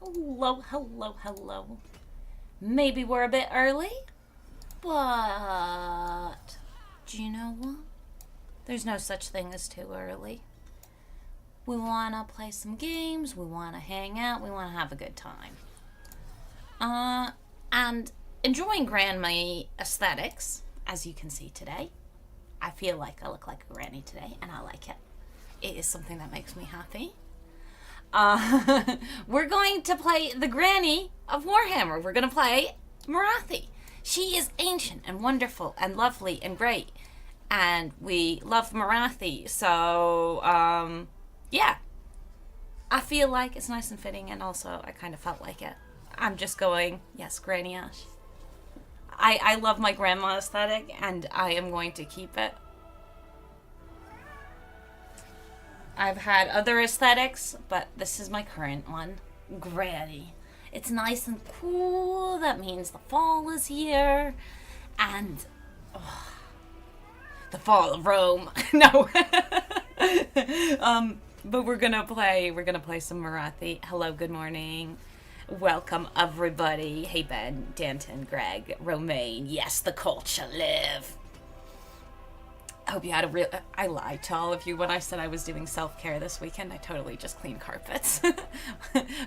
Hello, hello, hello. Maybe we're a bit early, but do you know what? There's no such thing as too early. We want to play some games, we want to hang out, we want to have a good time. And enjoying grandma aesthetics, as you can see today. I feel like I look like a granny today, and I like it. It is something that makes me happy. We're going to play the granny of Warhammer. We're going to play Morathi. She is ancient and wonderful and lovely and great. And we love Morathi. So, yeah. I feel like it's nice and fitting, and also I kind of felt like it. I'm just going, yes, Granny Ash. I love my grandma aesthetic, and I am going to keep it. I've had other aesthetics, but this is my current one. Granny. It's nice and cool. That means the fall is here. And the fall of Rome. No. But we're gonna play some Morathi. Hello, good morning. Welcome everybody. Hey Ben, Danton, Greg, Romaine. Yes, the cult shall live. I hope you had a real... I lied to all of you when I said I was doing self-care this weekend. I totally just cleaned carpets.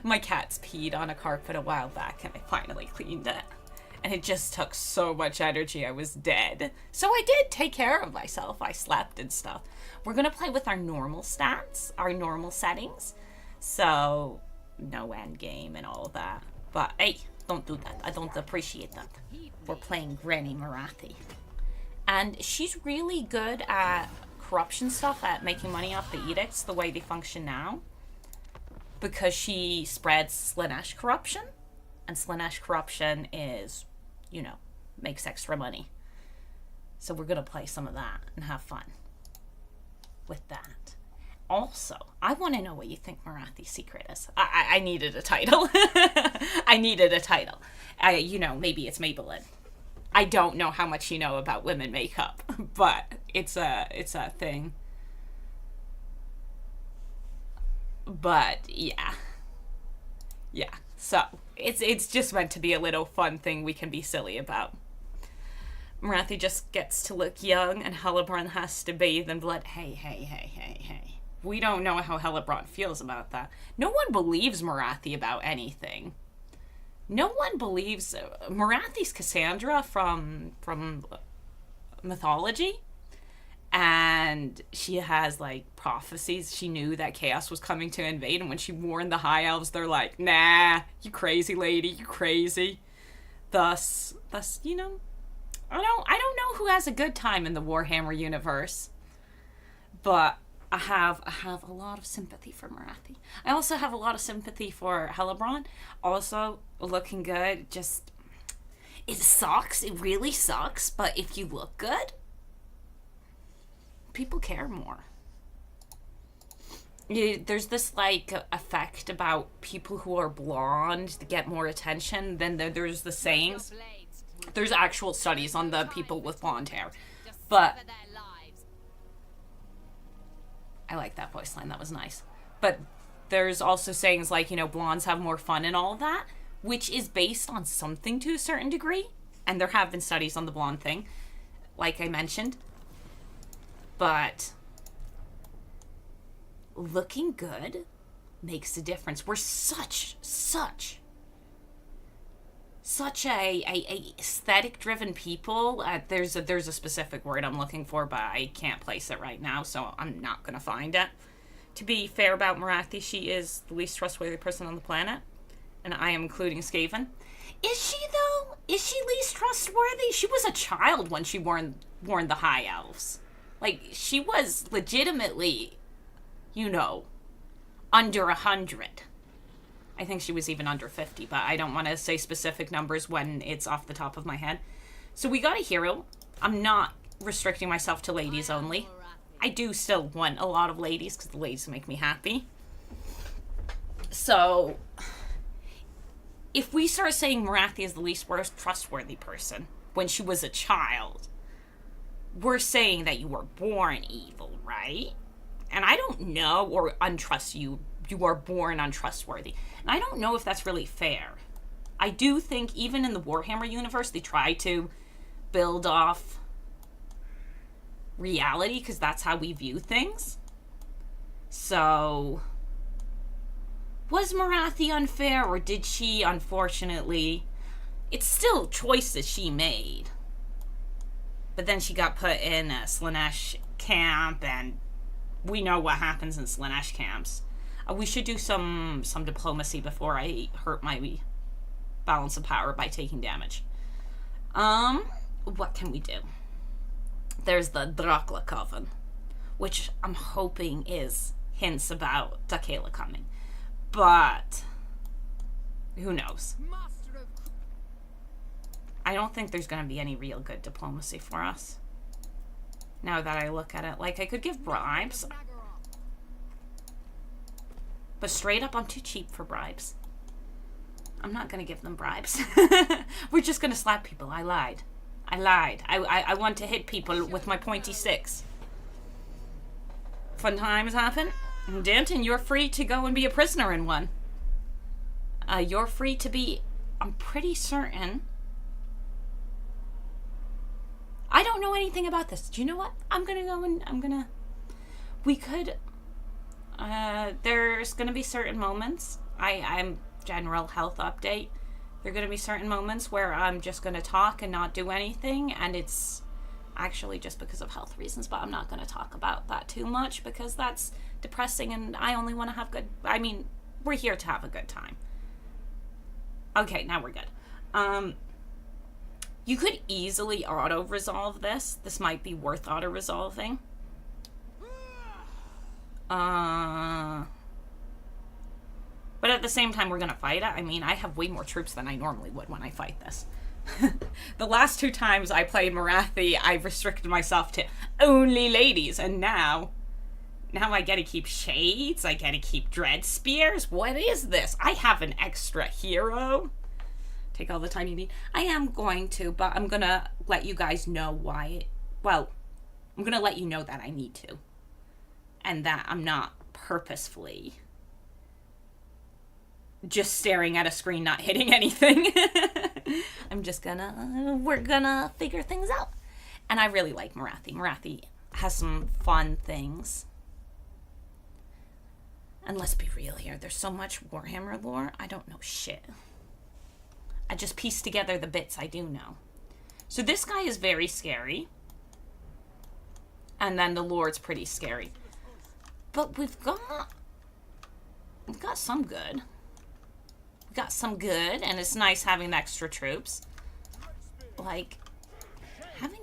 My cats peed on a carpet a while back, and I finally cleaned it. And it just took so much energy, I was dead. So I did take care of myself. I slept and stuff. We're going to play with our normal stats, our normal settings. So, no end game and all of that. But, hey, don't do that. I don't appreciate that. We're playing Granny Morathi. And she's really good at corruption stuff, at making money off the edicts the way they function now. Because she spreads Slaanesh corruption. And Slaanesh corruption is, you know, makes extra money. So we're going to play some of that and have fun with that. Also, I want to know what you think Morathi's secret is. I needed a title. I needed a title. You know, maybe it's Maybelline. I don't know how much you know about women makeup, but it's a thing. But yeah. Yeah. So, it's just meant to be a little fun thing we can be silly about. Morathi just gets to look young, and Hellebron has to bathe in blood. Hey. We don't know how Hellebron feels about that. No one believes Morathi about anything. No one believes... Morathi's Cassandra from mythology. And she has, like, prophecies. She knew that chaos was coming to invade. And when she warned the High Elves, they're like, nah, you crazy lady, you crazy. Thus, you know... I don't know who has a good time in the Warhammer universe. But I have a lot of sympathy for Morathi. I also have a lot of sympathy for Hellebron. Also, looking good, just... It sucks. It really sucks. But if you look good, people care more. There's this, like, effect about people who are blonde get more attention. Then there's the sayings. There's actual studies on the people with blonde hair. But I like that voice line. That was nice. But there's also sayings like, you know, blondes have more fun and all that, which is based on something to a certain degree. And there have been studies on the blonde thing, like I mentioned. But looking good makes a difference. We're such a aesthetic driven people. There's a specific word I'm looking for, but I can't place it right now, so I'm not gonna find it. To be fair about Morathi, she is the least trustworthy person on the planet, and I am including Skaven. Is she though? Is she least trustworthy? She was a child when she warned the High Elves. Like, she was legitimately, you know, under 100. I think she was even under 50, but I don't want to say specific numbers when it's off the top of my head. So we got a hero. I'm not restricting myself to ladies only. I do still want a lot of ladies, because the ladies make me happy. So, if we start saying Morathi is the least worst trustworthy person when she was a child, we're saying that you were born evil, right? And I don't know, or untrust you. You are born untrustworthy. And I don't know if that's really fair. I do think even in the Warhammer universe, they try to build off reality because that's how we view things. So, was Morathi unfair, or did she, unfortunately... It's still choices she made. But then she got put in a Slaanesh camp, and we know what happens in Slaanesh camps. We should do some diplomacy before I hurt my balance of power by taking damage. What can we do? There's the Drakla Coven, which I'm hoping is hints about Dakela coming. But who knows? I don't think there's going to be any real good diplomacy for us. Now that I look at it, like, I could give bribes. But straight up, I'm too cheap for bribes. I'm not going to give them bribes. We're just going to slap people. I lied. I want to hit people with my pointy sticks. Fun times happen. Danton, you're free to go and be a prisoner in one. You're free to be... I'm pretty certain... I don't know anything about this. Do you know what? I'm gonna go and we could... there's gonna be certain moments. I'm general health update. There are gonna be certain moments where I'm just gonna talk and not do anything, and it's actually just because of health reasons, but I'm not gonna talk about that too much because that's depressing and I only want to have good... I mean, we're here to have a good time. Okay, now we're good. You could easily auto-resolve this. This might be worth auto-resolving. But at the same time, we're gonna fight it. I mean, I have way more troops than I normally would when I fight this. The last 2 times I played Morathi, I restricted myself to only ladies, and now I get to keep Shades, I get to keep Dread Spears. What is this? I have an extra hero. Take all the time you need. I am going to, but I'm gonna let you guys know why. Well, I'm gonna let you know that I need to. And that I'm not purposefully just staring at a screen, not hitting anything. We're gonna figure things out. And I really like Morathi. Morathi has some fun things. And let's be real here. There's so much Warhammer lore. I don't know shit. I just pieced together the bits I do know. So this guy is very scary. And then the Lord's pretty scary. But we've got some good. We've got some good, and it's nice having extra troops. Like, having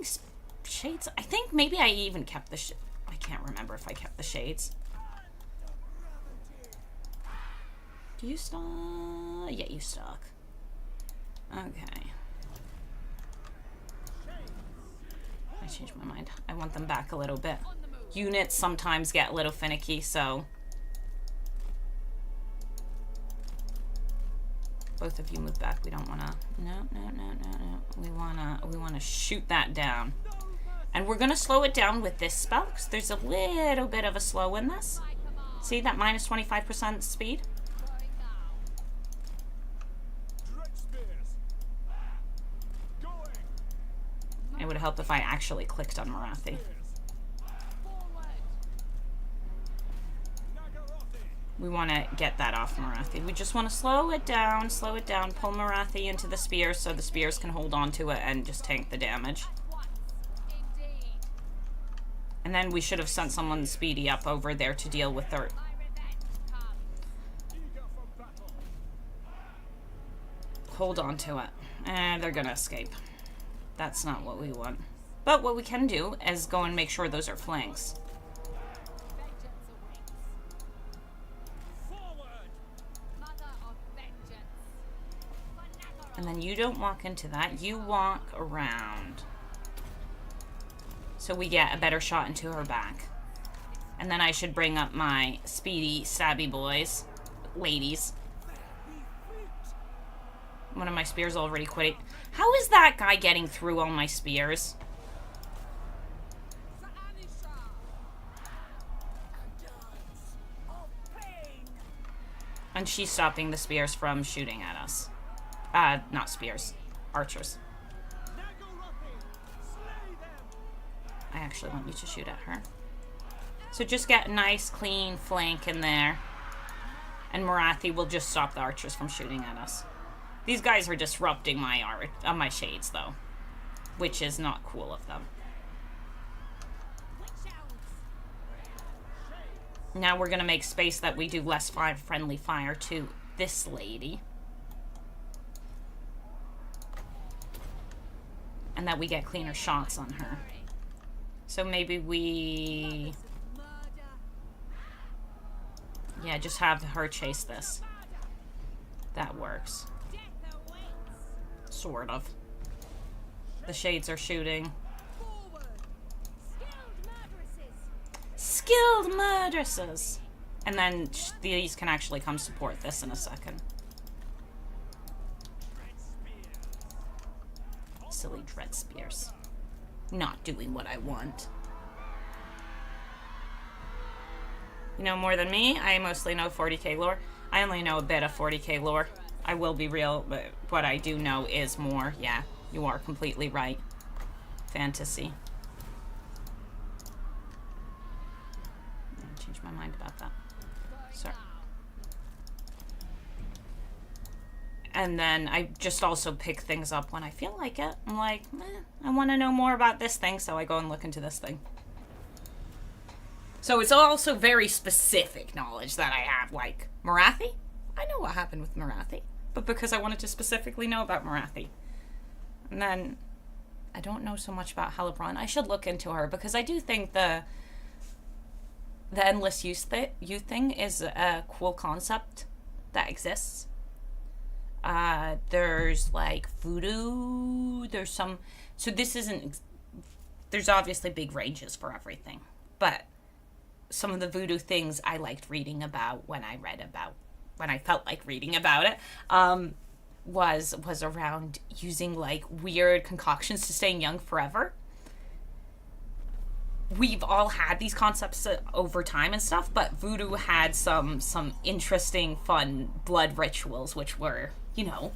Shades... I think maybe I even kept the... I can't remember if I kept the Shades. Do you stock? Yeah, you stock. Okay. I changed my mind. I want them back a little bit. Units sometimes get a little finicky, so... Both of you move back. We don't want to... No. We want to shoot that down. And we're going to slow it down with this spell, because there's a little bit of a slow in this. See that minus 25% speed? It would have helped if I actually clicked on Morathi. We want to get that off Morathi. We just want to slow it down, pull Morathi into the spears so the spears can hold on to it and just tank the damage. And then we should have sent someone speedy up over there to deal with their... Hold on to it. And they're gonna escape. That's not what we want. But what we can do is go and make sure those are flanks. And then you don't walk into that. You walk around. So we get a better shot into her back. And then I should bring up my speedy, stabby boys. Ladies. One of my spears already quitting. How is that guy getting through all my spears? And she's stopping the spears from shooting at us. Not spears. Archers. I actually want you to shoot at her. So just get a nice, clean flank in there. And Morathi will just stop the archers from shooting at us. These guys are disrupting my shades, though. Which is not cool of them. Now we're going to make space that we do less friendly fire to this lady. And that we get cleaner shots on her. So maybe we... yeah, just have her chase this. That works. Sort of. The shades are shooting. Skilled murderesses! And then these can actually come support this in a second. Silly dread spears. Not doing what I want. You know more than me? I mostly know 40k lore. I only know a bit of 40k lore. I will be real, but what I do know is more. Yeah, you are completely right. Fantasy. I changed my mind about that. Sorry. And then I just also pick things up when I feel like it. I'm like, I want to know more about this thing, so I go and look into this thing. So it's also very specific knowledge that I have, like, Morathi? I know what happened with Morathi, but because I wanted to specifically know about Morathi. And then, I don't know so much about Helibron. I should look into her, because I do think the Endless Youth thing is a cool concept that exists. There's, like, voodoo, there's some... So this isn't... There's obviously big ranges for everything, but... some of the voodoo things I liked reading about when I felt like reading about it, was around using like weird concoctions to staying young forever. We've all had these concepts over time and stuff, but voodoo had some interesting, fun blood rituals, which were, you know,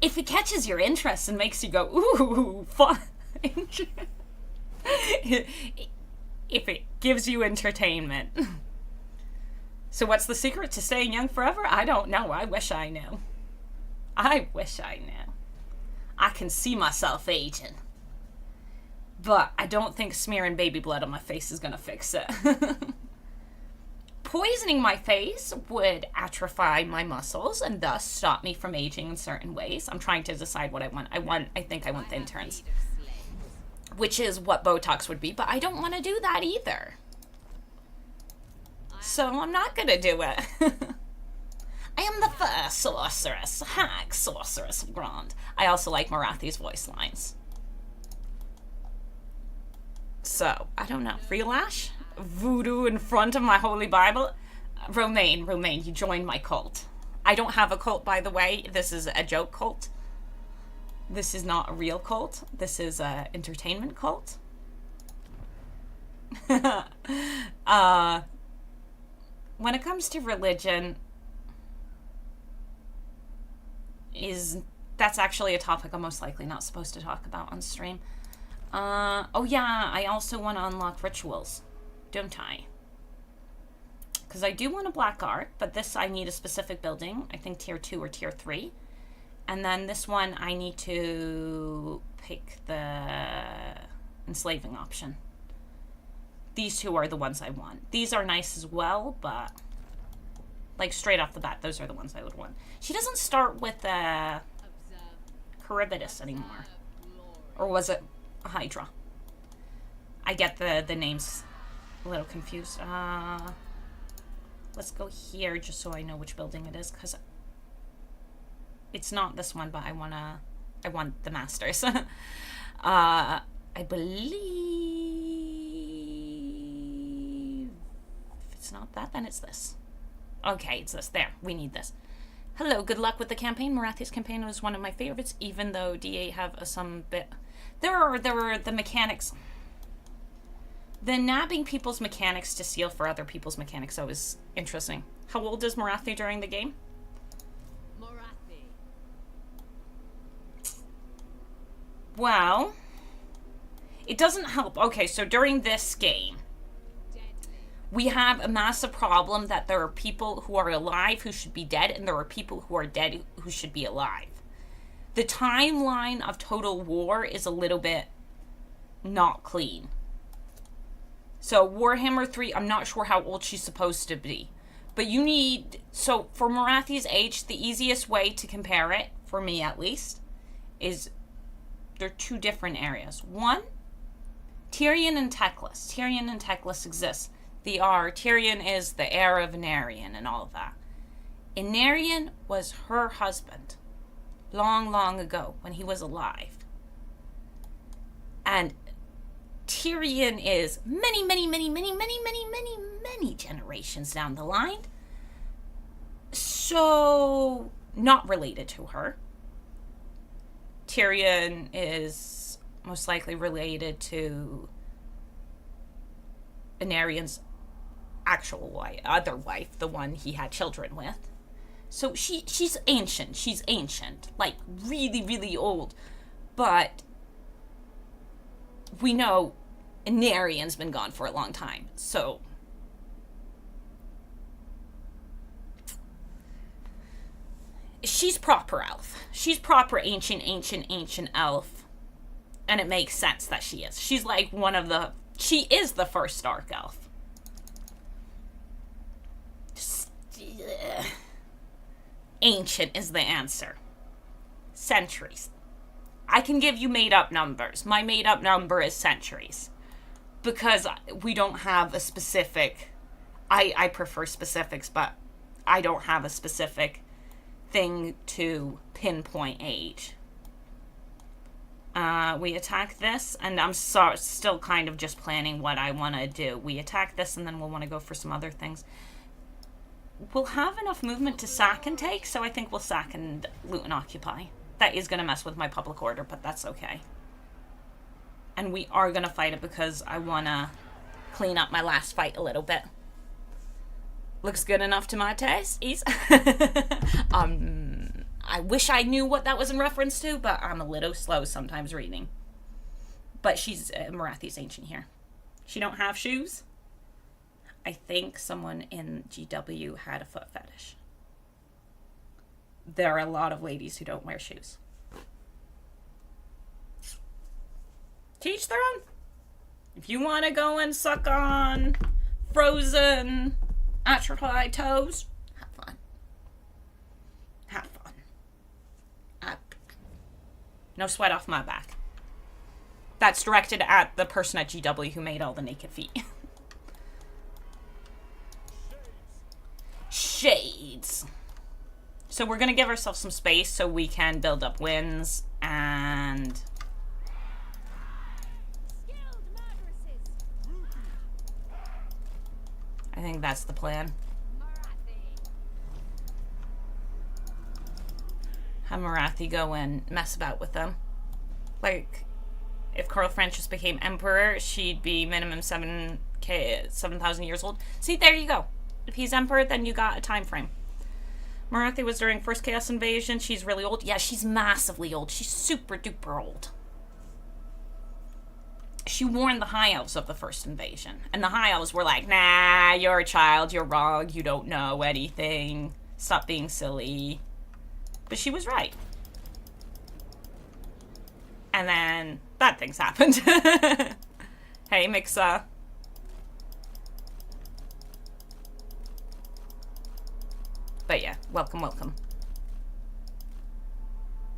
if it catches your interest and makes you go, ooh, fun. If it gives you entertainment. So what's the secret to staying young forever? I don't know. I wish I knew. I wish I knew. I can see myself aging. But I don't think smearing baby blood on my face is going to fix it. Poisoning my face would atrophy my muscles and thus stop me from aging in certain ways. I'm trying to decide what I want. I think I want the interns. Which is what Botox would be, but I don't want to do that either. So I'm not going to do it. I am the first sorceress, hag sorceress of Grand. I also like Morathi's voice lines. So, I don't know. Real Ash? Voodoo in front of my holy Bible? Romaine, you joined my cult. I don't have a cult, by the way. This is a joke cult. This is not a real cult. This is an entertainment cult. When it comes to religion, that's actually a topic I'm most likely not supposed to talk about on stream. Oh yeah, I also want to unlock rituals, don't I? Because I do want a black art, but this I need a specific building. I think tier 2 or tier 3. And then this one, I need to pick the enslaving option. These two are the ones I want. These are nice as well, but like straight off the bat, those are the ones I would want. She doesn't start with Charybdis anymore. Or was it a Hydra? I get the names a little confused. Let's go here just so I know which building it is, because it's not this one, but I want the masters. I believe if it's not that, then it's this. Okay, it's this. There, we need this. Hello, good luck with the campaign. Morathi's campaign was one of my favorites, even though D8 have some bit. There were the mechanics. The nabbing people's mechanics to steal for other people's mechanics always interesting. How old is Morathi during the game? Well, it doesn't help. Okay, so during this game, we have a massive problem that there are people who are alive who should be dead, and there are people who are dead who should be alive. The timeline of Total War is a little bit not clean. So Warhammer 3, I'm not sure how old she's supposed to be. But you need... So for Morathi's age, the easiest way to compare it, for me at least, is there are two different areas. One, Tyrion and Teclis. Tyrion and Teclis exist. Tyrion is the heir of Anarion and all of that. Anarion was her husband long, long ago when he was alive. And Tyrion is many, many, many, many, many, many, many, many generations down the line. So, not related to her. Tyrion is most likely related to Anarion's actual wife, other wife, the one he had children with. So she's ancient. She's ancient. Like, really, really old. But we know Anarion's been gone for a long time. So she's proper elf. She's proper ancient elf. And it makes sense that she is. She's like one of the... She is the first dark elf. Ancient is the answer. Centuries. I can give you made-up numbers. My made-up number is centuries. Because we don't have a specific... I prefer specifics, but I don't have a specific thing to pinpoint age. We attack this, and I'm still kind of just planning what I want to do. We attack this, and then we'll want to go for some other things. We'll have enough movement to sack and take, so I think we'll sack and loot and occupy. That is going to mess with my public order, but that's okay. And we are going to fight it because I want to clean up my last fight a little bit. Looks good enough to my taste. I wish I knew what that was in reference to, but I'm a little slow sometimes reading. But she's Morathi's ancient here. She don't have shoes. I think someone in GW had a foot fetish. There are a lot of ladies who don't wear shoes. Teach their own. If you want to go and suck on frozen atrophied toes, have fun. Have fun. No sweat off my back. That's directed at the person at GW who made all the naked feet. Shades. So we're going to give ourselves some space so we can build up wins and... I think that's the plan. Have Morathi go and mess about with them. Like, if Carl Francis became emperor, she'd be minimum 7,000 years old. See, there you go. If he's emperor, then you got a time frame. Morathi was during first Chaos Invasion. She's really old. Yeah, she's massively old. She's super duper old. She warned the High Elves of the first invasion. And the High Elves were like, nah, you're a child. You're wrong. You don't know anything. Stop being silly. But she was right. And then bad things happened. Hey, Mixa. But yeah, welcome, welcome.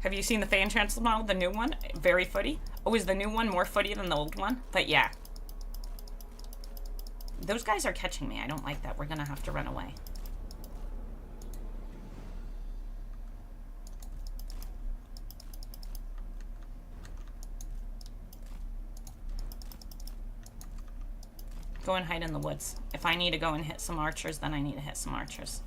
Have you seen the Fan Chancellor model, the new one? Very footy. Oh, is the new one more footy than the old one? But yeah. Those guys are catching me. I don't like that. We're gonna have to run away. Go and hide in the woods. If I need to go and hit some archers, then I need to hit some archers.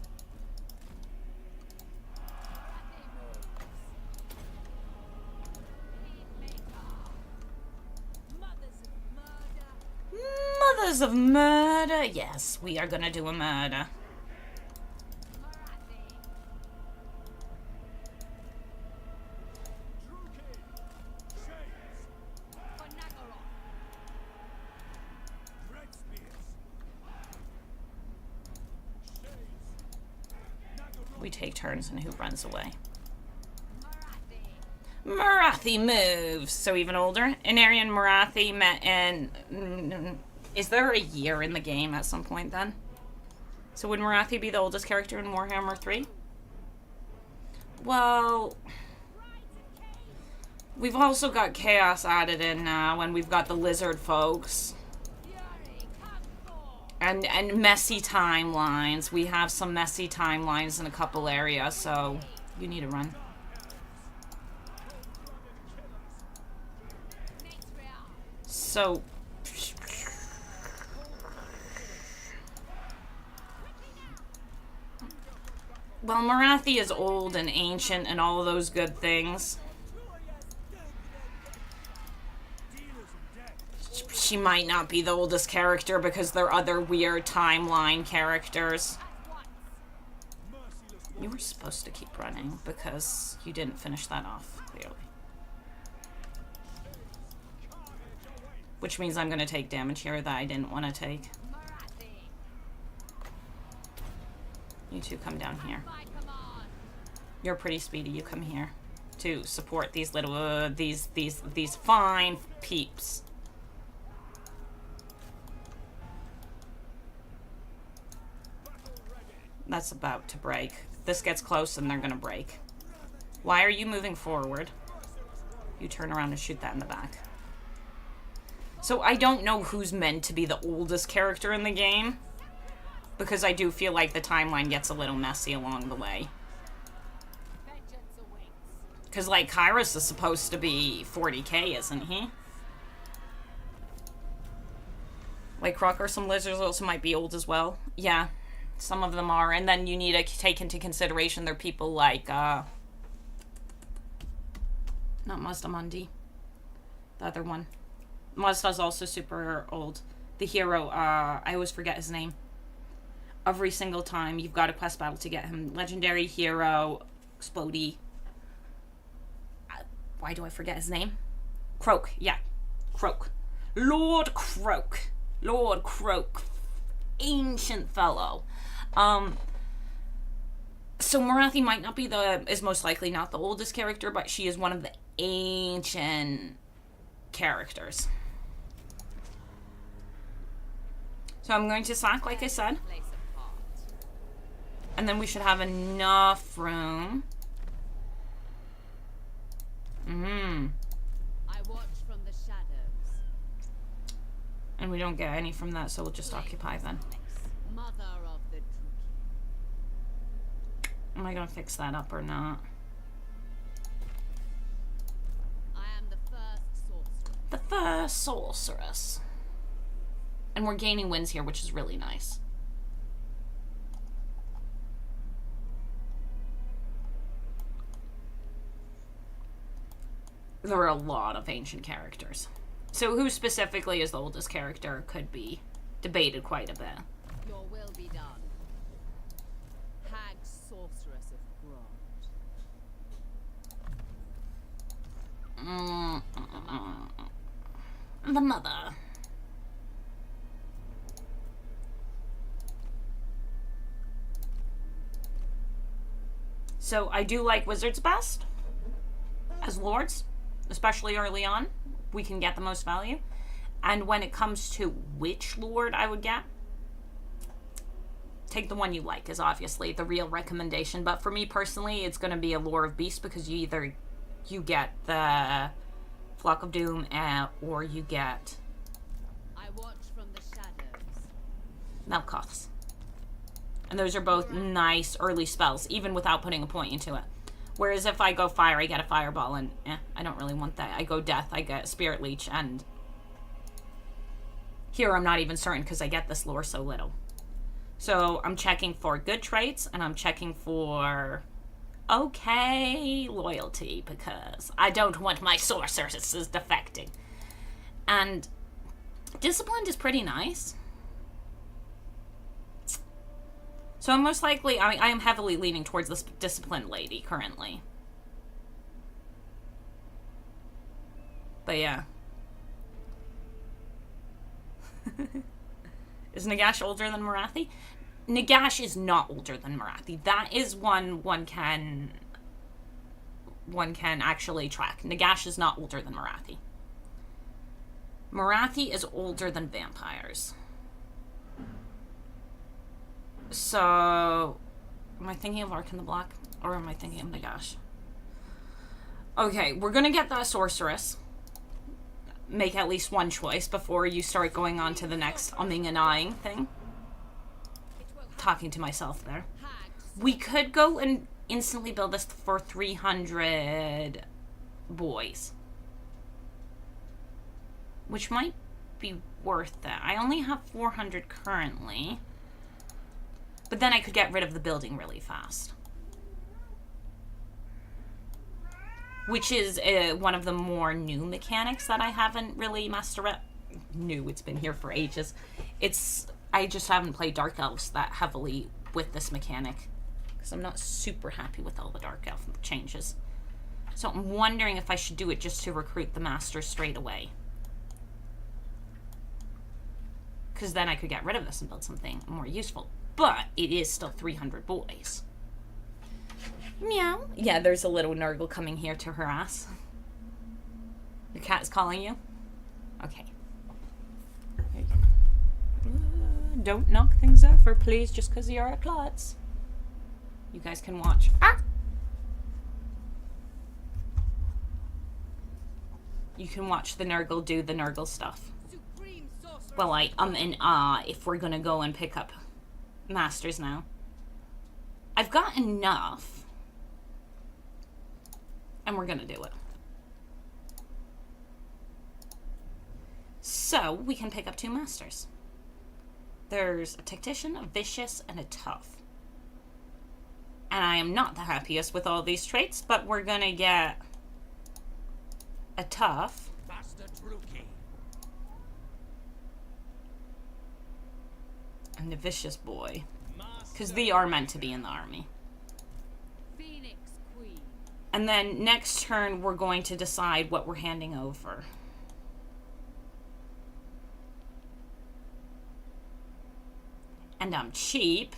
Mothers of murder. Yes, we are gonna do a murder. We take turns and who runs away. Morathi moves. So even older. Inari and Morathi met in... Is there a year in the game at some point then? So would Morathi be the oldest character in Warhammer 3? Well... We've also got Chaos added in now, and we've got the Lizard folks. And messy timelines. We have some messy timelines in a couple areas, so you need to run. So... Well, Morathi is old and ancient and all of those good things. She might not be the oldest character because there are other weird timeline characters. You were supposed to keep running because you didn't finish that off, clearly. Which means I'm going to take damage here that I didn't want to take. You two come down here. You're pretty speedy. You come here to support these little, these fine peeps. That's about to break. This gets close and they're gonna break. Why are you moving forward? You turn around and shoot that in the back. So I don't know who's meant to be the oldest character in the game, because I do feel like the timeline gets a little messy along the way. Because, like, Kairos is supposed to be 40k, isn't he? Like, Crocker, some lizards also might be old as well. Yeah, some of them are. And then you need to take into consideration there are people like, not Mazda Mundi. The other one. Mazda's also super old. The hero, I always forget his name. Every single time you've got a quest battle to get him. Legendary hero, Explodey. Why do I forget his name? Croak, yeah. Croak. Lord Croak. Lord Croak. Ancient fellow. So Morathi might not be is most likely not the oldest character, but she is one of the ancient characters. So I'm going to sack, like I said. And then we should have enough room. I watch from the shadows. And we don't get any from that, so we'll just occupy then. Mother of the Am I gonna fix that up or not? I am the first sorceress. The first sorceress. And we're gaining wins here, which is really nice. There are a lot of ancient characters. So who specifically is the oldest character could be debated quite a bit. Your will be done. Hag sorceress of Grod. The mother. So I do like wizards best as lords. Especially early on, we can get the most value. And when it comes to which lord I would get, take the one you like is obviously the real recommendation. But for me personally, it's going to be a Lore of Beast, because you get the Flock of Doom or you get I watch from the shadows. Melkoths. And those are both nice early spells, even without putting a point into it. Whereas if I go fire, I get a fireball, and I don't really want that. I go death, I get spirit leech, and here I'm not even certain because I get this lore so little. So I'm checking for good traits, and I'm checking for okay loyalty, because I don't want my sorceresses defecting. And disciplined is pretty nice. So I'm most likely, I am heavily leaning towards this disciplined lady currently. But yeah. Is Nagash older than Morathi? Nagash is not older than Morathi. That is one can actually track. Nagash is not older than Morathi. Morathi is older than vampires. So, am I thinking of Ark in the Block? Or am I thinking of Nagash? Okay, we're gonna get that sorceress. Make at least one choice before you start going on to the next umming and ahhing thing. Talking to myself there. We could go and instantly build this for 300 boys. Which might be worth it. I only have 400 currently. But then I could get rid of the building really fast. Which is one of the more new mechanics that I haven't really messed around. New, it's been here for ages. I just haven't played Dark Elves that heavily with this mechanic. Because I'm not super happy with all the Dark Elf changes. So I'm wondering if I should do it just to recruit the Masters straight away. Because then I could get rid of this and build something more useful. But it is still 300 boys. Meow. Yeah, there's a little Nurgle coming here to harass. Your cat is calling you? Okay. There you go. Don't knock things over, please, just because you're at Klotz. You guys can watch. Ah! You can watch the Nurgle do the Nurgle stuff. Well, if we're gonna go and pick up Masters now. I've got enough. And we're gonna do it. So, we can pick up 2 Masters. There's a Tactician, a Vicious, and a Tough. And I am not the happiest with all these traits, but we're gonna get a Tough. And a Vicious boy. Because they are meant to be in the army. Phoenix Queen. And then next turn, we're going to decide what we're handing over. And I'm cheap.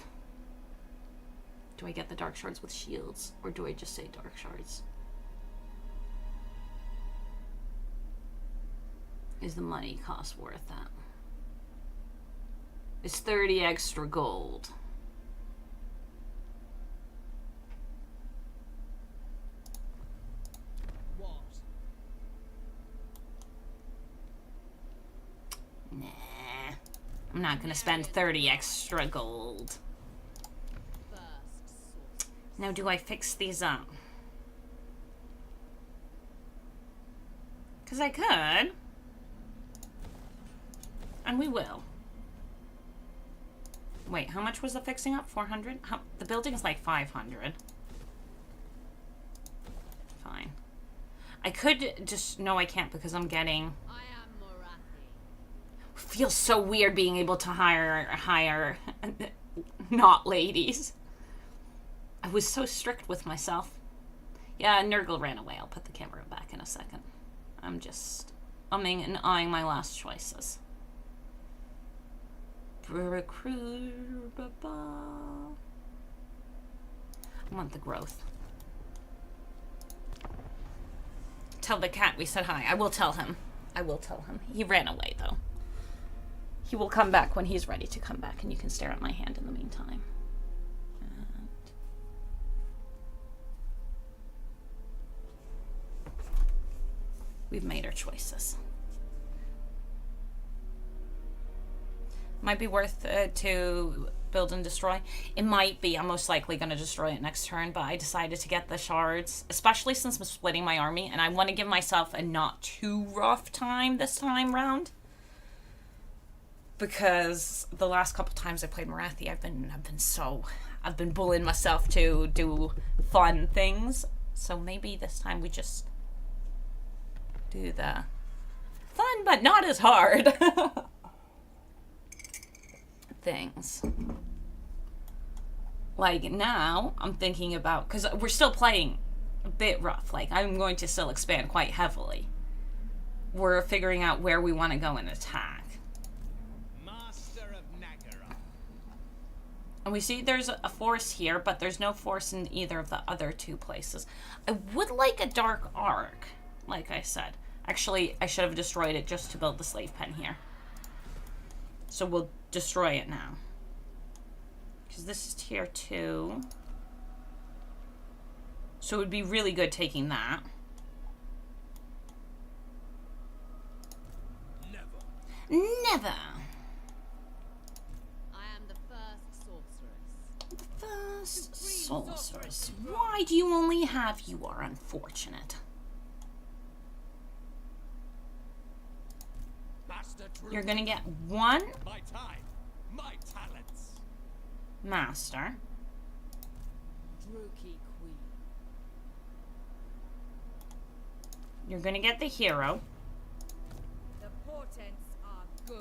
Do I get the Dark Shards with shields? Or do I just say Dark Shards? Is the money cost worth that? It's 30 extra gold. What? Nah. I'm not gonna spend 30 extra gold. Now, do I fix these up? Because I could. And we will. Wait, how much was the fixing up? 400? The building is like 500. Fine. I could just... No, I can't because I'm getting... I am Morathi. Feels so weird being able to hire not ladies. I was so strict with myself. Yeah, Nurgle ran away. I'll put the camera back in a second. I'm just umming and eyeing my last choices. Recruit. I want the growth. Tell the cat we said hi. I will tell him. I will tell him. He ran away, though. He will come back when he's ready to come back, and you can stare at my hand in the meantime. And we've made our choices. Might be worth to build and destroy. It might be. I'm most likely going to destroy it next turn, but I decided to get the shards, especially since I'm splitting my army, and I want to give myself a not too rough time this time round. Because the last couple times I played Morathi, I've been bullying myself to do fun things. So maybe this time we just do the fun but not as hard things. Like now, I'm thinking about, because we're still playing a bit rough. Like I'm going to still expand quite heavily. We're figuring out where we want to go and attack. And we see there's a force here, but there's no force in either of the other two places. I would like a dark arc, like I said. Actually, I should have destroyed it just to build the slave pen here. So we'll destroy it now. Because this is tier 2. So it would be really good taking that. Never. First sorceress. Why do you only have you are unfortunate? You're gonna get 1 My time, my talents. master. Druki Queen. You're gonna get the hero. The portents are good.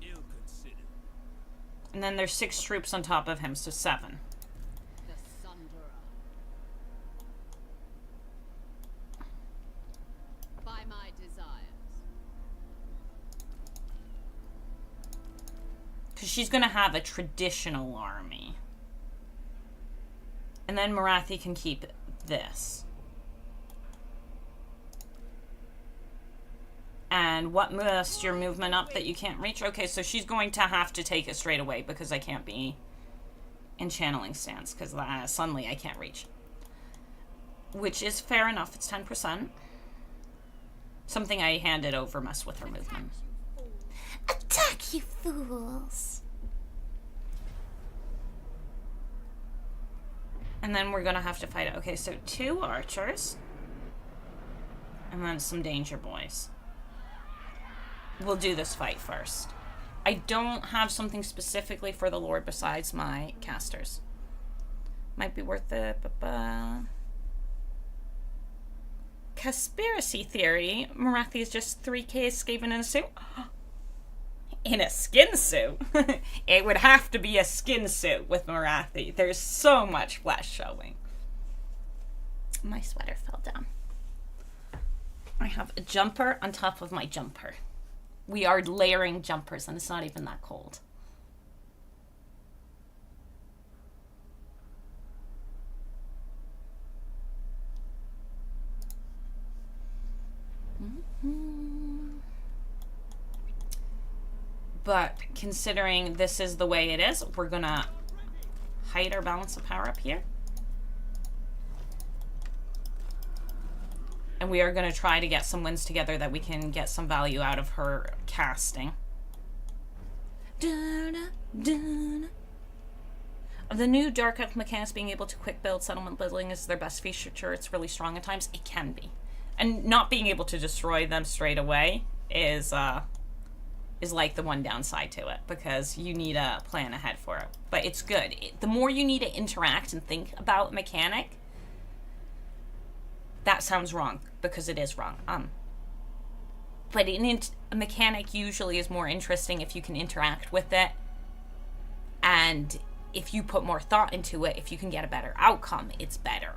Ill considered. And then there's 6 troops on top of him, so 7. The Sunderer. By my desires. Because she's gonna have a traditional army. And then Morathi can keep this. And what must your movement up that you can't reach? Okay, so she's going to have to take it straight away because I can't be in channeling stance because suddenly I can't reach. Which is fair enough. It's 10%. Something I handed over mess with her movement. Attack, you fools! And then we're gonna have to fight it. Okay, so 2 archers. And then some danger boys. We'll do this fight first. I don't have something specifically for the Lord besides my casters. Might be worth it. Conspiracy theory. Morathi is just 3k escaping in a suit. In a skin suit? It would have to be a skin suit with Morathi. There's so much flesh showing. My sweater fell down. I have a jumper on top of my jumper. We are layering jumpers, and it's not even that cold. But considering this is the way it is, we're gonna hide our balance of power up here. And we are going to try to get some wins together that we can get some value out of her casting. The new Dark Elf mechanics being able to quick build settlement building is their best feature. It's really strong at times. It can be. And not being able to destroy them straight away is like the one downside to it, because you need a plan ahead for it. But it's good. The more you need to interact and think about mechanic, that sounds wrong, because it is wrong. But a mechanic usually is more interesting if you can interact with it. And if you put more thought into it, if you can get a better outcome, it's better.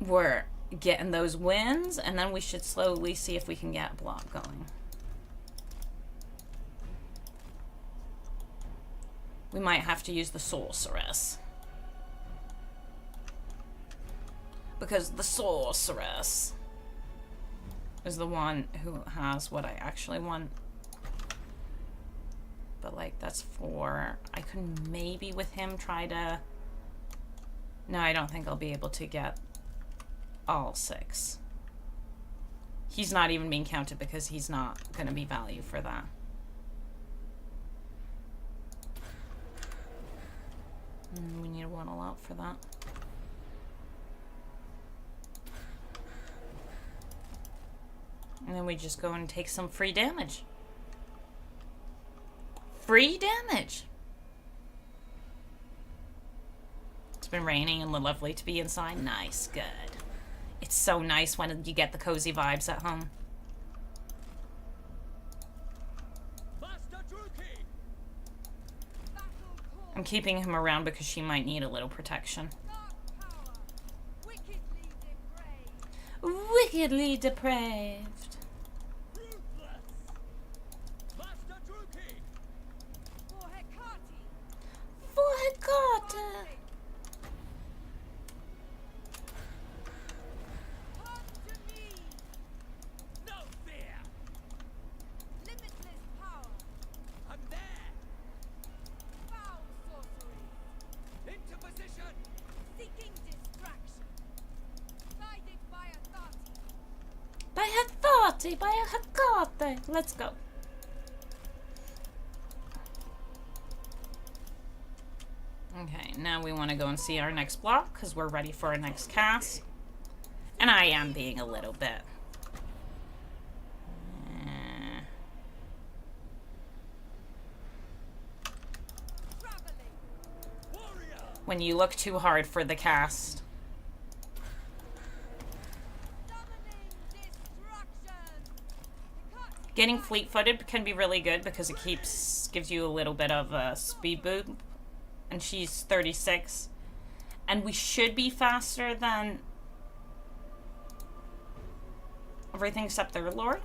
We're getting those wins, and then we should slowly see if we can get a block going. We might have to use the sorceress. Because the sorceress is the one who has what I actually want. But like, that's 4. I could maybe with him try to... No, I don't think I'll be able to get all 6. He's not even being counted because he's not going to be value for that. We need a 1 all out for that. And then we just go and take some free damage. Free damage! It's been raining and lovely to be inside. Nice, good. It's so nice when you get the cozy vibes at home. I'm keeping him around because she might need a little protection. Wickedly depraved. Seeking distraction. Guided by authority. By a Hakate. Let's go. Okay, now we want to go and see our next block because we're ready for our next cast. And I am being a little bit. When you look too hard for the cast. Getting fleet-footed can be really good because it gives you a little bit of a speed boost. And she's 36. And we should be faster than everything except their lord.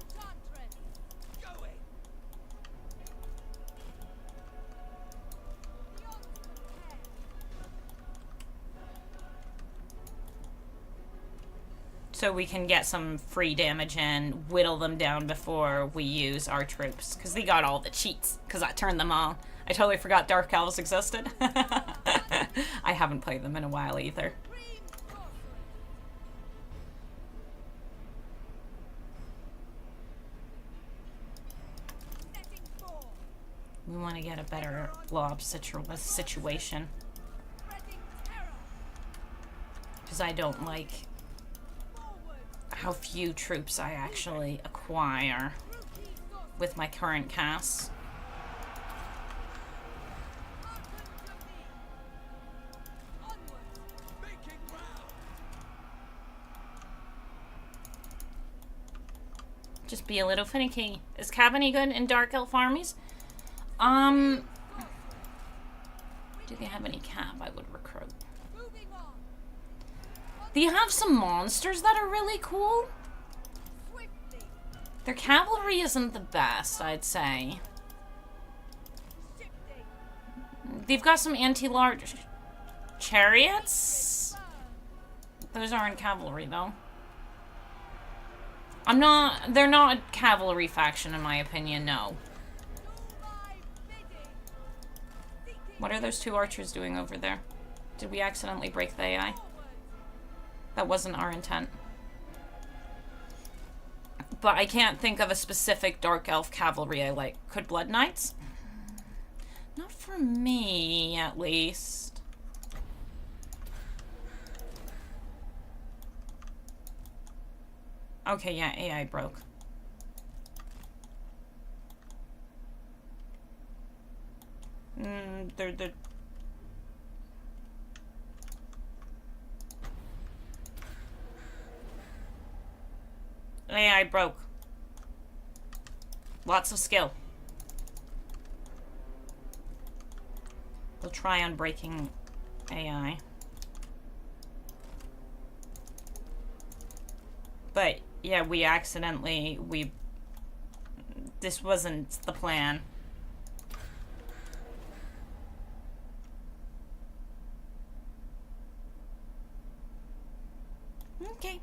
So we can get some free damage and whittle them down before we use our troops. Because they got all the cheats. Because I turned them on. I totally forgot Dark Elves existed. I haven't played them in a while either. We want to get a better blob situation. Because I don't like how few troops I actually acquire with my current cast. Just be a little finicky. Is Cav any good in Dark Elf armies? Do they have any Cav I would recruit? They have some monsters that are really cool. Their cavalry isn't the best, I'd say. They've got some anti-large chariots. Those aren't cavalry, though. They're not a cavalry faction, in my opinion, no. What are those two archers doing over there? Did we accidentally break the AI? That wasn't our intent. But I can't think of a specific Dark Elf cavalry I like. Could Blood Knights? Not for me, at least. Okay, yeah, AI broke. They're AI broke. Lots of skill. We'll try on breaking AI. But, yeah, this wasn't the plan. Okay.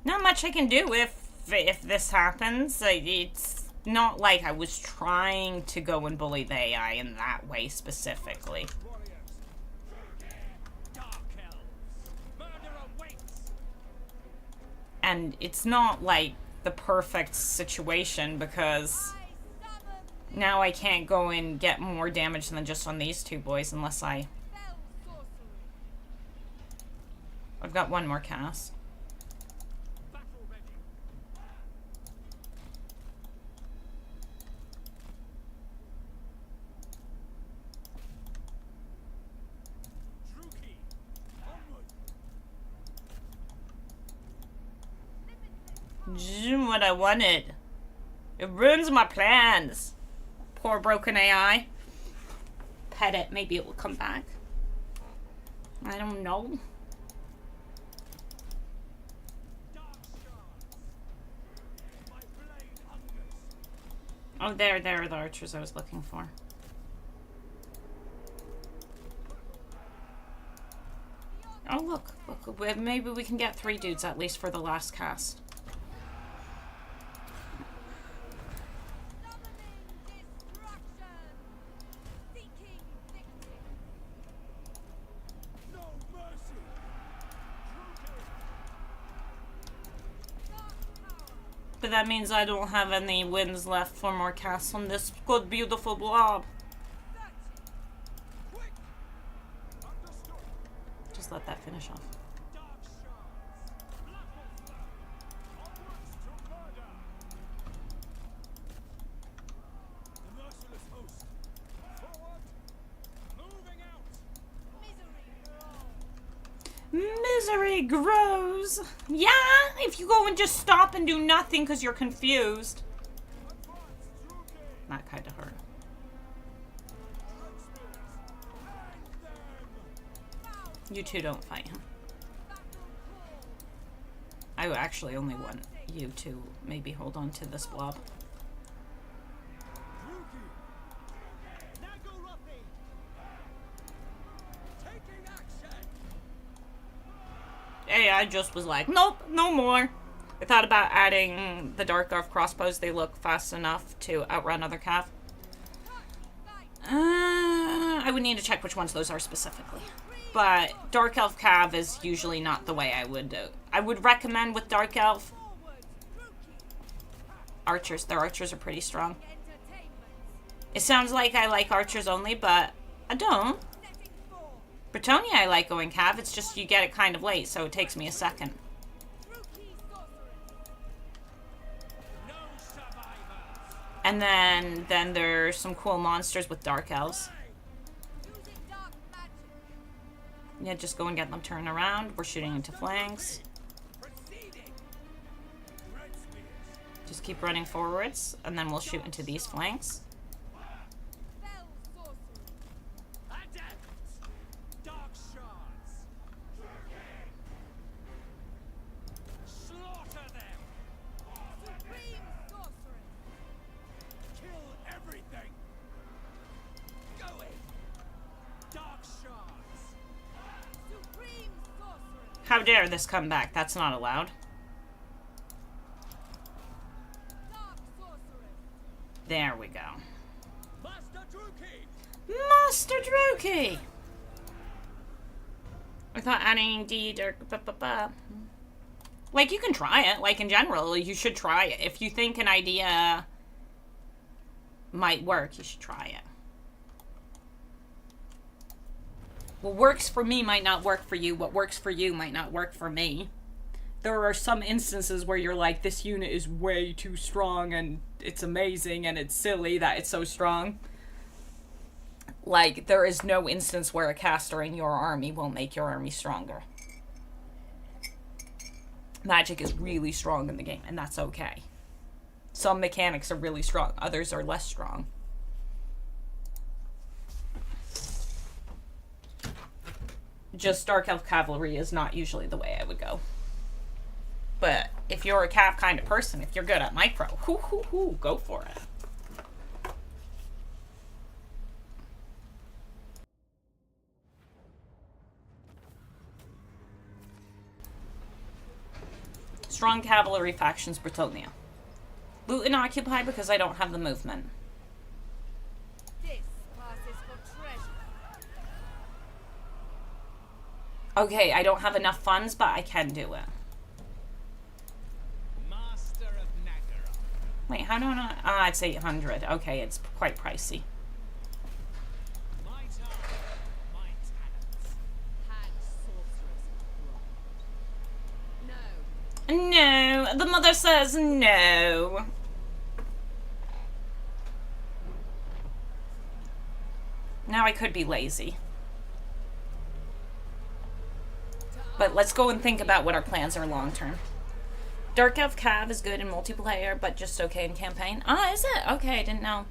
Not much I can do if this happens. It's not like I was trying to go and bully the AI in that way specifically. And it's not like the perfect situation because now I can't go and get more damage than just on these two boys unless I've got one more cast. What I wanted. It ruins my plans. Poor broken AI. Pet it. Maybe it will come back. I don't know. Oh, there are the archers I was looking for. Oh, look. Maybe we can get 3 dudes at least for the last cast. that means I don't have any wins left for more casts on this good, beautiful blob. Just let that finish off. Misery grows. Yeah, if you go and just stop and do nothing because you're confused. That kind of hurt. You two don't fight him. I actually only want you to maybe hold on to this blob. Hey, I just was like, nope, no more. I thought about adding the Dark Elf crossbows. They look fast enough to outrun other cav. I would need to check which ones those are specifically. But Dark Elf cav is usually not the way I would do. I would recommend with Dark Elf archers. Their archers are pretty strong. It sounds like I like archers only, but I don't. Bretonia I like going cav, it's just you get it kind of late, so it takes me a second. And then there's some cool monsters with dark elves. Yeah, just go and get them turned around. We're shooting into flanks. Just keep running forwards, and then we'll shoot into these flanks. How dare this come back? That's not allowed. There we go. Master Druki! I thought adding D or like, you can try it. Like, in general, you should try it. If you think an idea might work, you should try it. What works for me might not work for you. What works for you might not work for me. There are some instances where you're like, this unit is way too strong and it's amazing and it's silly that it's so strong. Like, there is no instance where a caster in your army will make your army stronger. Magic is really strong in the game, and that's okay. Some mechanics are really strong, others are less strong. Just Dark Elf Cavalry is not usually the way I would go. But if you're a cav kind of person, if you're good at micro, go for it. Strong cavalry factions, Bretonia. Loot and occupy because I don't have the movement. This passes for treasure. Okay, I don't have enough funds, but I can do it. Master of Nagara. Wait, how do I not? Ah, it's 800. Okay, it's quite pricey. My time, my talents. Hand sorceress of blood. No. No, the mother says no. Now I could be lazy. But let's go and think about what our plans are long term. Dark Elf Cav is good in multiplayer, but just okay in campaign. Ah, is it? Okay, I didn't know.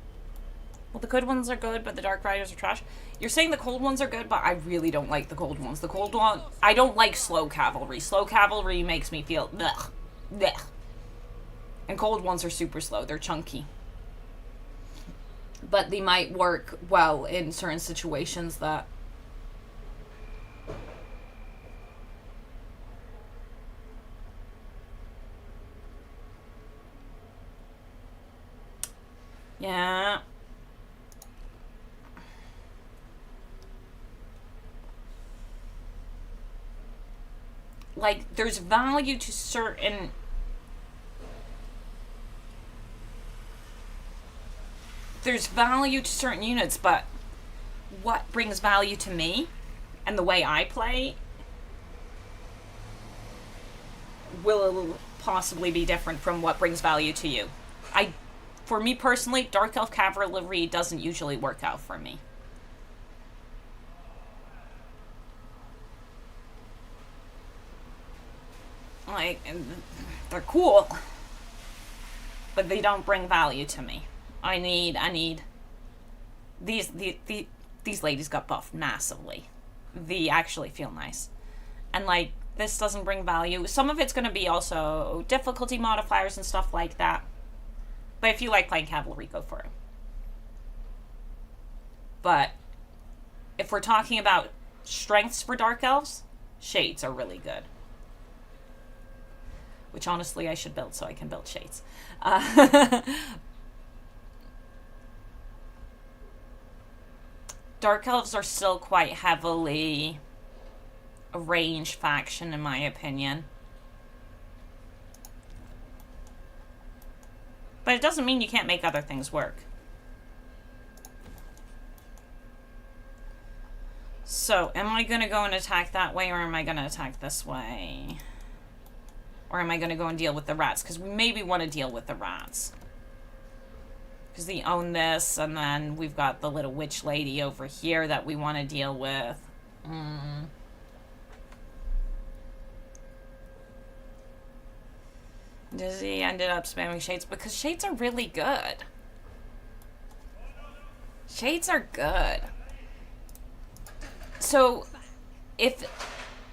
Well, the good ones are good, but the Dark Riders are trash. You're saying the cold ones are good, but I really don't like the cold ones. The cold one, I don't like slow cavalry. Slow cavalry makes me feel blech, blech. And cold ones are super slow. They're chunky. But they might work well in certain situations that... Yeah. Like, there's value to certain there's value to certain units, but what brings value to me and the way I play will possibly be different from what brings value to you. For me personally, Dark Elf Cavalry doesn't usually work out for me. Like, they're cool, but they don't bring value to me. I need these ladies got buffed massively. They actually feel nice. And like, this doesn't bring value. Some of it's going to be also difficulty modifiers and stuff like that. But if you like playing cavalry, go for it. But if we're talking about strengths for Dark Elves, Shades are really good. Which honestly I should build so I can build Shades. Dark Elves are still quite heavily a range faction in my opinion. But it doesn't mean you can't make other things work. So, am I going to go and attack that way, or am I going to attack this way? Or am I going to go and deal with the rats? Because we maybe want to deal with the rats. Because they own this, and then we've got the little witch lady over here that we want to deal with. Dizzy ended up spamming Shades because Shades are really good. Shades are good. So, if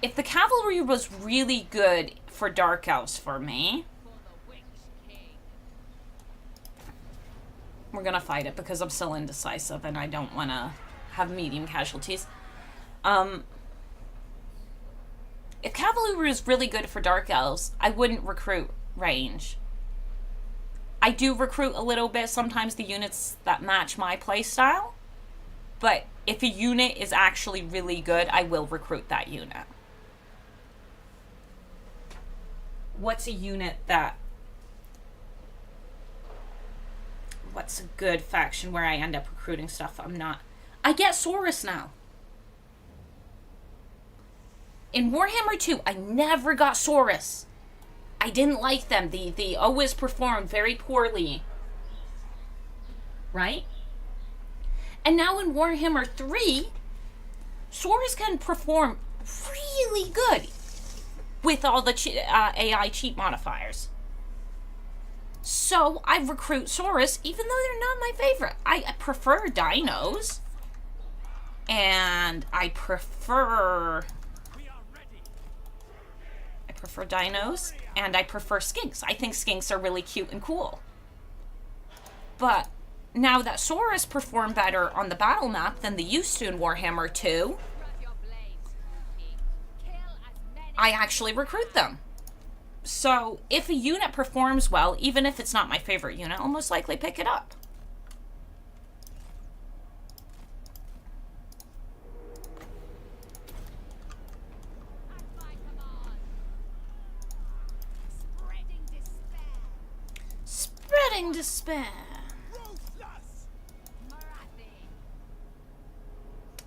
the cavalry was really good for Dark Elves for me, we're gonna fight it because I'm still indecisive and I don't want to have medium casualties. If cavalry was really good for Dark Elves, I wouldn't recruit range. I do recruit a little bit sometimes the units that match my playstyle, but if a unit is actually really good, I will recruit that unit. What's a unit that... What's a good faction where I end up recruiting stuff I'm not... I get Saurus now. In Warhammer 2, I never got Saurus. I didn't like them. They always performed very poorly. Right? And now in Warhammer 3, Saurus can perform really good with all the AI cheat modifiers. So I recruit Saurus, even though they're not my favorite. I prefer dinos. And I prefer dinos, and I prefer skinks. I think skinks are really cute and cool. But now that Saurus perform better on the battle map than they used to in Warhammer 2, I actually recruit them. So if a unit performs well, even if it's not my favorite unit, I'll most likely pick it up. Spreading despair.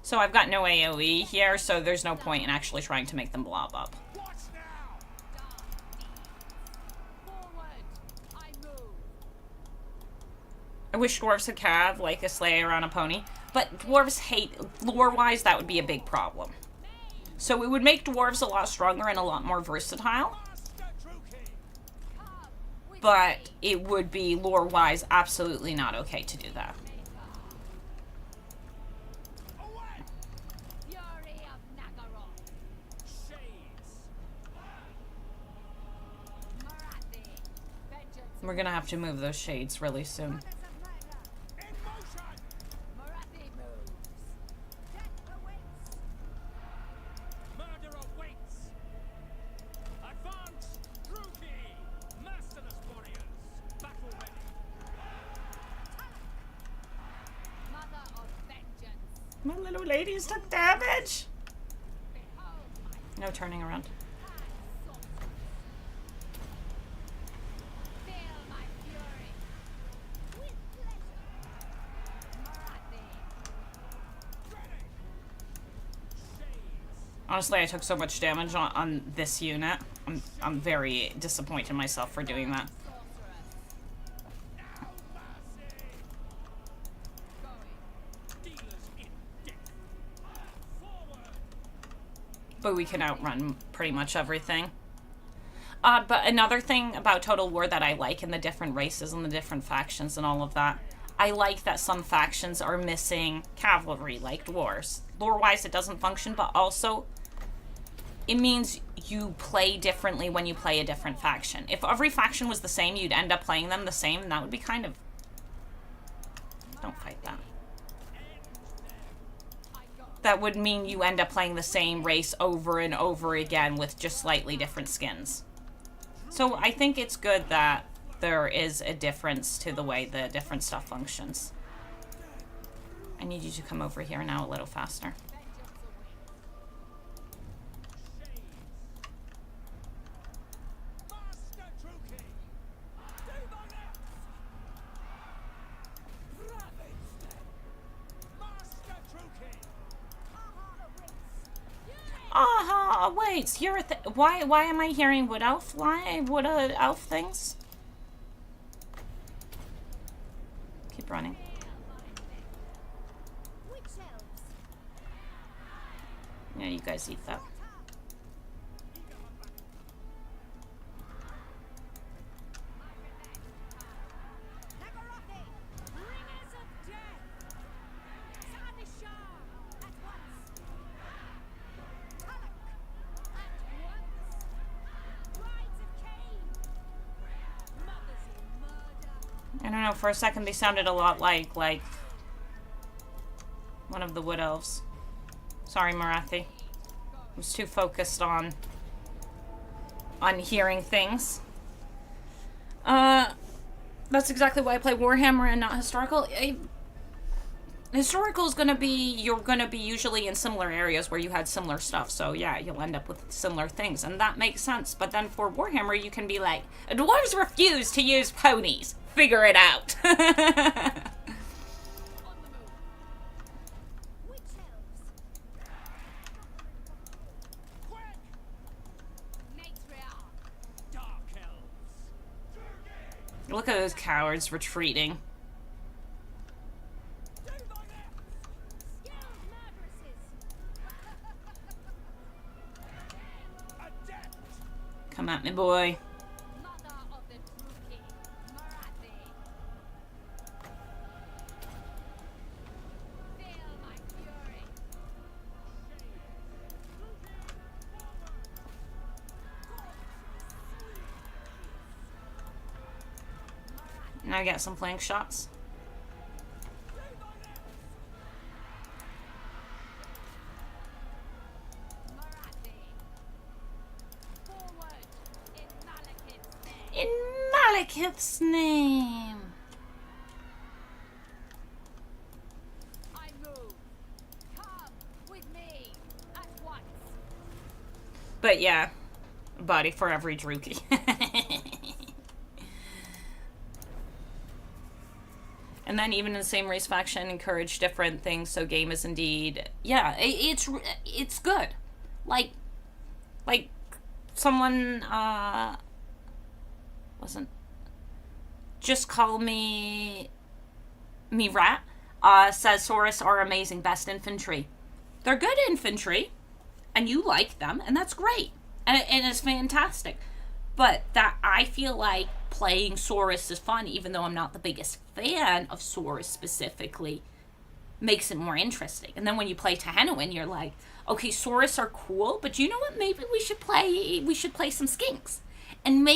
So I've got no AoE here, so there's no point in actually trying to make them blob up. I wish dwarves had cav, like a slayer on a pony, but dwarves hate, lore-wise, that would be a big problem. So it would make dwarves a lot stronger and a lot more versatile, but it would be, lore-wise, absolutely not okay to do that. We're gonna have to move those shades really soon. My little ladies took damage. No turning around. Honestly, I took so much damage on this unit. I'm very disappointed in myself for doing that. But we can outrun pretty much everything. But another thing about Total War that I like in the different races and the different factions and all of that, I like that some factions are missing cavalry, like dwarves. Lore-wise, it doesn't function, but also it means you play differently when you play a different faction. If every faction was the same, you'd end up playing them the same, and that would be kind of... Don't fight that. That would mean you end up playing the same race over and over again with just slightly different skins. So I think it's good that there is a difference to the way the different stuff functions. I need you to come over here now a little faster. Aha, wait, you're a why am I hearing wood elf? Why wood elf things? Keep running. Yeah, you guys eat that. I don't know, for a second they sounded a lot like one of the wood elves. Sorry, Morathi. I was too focused on hearing things. That's exactly why I play Warhammer and not historical. Historical is gonna be, you're gonna be usually in similar areas where you had similar stuff, so yeah, you'll end up with similar things, and that makes sense. But then for Warhammer, you can be like, dwarves refuse to use ponies. Figure it out. Look at those cowards retreating. Come at me, boy. Now I get some flank shots. In Malekith's name. I move. Come with me at once. But yeah, body for every Druki. And then even in the same race faction, encourage different things. So game is indeed, yeah, it's good. Like someone wasn't just call me rat. Says Saurus are amazing, best infantry. They're good infantry, and you like them, and that's great, and it's fantastic. But that I feel like playing Saurus is fun, even though I'm not the biggest fan of Saurus specifically, makes it more interesting. And then when you play Tehenoin, you're like, okay, Saurus are cool, but you know what? Maybe we should play some skinks. And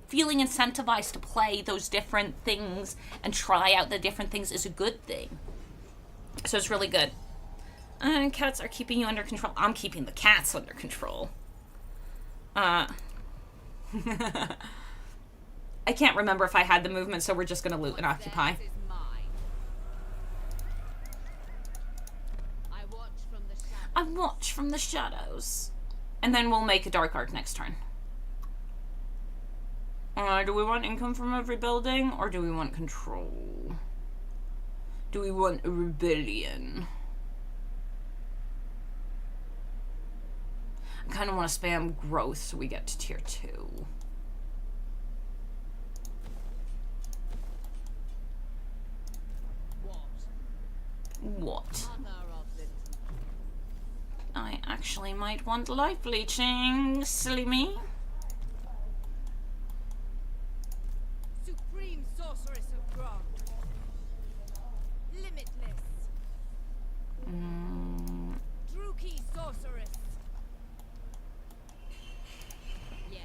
feeling incentivized to play those different things and try out the different things is a good thing. So it's really good. Cats are keeping you under control. I'm keeping the cats under control. I can't remember if I had the movement, so we're just gonna loot and occupy. I watch from the shadows. And then we'll make a dark arc next turn. Do we want income from every building, or do we want control? Do we want a rebellion? I kind of want to spam growth so we get to tier 2. What? I actually might want life leeching. Silly me. Supreme sorceress of Grog. Limitless. Druki sorceress. Yes.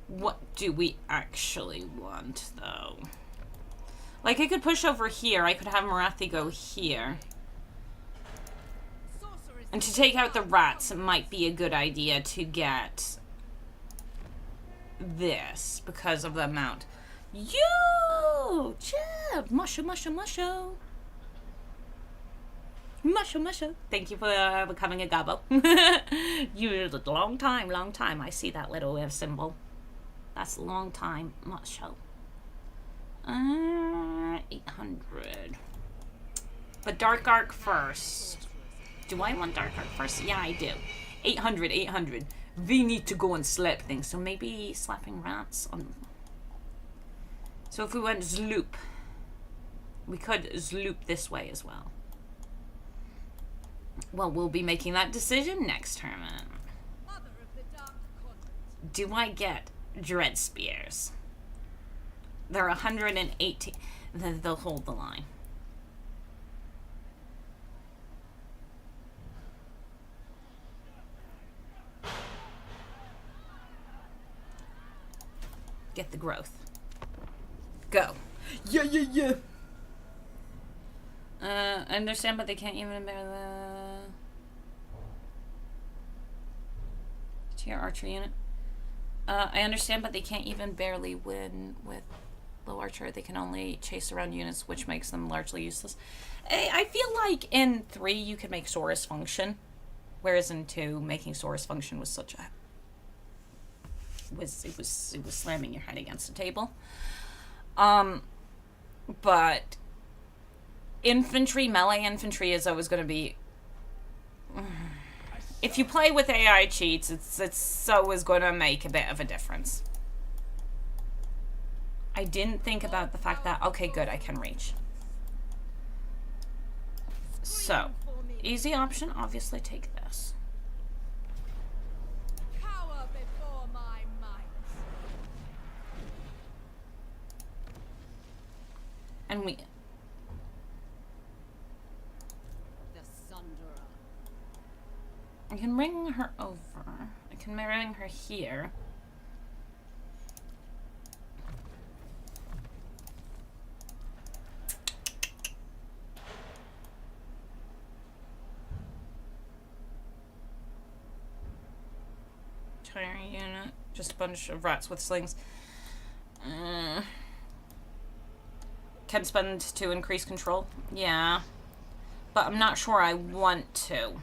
What do we actually want, though? Like, I could push over here. I could have Morathi go here. Sorceress. And to take out the rats, it might be a good idea to get this because of the amount. Yo! Jeb! Musho, musho, musho. Musho, musho. Thank you for becoming a gobbo. You long time. I see that little symbol. That's a long time. Musho. 800. But Dark Arc first. Do I want Dark Arc first? Yeah, I do. 800, 800. We need to go and slap things. So maybe slapping rats on... So if we went Zloop, we could Zloop this way as well. Well, we'll be making that decision next tournament. Mother of the Dark Convent. Do I get Dread Spears? They're 118. They'll hold the line. Get the growth. Go. Yeah, yeah, yeah. I understand, but they can't even bear the tier archery unit. I understand, but they can't even barely win with low archer. They can only chase around units, which makes them largely useless. I feel like in 3 you could make Saurus function, whereas in 2 making Saurus function was such a it was slamming your head against the table. But infantry, melee infantry is always going to be. If you play with AI cheats, it's always going to make a bit of a difference. I didn't think about the fact that, okay, good, I can reach. So, easy option, obviously take this. Cower before my might. And we... The Sunderer. I can bring her over. I can bring her here. Entire unit. Just a bunch of rats with slings. Can spend to increase control. Yeah. But I'm not sure I want to.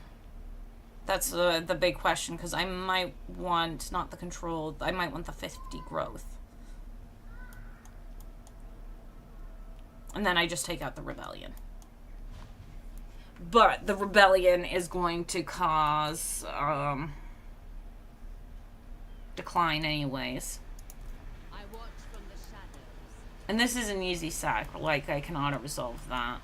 That's the big question, because I might want, not the control, I might want the 50 growth. And then I just take out the rebellion. But the rebellion is going to cause decline anyways. I watch from the shadows. And this is an easy sack, like I can auto-resolve that.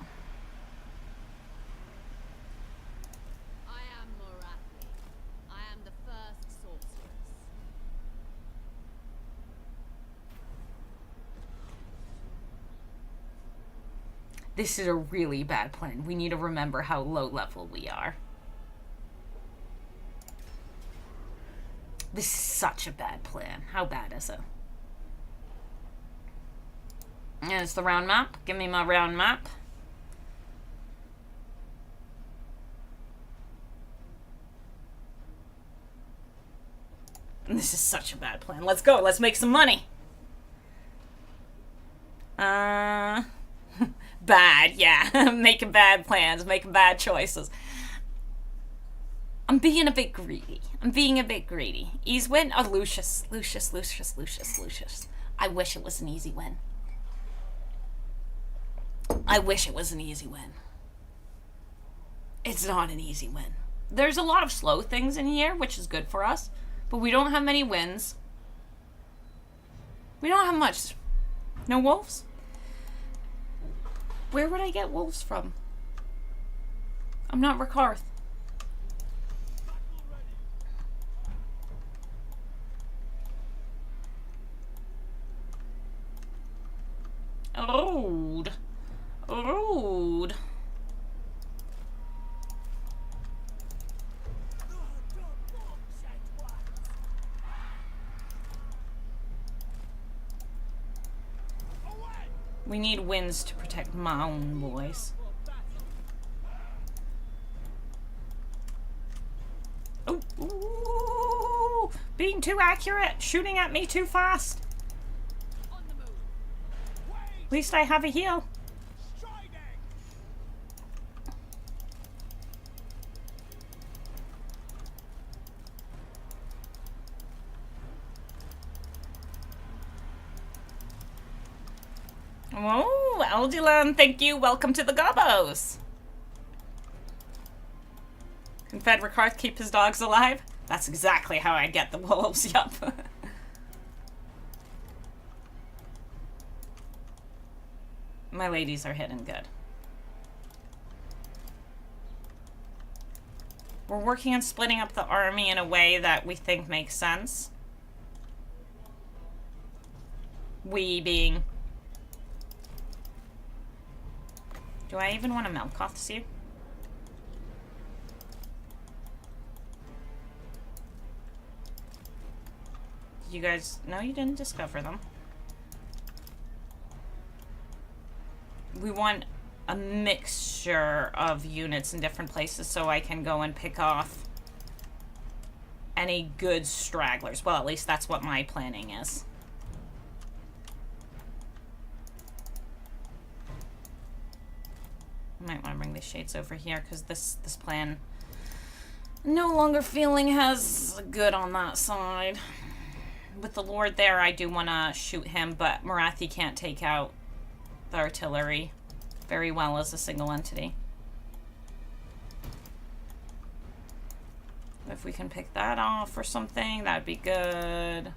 I am Morathi. I am the first sorceress. This is a really bad plan. We need to remember how low level we are. This is such a bad plan. How bad is it? And it's the round map. Give me my round map. And this is such a bad plan. Let's go. Let's make some money. Bad, yeah. Making bad plans. Making bad choices. I'm being a bit greedy. Ease win? Oh, Lucius. I wish it was an easy win. It's not an easy win. There's a lot of slow things in here, which is good for us. But we don't have many wins. We don't have much. No wolves? Where would I get wolves from? I'm not Ricarth. Rude. Rude. We need winds to protect my own boys. Oh, ooh, being too accurate, shooting at me too fast. At least I have a heal. Oh, Eldilan, thank you. Welcome to the Gobos. Confederate Karth keep his dogs alive? That's exactly how I get the wolves, yup. My ladies are hidden good. We're working on splitting up the army in a way that we think makes sense. We being... Do I even want to Melkoth you? Did you guys... No, you didn't discover them. We want a mixture of units in different places so I can go and pick off any good stragglers. Well, at least that's what my planning is. I might want to bring these shades over here because this plan no longer feeling as good on that side. With the Lord there, I do want to shoot him, but Morathi can't take out the artillery very well as a single entity. If we can pick that off or something, that'd be good.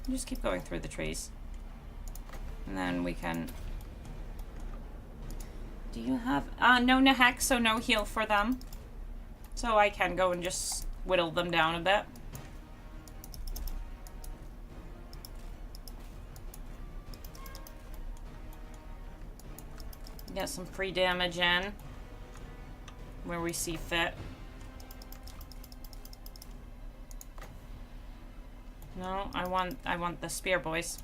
Just keep going through the trees. And then we can... Do you have... no Nahek, so no heal for them. So I can go and just whittle them down a bit. Get some free damage in where we see fit. No, I want the spear boys.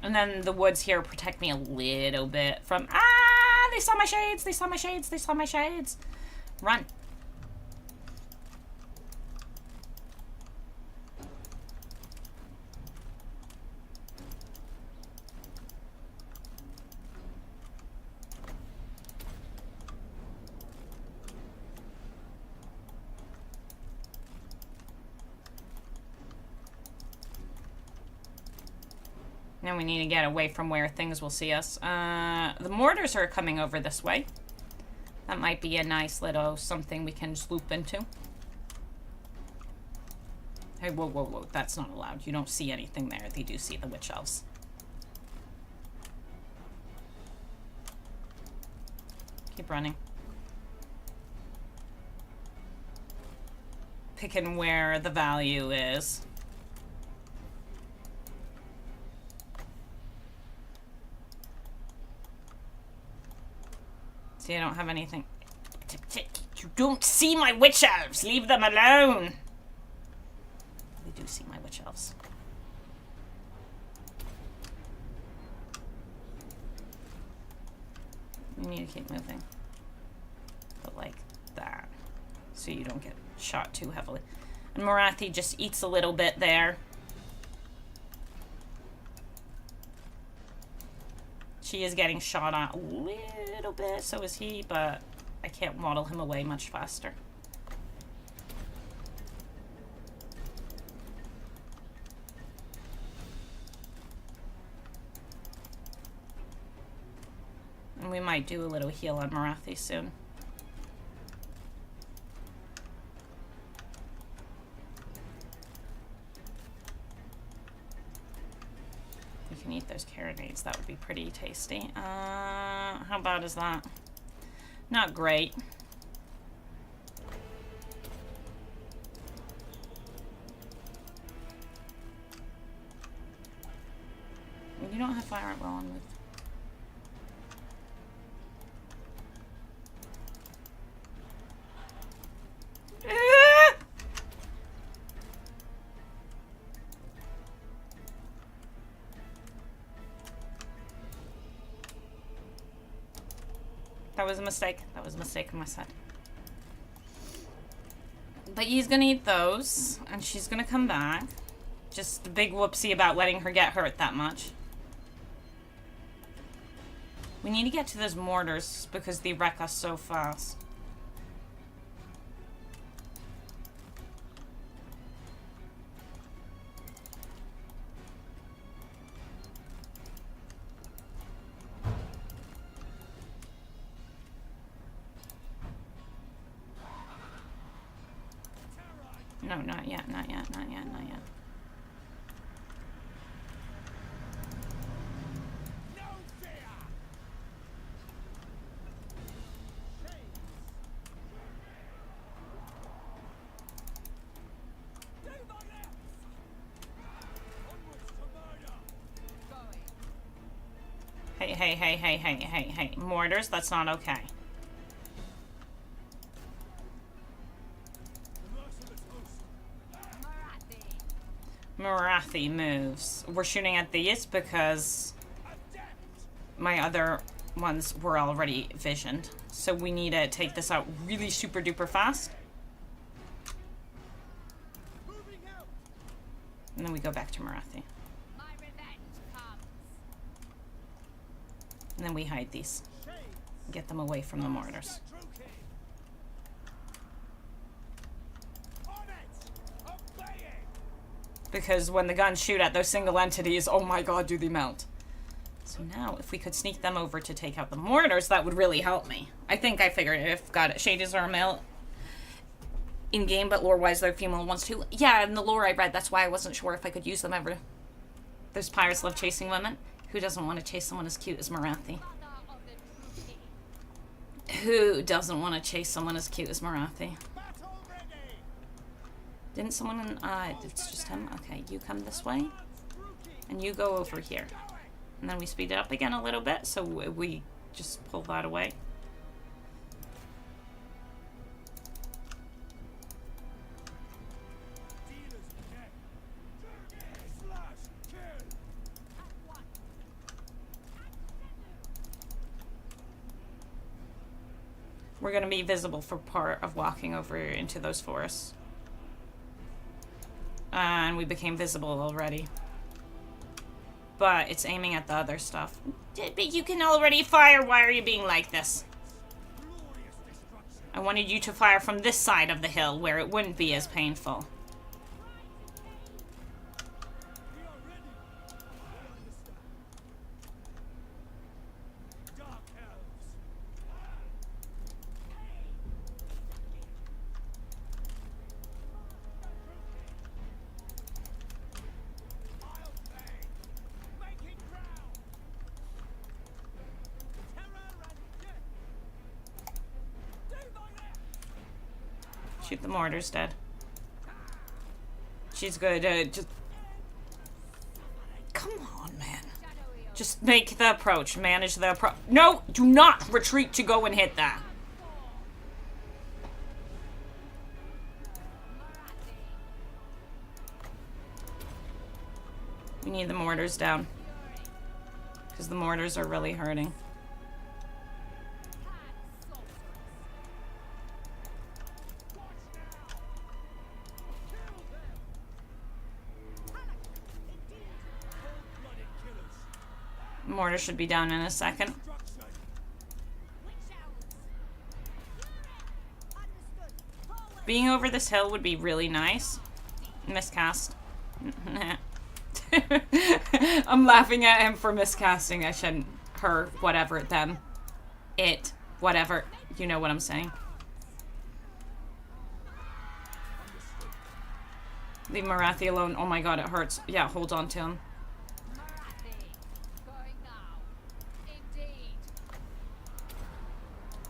And then the woods here protect me a little bit from... Ah! They saw my shades! They saw my shades! They saw my shades! Run. Now we need to get away from where things will see us. The mortars are coming over this way. That might be a nice little something we can just loop into. Hey, whoa, whoa, whoa. That's not allowed. You don't see anything there. They do see the witch elves. Keep running. Picking where the value is. See, I don't have anything. You don't see my witch elves! Leave them alone! They do see my witch elves. You need to keep moving. But like that. So you don't get shot too heavily. And Morathi just eats a little bit there. She is getting shot at a little bit, so is he, but I can't waddle him away much faster. And we might do a little heal on Morathi soon. We can eat those carronades. That would be pretty tasty. How bad is that? Not great. You don't have fire at will on with. That was a mistake. That was a mistake on my side. But he's gonna eat those, and she's gonna come back. Just a big whoopsie about letting her get hurt that much. We need to get to those mortars because they wreck us so fast. No, not yet, not yet, not yet, not yet. Hey. Mortars, that's not okay. Morathi moves. We're shooting at these because my other ones were already visioned. So we need to take this out really super duper fast. And then we go back to Morathi. And then we hide these. Get them away from the mortars. Because when the guns shoot at those single entities, oh my god, do they melt. So now, if we could sneak them over to take out the mortars, that would really help me. I think I figured if Shades are a male in-game, but lore-wise they're female ones too. Yeah, in the lore I read, that's why I wasn't sure if I could use them ever. Those pirates love chasing women. Who doesn't want to chase someone as cute as Morathi? Who doesn't want to chase someone as cute as Morathi? Didn't someone... it's just him? Okay, you come this way. And you go over here. And then we speed it up again a little bit, so we just pull that away. We're going to be visible for part of walking over into those forests. And we became visible already. But it's aiming at the other stuff. But you can already fire. Why are you being like this? I wanted you to fire from this side of the hill where it wouldn't be as painful. Shoot the mortars dead. She's good. Just come on, man. Just make the approach. Manage the approach. No, do not retreat to go and hit that. We need the mortars down. Because the mortars are really hurting. Mortar should be down in a second. Being over this hill would be really nice. Miscast. I'm laughing at him for miscasting. I shouldn't. Her, whatever, them. it, whatever. You know what I'm saying. Leave Morathi alone. Oh my god, it hurts. Yeah, hold on to him. Morathi, going now. Indeed.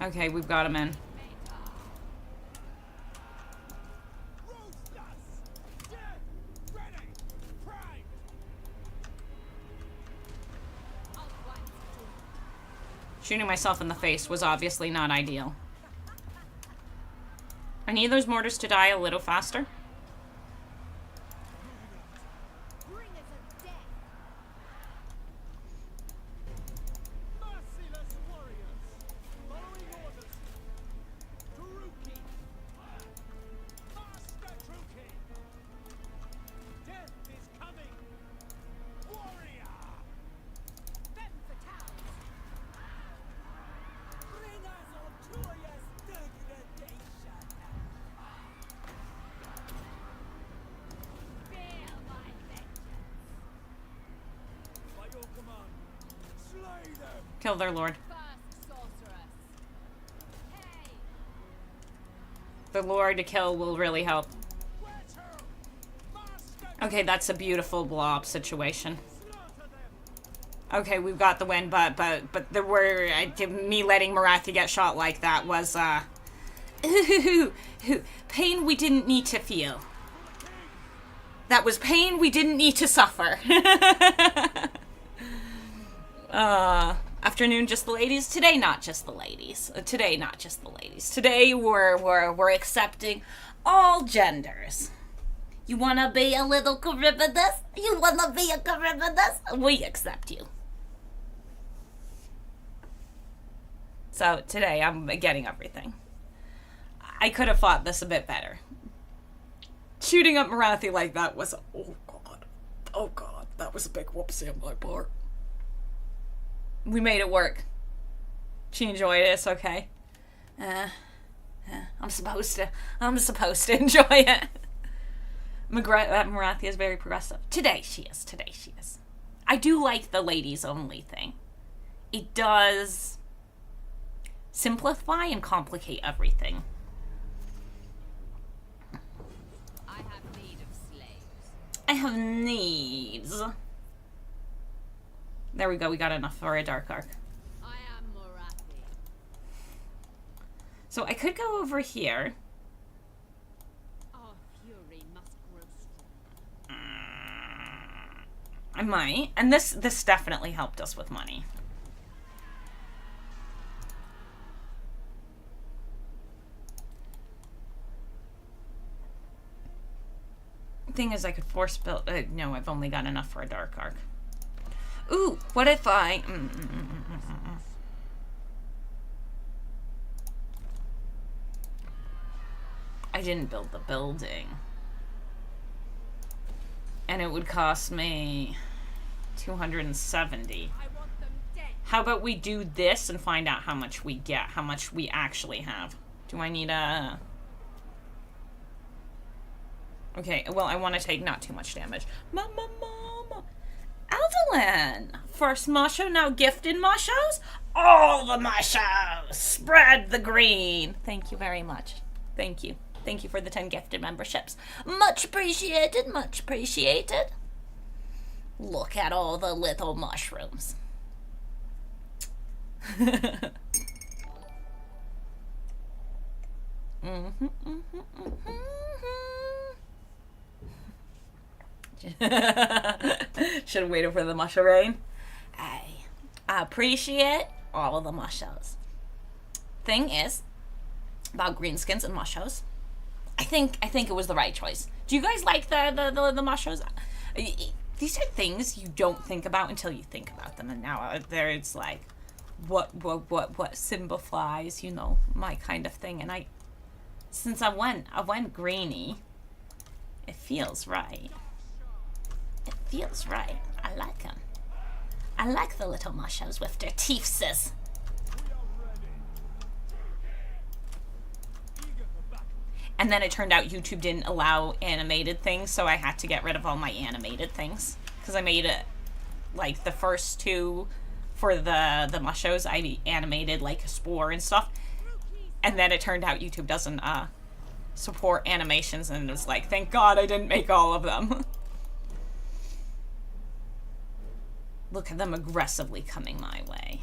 Okay, we've got him in. Roosters! Dead! Ready! Primed! Shooting myself in the face was obviously not ideal. I need those mortars to die a little faster. Bringers of death. Merciless warriors! Following orders! Taruki! Master Truki! Death is coming! Warrior! Femme fatales. Bringers of joyous degradation! Feel my vengeance. By your command, slay them! Kill their lord. First sorceress. Hey. The lord to kill will really help. Where to? Master Okay, that's a beautiful blob situation. slaughter them! Okay, we've got the win, but there were me letting Morathi get shot like that was pain we didn't need to feel. That was pain we didn't need to suffer. Afternoon, just the ladies. Today, not just the ladies. Today, not just the ladies. Today, we're accepting all genders. You wanna be a little Caribidus? You wanna be a Caribidus? We accept you. So today, I'm getting everything. I could have fought this a bit better. Shooting up Morathi like that was, oh god, that was a big whoopsie on my part. We made it work. She enjoyed it, it's okay. I'm supposed to enjoy it. Morathi is very progressive. Today she is. I do like the ladies only thing. It does simplify and complicate everything. I have need of slaves. I have needs. There we go, we got enough for a dark arc. I am Morathi. So I could go over here. Our fury must grow strong. I might. And this definitely helped us with money. Thing is, I could force build. No, I've only got enough for a dark arc. Ooh, what if I? I didn't build the building, and it would cost me 270. I want them dead. How about we do this and find out how much we get, how much we actually have? Do I need a? Okay, well, I want to take not too much damage. Mama. Aldelan! First Masho, now gifted Mashos? All the Mashos! Spread the green! Thank you very much. Thank you. Thank you for the 10 gifted memberships. Much appreciated, much appreciated. Look at all the little mushrooms. Should have waited for the musha rain. I appreciate all of the mushos. Thing is, about greenskins and mushos, I think it was the right choice. Do you guys like the mushos? These are things you don't think about until you think about them, and now there it's like, what signifies, you know, my kind of thing. And since I went greeny, it feels right. It feels right. I like them. I like the little mushos with their teethses. And then it turned out YouTube didn't allow animated things, so I had to get rid of all my animated things. Because I made it, like, the first two for the mushos, I animated like a spore and stuff, and then it turned out YouTube doesn't support animations, and it was like, thank God I didn't make all of them. Look at them aggressively coming my way.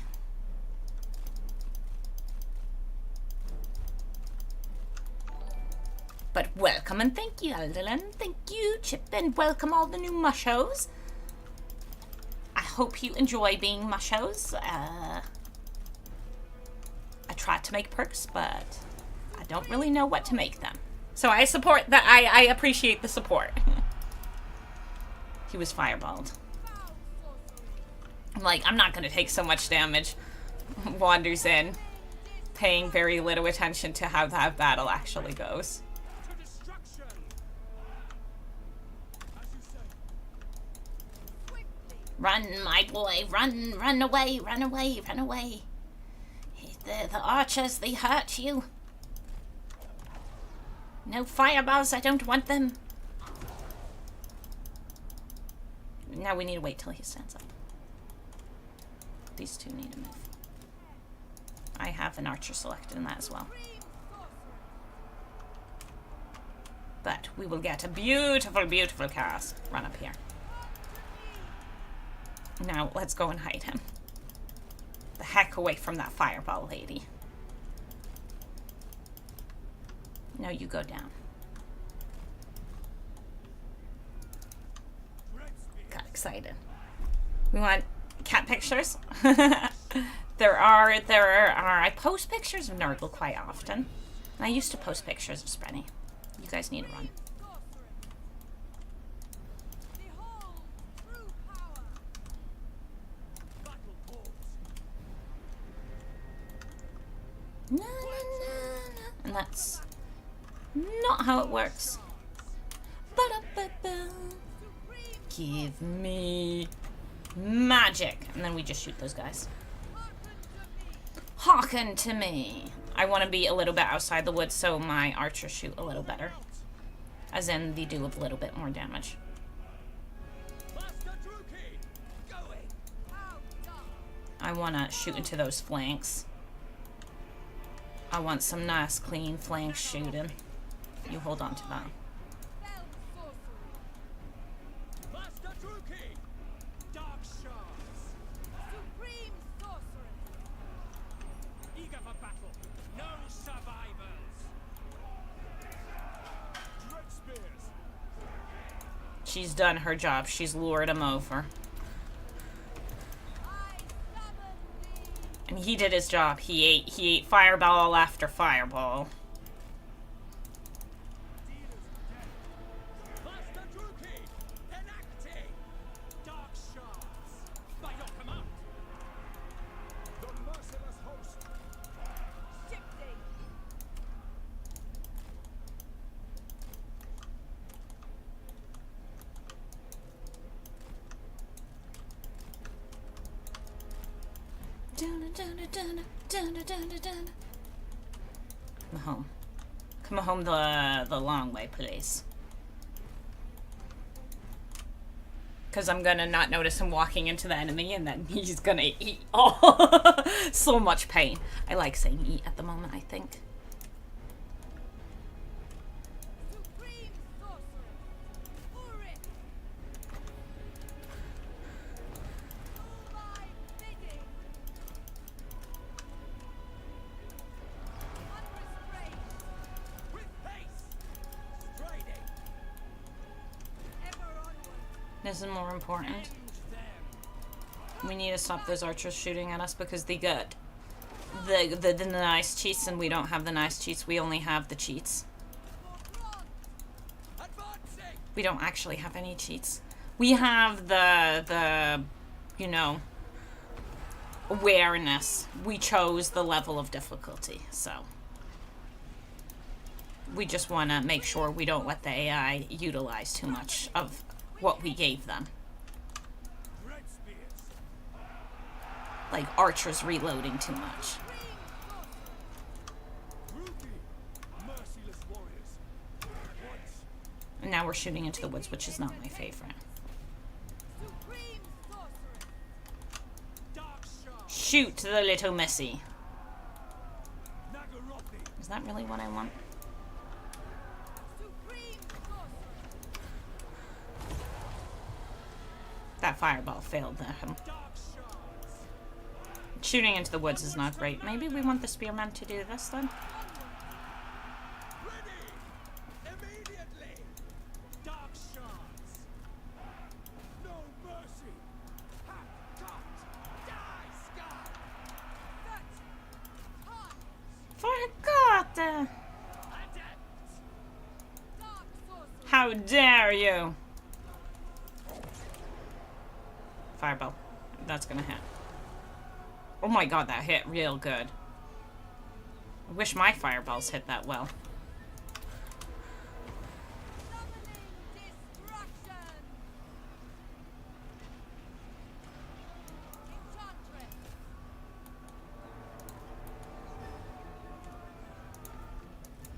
But welcome and thank you, Aldelan. Thank you, Chip, and welcome all the new mushos. I hope you enjoy being mushos. I tried to make perks, but I don't really know what to make them. So I support that. I appreciate the support. He was fireballed. I'm like, I'm not gonna take so much damage. Wanders in, paying very little attention to how that battle actually goes. Run, my boy, run, run away, run away, run away. The archers, they hurt you. No fireballs, I don't want them. Now we need to wait till he stands up. These two need to move. I have an archer selected in that as well. But we will get a beautiful, beautiful cast. Run up here. Now, let's go and hide him. The heck away from that fireball lady. No, you go down. Got excited. We want cat pictures. There are. I post pictures of Nurgle quite often. And I used to post pictures of Sprenny. You guys need to run. No, no, no, no. And that's not how it works. Ba-da-ba-ba. Give me magic. And then we just shoot those guys. Hearken to me. I want to be a little bit outside the woods so my archers shoot a little better. As in, they do a little bit more damage. I want to shoot into those flanks. I want some nice, clean flank shooting. You hold on to that. She's done her job. She's lured him over. And he did his job. He ate fireball after fireball. Come home. Come home the long way, please. Because I'm gonna not notice him walking into the enemy, and then he's gonna eat. Oh, so much pain. I like saying eat at the moment, I think. This is more important. We need to stop those archers shooting at us because they got the nice cheats, and we don't have the nice cheats. We only have the cheats. We don't actually have any cheats. We have the you know, awareness. We chose the level of difficulty, so we just want to make sure we don't let the AI utilize too much of what we gave them. Like archers reloading too much. And now we're shooting into the woods, which is not my favorite. Shoot the little missy. Nagarothi. Is that really what I want? Supreme sorcery. That fireball failed him. Dark shards. Shooting into the woods is not great. Maybe we want the spearman to do this then? Ready. Immediately. Dark shards. No mercy. Hack, cut. Die, sky. That. Hot. Forgot! Adept. Dark sorcery. How dare you! Fireball. That's gonna hit. Oh my god, that hit real good. I wish my fireballs hit that well. Summoning destruction. Enchantress.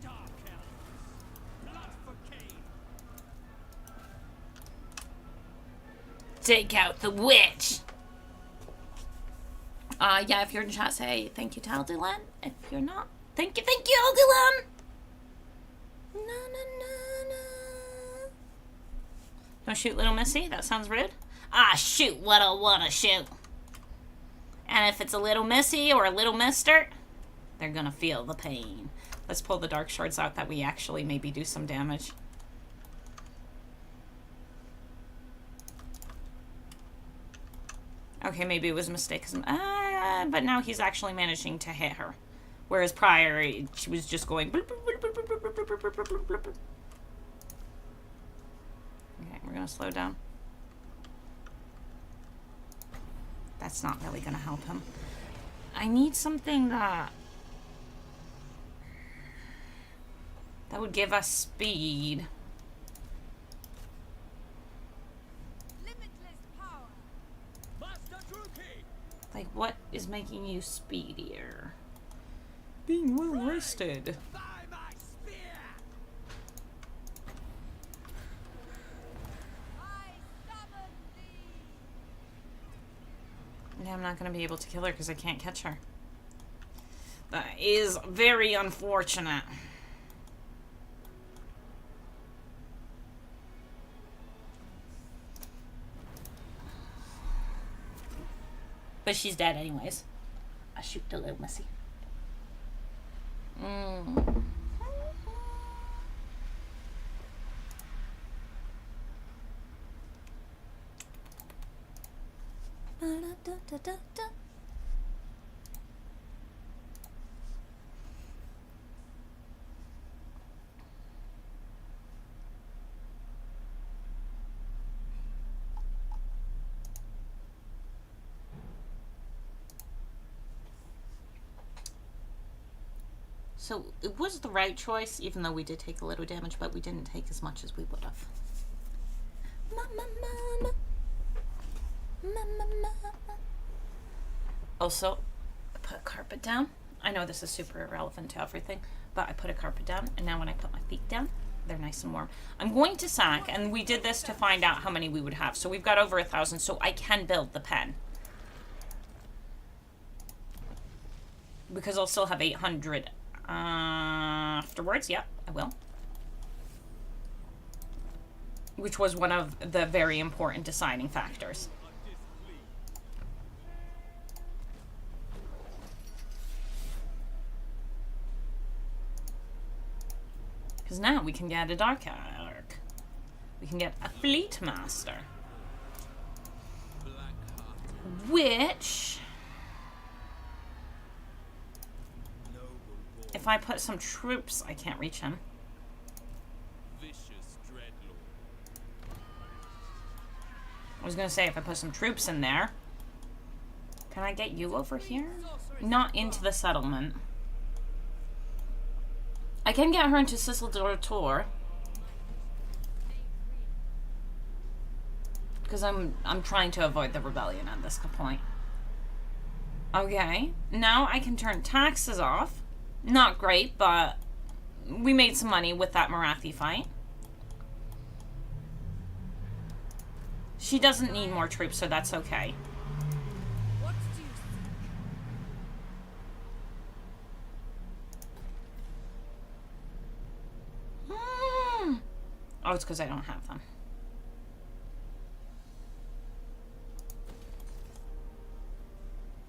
Dark elves. Blood for Cain. Take out the witch! Yeah, if you're in chat, say thank you to Aldulan. If you're not, thank you, Aldulan! Na, na, na, na. Don't shoot little missy, that sounds rude. Ah, shoot what I wanna shoot. And if it's a little missy or a little mister, they're gonna feel the pain. Let's pull the dark shards out that we actually maybe do some damage. Okay, maybe it was a mistake. But now he's actually managing to hit her. Whereas prior, she was just going... bloop, bloop, bloop, bloop, bloop, bloop, bloop, bloop, bloop, bloop, bloop. Okay, we're going to slow down. That's not really going to help him. I need something that would give us speed. Limitless power. Master Druki. Like, what is making you speedier? Being well rested. By my spear. I summon thee. Yeah, I'm not going to be able to kill her because I can't catch her. That is very unfortunate. But she's dead anyways. I shoot the little missy. So it was the right choice, even though we did take a little damage, but we didn't take as much as we would have. Also, I put a carpet down. I know this is super irrelevant to everything, but I put a carpet down, and now when I put my feet down, they're nice and warm. I'm going to sack, and we did this to find out how many we would have. So we've got over 1,000, so I can build the pen. Because I'll still have 800 afterwards. Yep, I will. Which was one of the very important deciding factors. Because now we can get a Dark Arc. We can get a Fleet Master. Which... if I put some troops... I can't reach him. I was gonna say, if I put some troops in there... Can I get you over here? Not into the settlement. I can get her into Sisseldor. Because I'm trying to avoid the rebellion at this point. Okay, now I can turn taxes off. Not great, but we made some money with that Morathi fight. She doesn't need more troops, so that's okay. What do you see? Oh, it's because I don't have them.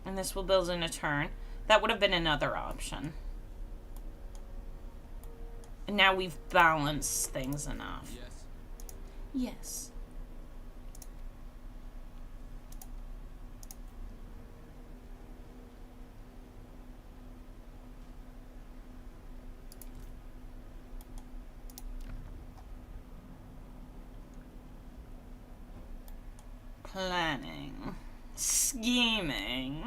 And this will build in a turn. That would have been another option. And now we've balanced things enough. Yes. Yes. Planning. Scheming.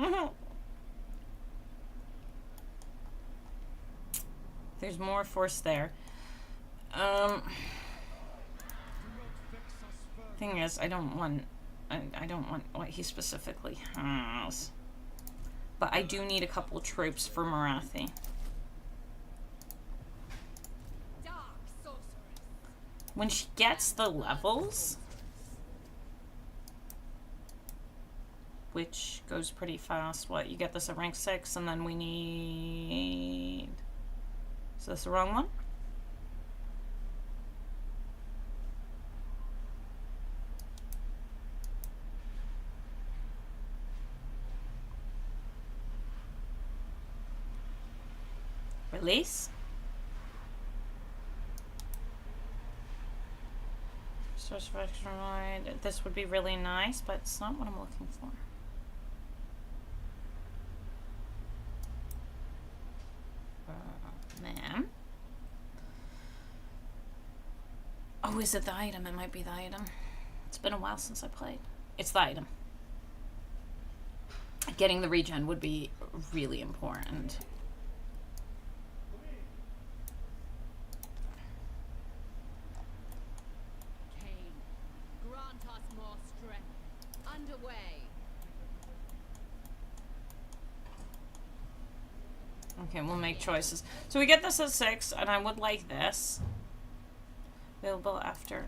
There's more force there. Thing is, I don't want what he specifically has. But I do need a couple troops for Morathi. Dark sorceress. When she gets the levels, which goes pretty fast. What, you get this at rank 6, and then we need... Is this the wrong one? Release. Source of extra mind. This would be really nice, but it's not what I'm looking for. Man. Oh, is it the item? It might be the item. It's been a while since I played. It's the item. Getting the regen would be really important. Cain, grant us more strength. Underway. Okay, we'll make choices. So we get this at 6, and I would like this. Available after...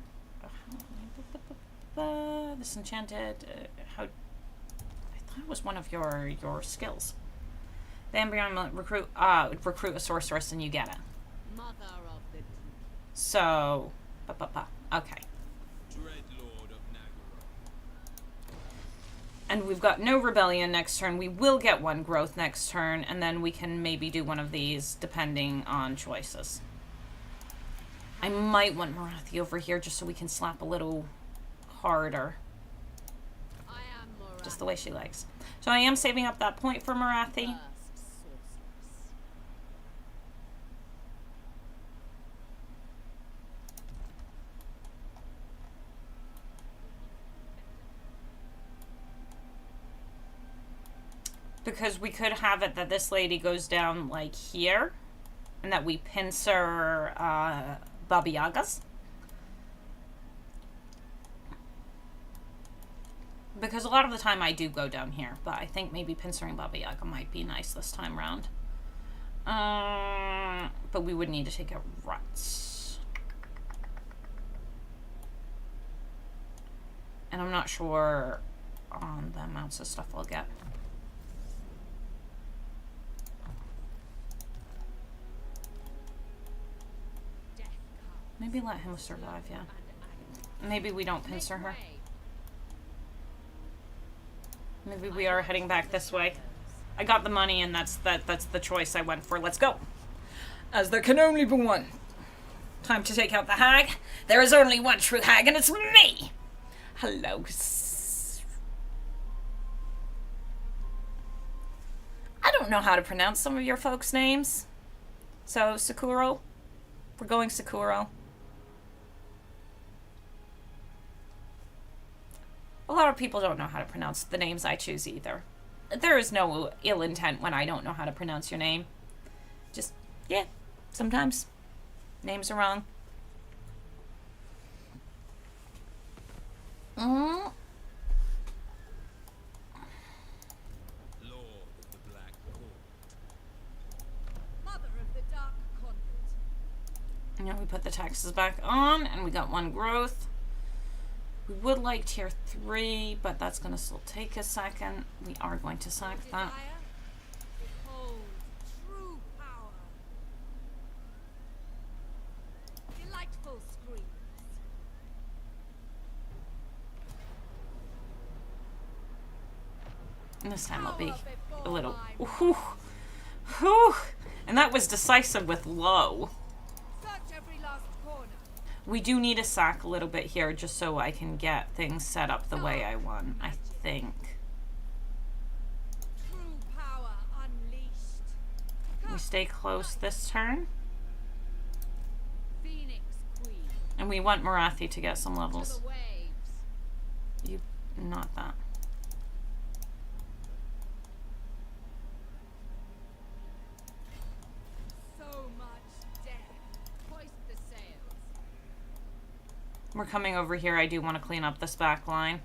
this enchanted... how... I thought it was one of your skills. The Embryon will recruit a sorceress and you get it. Mother of the deep. So... Okay. Dreadlord of Nagara. And we've got no rebellion next turn. We will get one growth next turn, and then we can maybe do one of these depending on choices. I might want Morathi over here just so we can slap a little harder. I am Morathi. Just the way she likes. So I am saving up that point for Morathi. First sorceress. Because we could have it that this lady goes down like here, and that we pincer Baba Yaga's. Because a lot of the time I do go down here, but I think maybe pincering Baba Yaga might be nice this time round. But we would need to take out ruts. And I'm not sure on the amounts of stuff we'll get. Death comes. Maybe let him survive, yeah. And agony. Maybe we don't pincer her. Make way. Maybe we are heading back this way. I got the money, and that's the choice I went for. Let's go. As there can only be one. Time to take out the hag. There is only one true hag, and it's me. Hello. I don't know how to pronounce some of your folks' names. So, Sakuro. We're going Sakuro. A lot of people don't know how to pronounce the names I choose either. There is no ill intent when I don't know how to pronounce your name. Just, yeah, sometimes names are wrong. Lord of the Black Court. Mother of the dark convent. Now we put the taxes back on, and we got one growth. We would like tier 3, but that's going to still take a second. We are going to sack that. Desire. Behold, true power. Delightful screams. And this time I'll be a little... Ooh, ooh. And that was decisive with low. Search every last corner. We do need to sack a little bit here just so I can get things set up the way I want, I think. True power unleashed. We stay close this turn. Phoenix Queen. And we want Morathi to get some To levels. the waves. You... not that. So much death. Hoist the sails. We're coming over here. I do want to clean up this back line.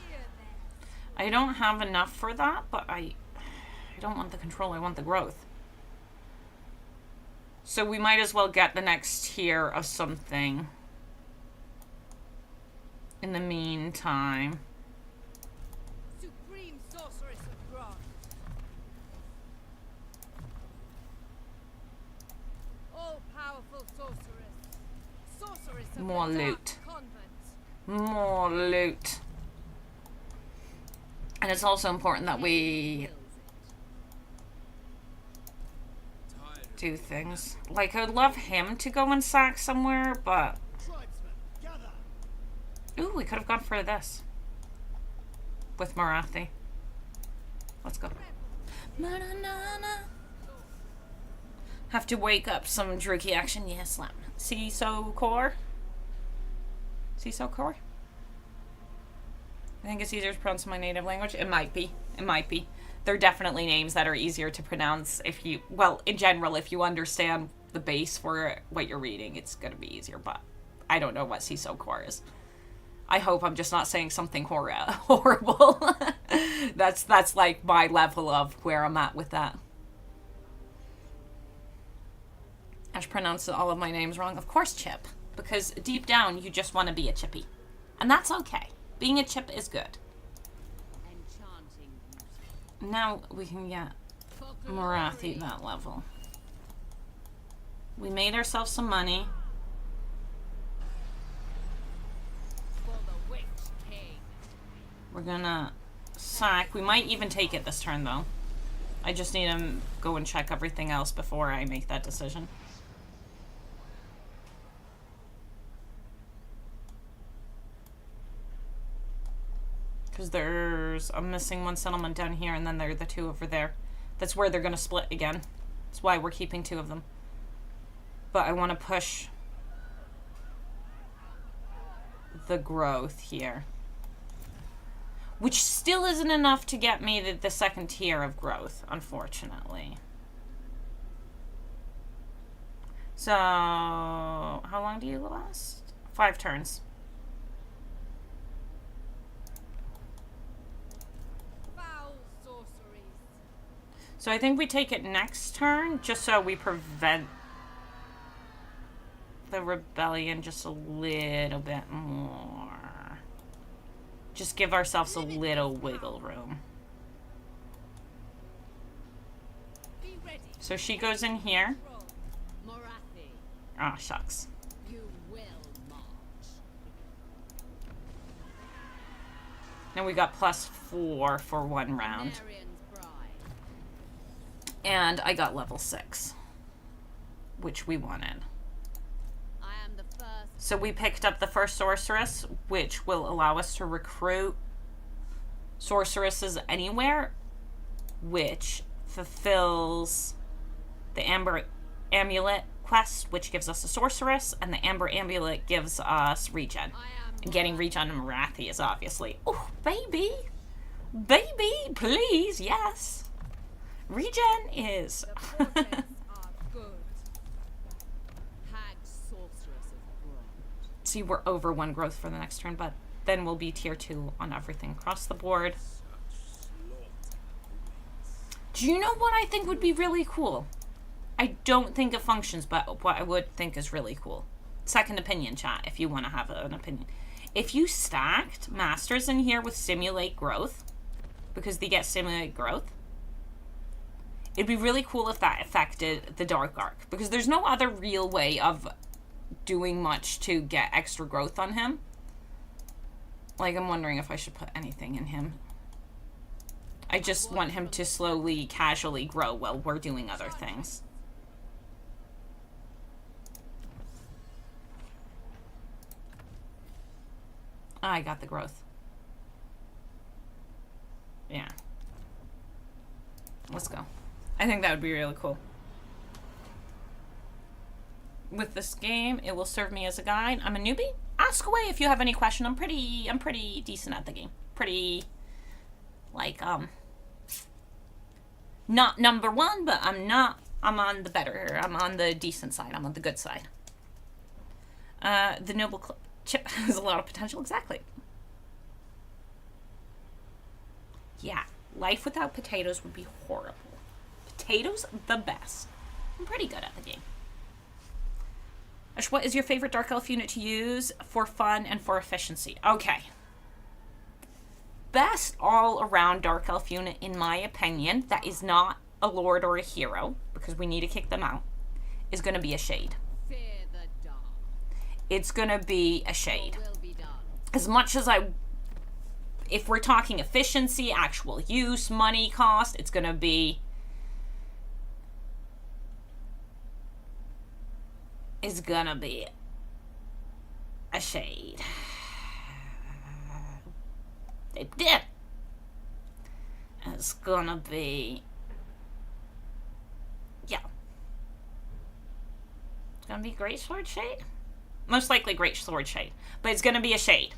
Hear this. I don't have enough for that, but I don't want the control. I want the growth. So we might as well get the next tier of something in the meantime. Supreme sorceress of bronze. All-powerful sorceress. Sorceress of More the dark loot. convent. More loot. And it's also important that we Kills it. Tired of do things. Like, I would love him to go and sack somewhere, but... Ooh, we could have gone for this. With Morathi. Let's go. Have to wake up some Druki action. Yes, slap. CISO core? CISO core? I think it's easier to pronounce in my native language. It might be. It might be. There are definitely names that are easier to pronounce if you... Well, in general, if you understand the base for what you're reading, it's going to be easier. But I don't know what CISO core is. I hope I'm just not saying something horrible. That's like my level of where I'm at with that. Ash pronounced all of my names wrong. Of course, Chip. Because deep down, you just want to be a chippy. And that's okay. Being a chip is good. Enchanting beauty. Now we can get For Morathi glory. that level. We made ourselves some money. For the Witch King. We're gonna sack. We might even take it this turn, though. I just need to go and check everything else before I make that decision. Because there's a missing one settlement down here, and then there are the two over there. That's where they're gonna split again. That's why we're keeping two of them. But I want to push the growth here. Which still isn't enough to get me the second tier of growth, unfortunately. So, how long do you last? 5 turns. Foul sorceries. So I think we take it next turn, just so we prevent the rebellion just a little bit more. Just give ourselves a little wiggle room. Be ready. So she goes in here. Roll. Morathi, Oh, shucks. you will march. And we got +4 for 1 round. Marian's bride. And I got level 6, which we wanted. I am the first. So we picked up the first sorceress, which will allow us to recruit sorceresses anywhere, which fulfills the Amber Amulet quest, which gives us a sorceress, and the Amber Amulet gives us regen. I am. And getting regen in Morathi is obviously, oh, baby, baby, please, yes. Regen is... The portents are good. Hag sorceress of bronze. See, we're over 1 growth for the next turn, but then we'll be tier 2 on everything across the board. Do you know what I think would be really cool? I don't think it functions, but what I would think is really cool. Second opinion, chat, if you want to have an opinion. If you stacked masters in here with simulate growth, because they get simulate growth, it'd be really cool if that affected the Dark Arc, because there's no other real way of doing much to get extra growth on him. Like, I'm wondering if I should put anything in him. I just want him to slowly, casually grow while we're doing other things. I got the growth. Yeah. Let's go. I think that would be really cool. With this game, it will serve me as a guide. I'm a newbie. Ask away if you have any question. I'm pretty decent at the game. Pretty, like, not number one, but I'm on the better, I'm on the decent side. I'm on the good side. The noble chip has a lot of potential. Exactly. Yeah. Life without potatoes would be horrible. Potatoes, the best. I'm pretty good at the game. Ash, what is your favorite Dark Elf unit to use for fun and for efficiency? Okay. Best all-around Dark Elf unit, in my opinion, that is not a Lord or a Hero, because we need to kick them out, is going to be a Shade. Fear the dark. It's going to be a Shade. Will be done. As much as if we're talking efficiency, actual use, money cost, it's going to be... It's going to be a Shade. They did. It's going to be... Yeah. It's going to be Great Sword Shade? Most likely Great Sword Shade. But it's going to be a Shade.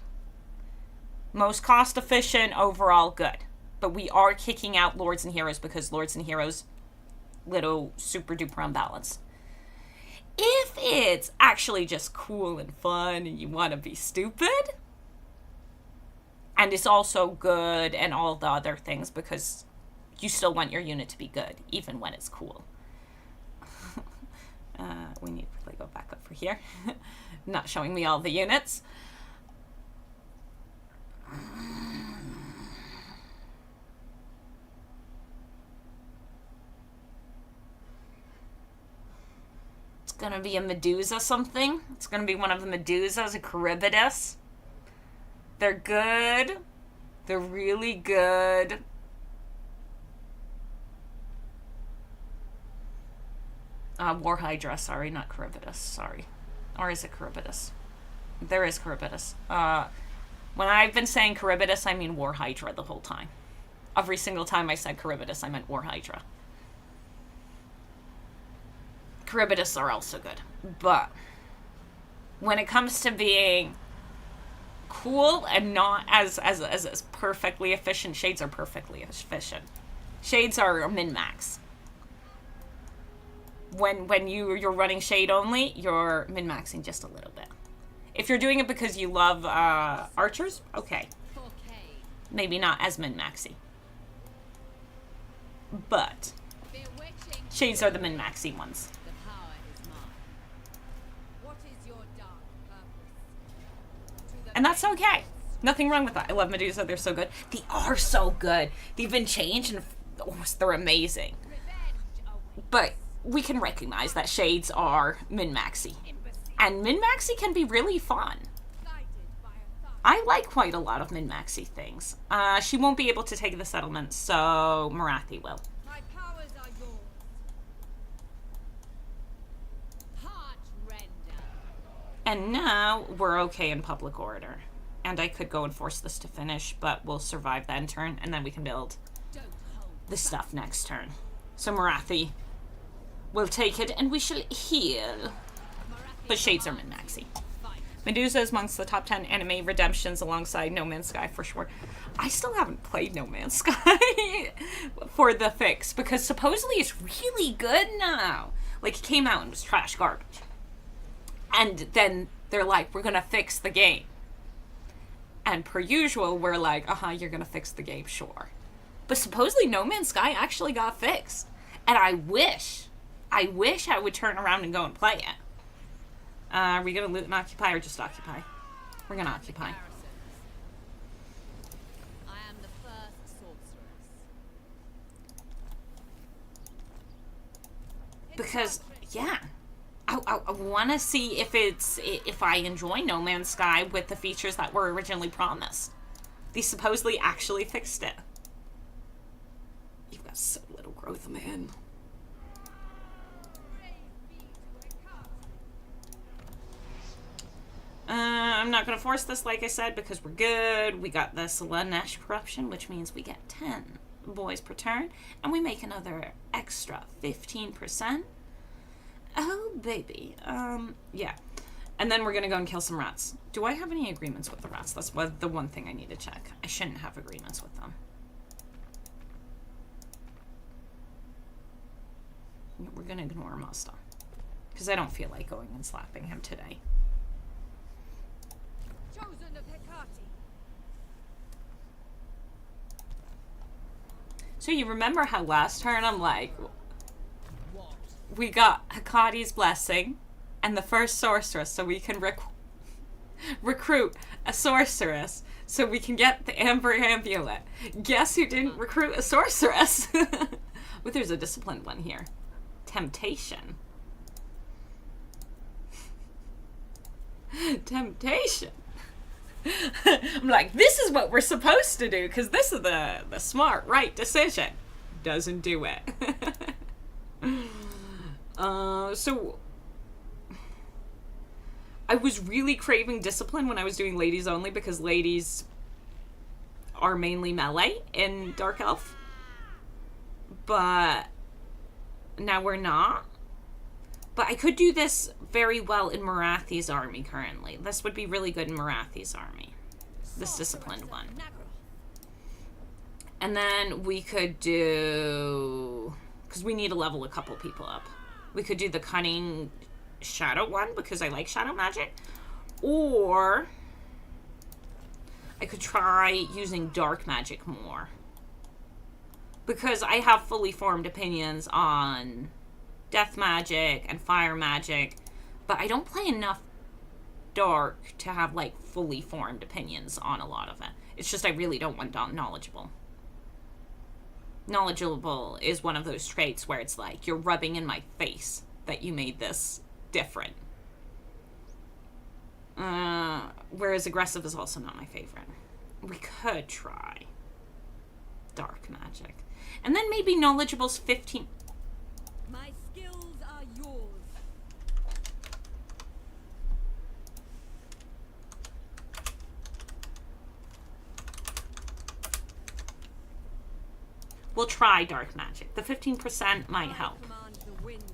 Most cost efficient, overall good. But we are kicking out Lords and Heroes because Lords and Heroes, little super duper unbalanced. If it's actually just cool and fun and you want to be stupid, and it's also good and all the other things because you still want your unit to be good, even when it's cool. We need to quickly go back up for here. Not showing me all the units. It's gonna be a Medusa something. It's gonna be one of the Medusas, a Charybdis. They're good. They're really good. War Hydra, sorry, not Charybdis, sorry. Or is it Charybdis? There is Charybdis. When I've been saying Charybdis, I mean War Hydra the whole time. Every single time I said Charybdis, I meant War Hydra. Charybdis are also good. But when it comes to being cool and not as perfectly efficient, Shades are perfectly efficient. Shades are min-max. When you're running Shade only, you're min-maxing just a little bit. If you're doing it because you love archers, okay. Maybe not as min-maxy. But Shades are the min-maxy ones. The power is mine. What is your dark purpose? To the And that's okay. Nothing wrong with that. I love Medusa. They're so good. They are so good. They've been changed and they're amazing. revenge awaits. But we can recognize that Shades are min-maxy. And min-maxy can be really fun. Guided by a thought. I like quite a lot of min-maxy things. She won't be able to take the settlement, so Morathi will. My powers are yours. Heart render. And now we're okay in public order. And I could go and force this to finish, but we'll survive the end turn, and then we can build Don't hold. the stuff next turn. So Morathi will take it, and we shall heal. But Shades are min-maxy. Fight. Medusa is amongst the top 10 anime redemptions alongside No Man's Sky for sure. I still haven't played No Man's Sky for the fix, because supposedly it's really good now. Like, it came out and was trash garbage. And then they're like, we're gonna fix the game. And per usual, we're like, you're gonna fix the game, sure. But supposedly No Man's Sky actually got fixed. And I wish I would turn around and go and play it. Are we gonna loot and occupy or just occupy? We're gonna occupy. I am the first sorceress. Because, yeah, I want to see if I enjoy No Man's Sky with the features that were originally promised. They supposedly actually fixed it. You've got so little growth, man. I'm not going to force this, like I said, because we're good. We got the Slanesh corruption, which means we get 10 boys per turn, and we make another extra 15%. Oh, baby. Yeah. And then we're going to go and kill some rats. Do I have any agreements with the rats? That's the one thing I need to check. I shouldn't have agreements with them. We're going to ignore Mazda, because I don't feel like going and slapping him today. Chosen of Hecate. So you remember how last turn I'm like, What? we got Hecate's blessing and the first sorceress, so we can recruit a sorceress so we can get the Amber Amulet. Guess who didn't recruit a sorceress? But there's a disciplined one here. Temptation. Temptation. I'm like, this is what we're supposed to do, because this is the smart, right decision. Doesn't do it. So I was really craving discipline when I was doing ladies only, because ladies are mainly melee in Dark Elf. But now we're not. But I could do this very well in Morathi's army currently. This would be really good in Morathi's army. This disciplined one. And then we could do... because we need to level a couple people up. We could do the cunning shadow one, because I like shadow magic. Or I could try using dark magic more, because I have fully formed opinions on death magic and fire magic, but I don't play enough dark to have like fully formed opinions on a lot of it. It's just I really don't want knowledgeable. Knowledgeable is one of those traits where it's like you're rubbing in my face that you made this different. Whereas aggressive is also not my favorite. We could try dark magic. And then maybe knowledgeable's 15. My skills are yours. We'll try dark magic. The 15% might help. Command the winds.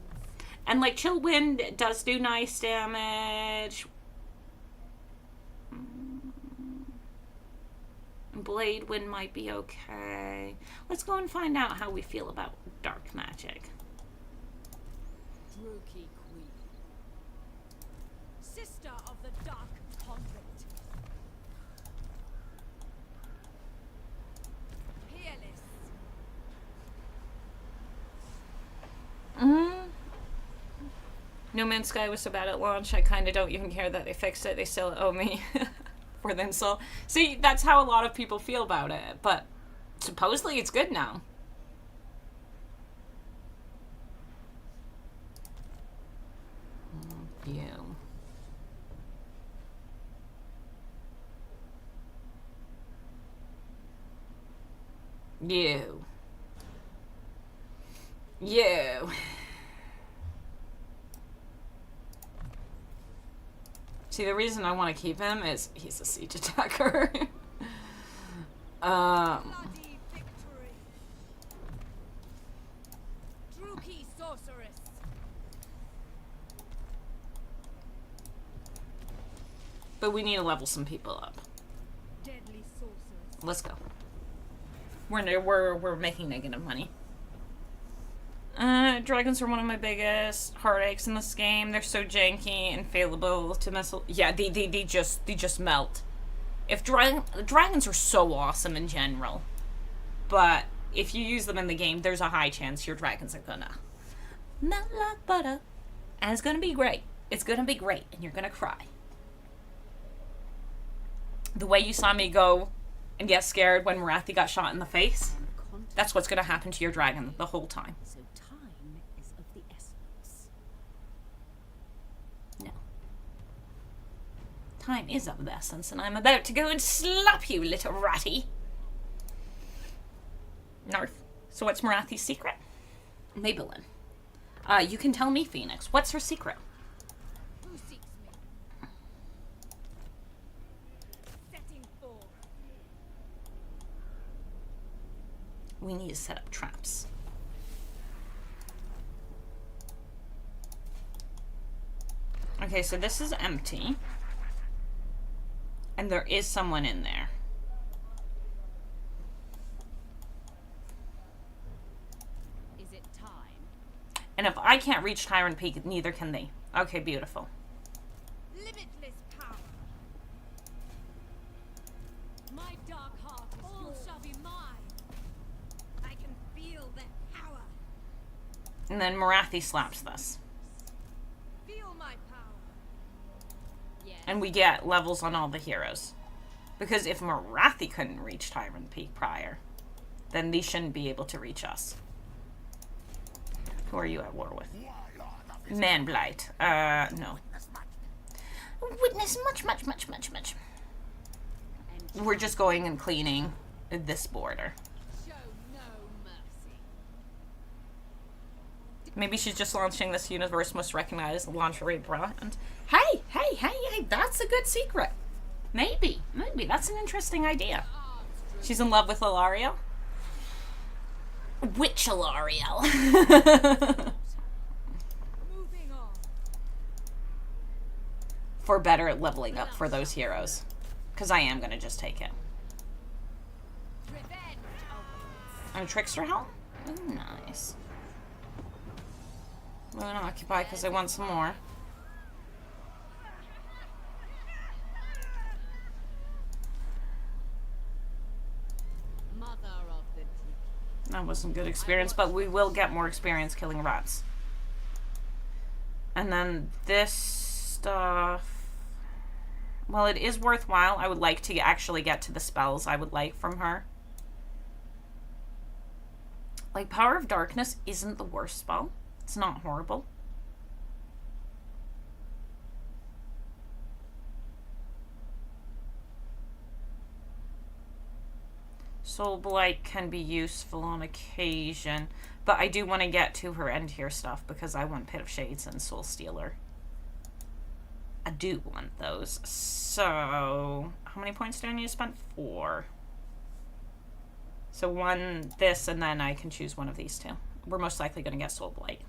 And like chill wind does do nice damage. Blade wind might be okay. Let's go and find out how we feel about dark magic. Druki Queen. Sister of the Dark Convent. Peerless. No Man's Sky was so bad at launch, I kind of don't even care that they fixed it. They still owe me for the insult. See, that's how a lot of people feel about it, but supposedly it's good now. You. You. You. See, the reason I want to keep him is he's a siege attacker. Bloody victory. Druki sorceress. But we need to level some people up. Deadly sorceress. Let's go. We're making negative money. Dragons are one of my biggest heartaches in this game. They're so janky and failable to missile. Yeah, they just melt. If dragons are so awesome in general, but if you use them in the game, there's a high chance your dragons are gonna melt like butter, and it's gonna be great. It's gonna be great, and you're gonna cry. The way you saw me go and get scared when Morathi got shot in the face, that's what's gonna happen to your dragon the whole time. So time is of the essence. time is of the essence, and I'm about to go and slap you, little ratty. Narf. So what's Morathi's secret? Maybelline. You can tell me, Phoenix. What's her secret? Who seeks me? Setting forth. We need to set up traps. Okay, so this is empty. And there is someone in there. Is it time? And if I can't reach Tyrant Peak, neither can they. Okay, beautiful. Limitless power. My dark heart is all shall be mine. I can feel their power. And then Morathi slaps this. Feel my power. Yes. And we get levels on all the heroes. Because if Morathi couldn't reach Tyrant Peak prior, then these shouldn't be able to reach us. Who are you at war with? Man Blight. No. Witness much. We're just going and cleaning this border. Show no mercy. Maybe she's just launching this universe most recognized lingerie brand. Hey, that's a good secret. Maybe, that's an interesting idea. She's in love with Ilariel? Which Ilariel? Moving on. For better leveling up for those heroes. Because I am going to just take it. Revenge. And a Trickster Helm? Ooh, nice. I'm going to occupy because I want some more. Mother of the deep. That wasn't good experience, but we will get more experience killing rats. And then this stuff... Well, it is worthwhile. I would like to actually get to the spells I would like from her. Like, Power of Darkness isn't the worst spell. It's not horrible. Soul Blight can be useful on occasion, but I do want to get to her end tier stuff because I want Pit of Shades and Soul Stealer. I do want those. So, how many points do I need to spend? 4. So one, this, and then I can choose one of these two. We're most likely going to get Soul Blight.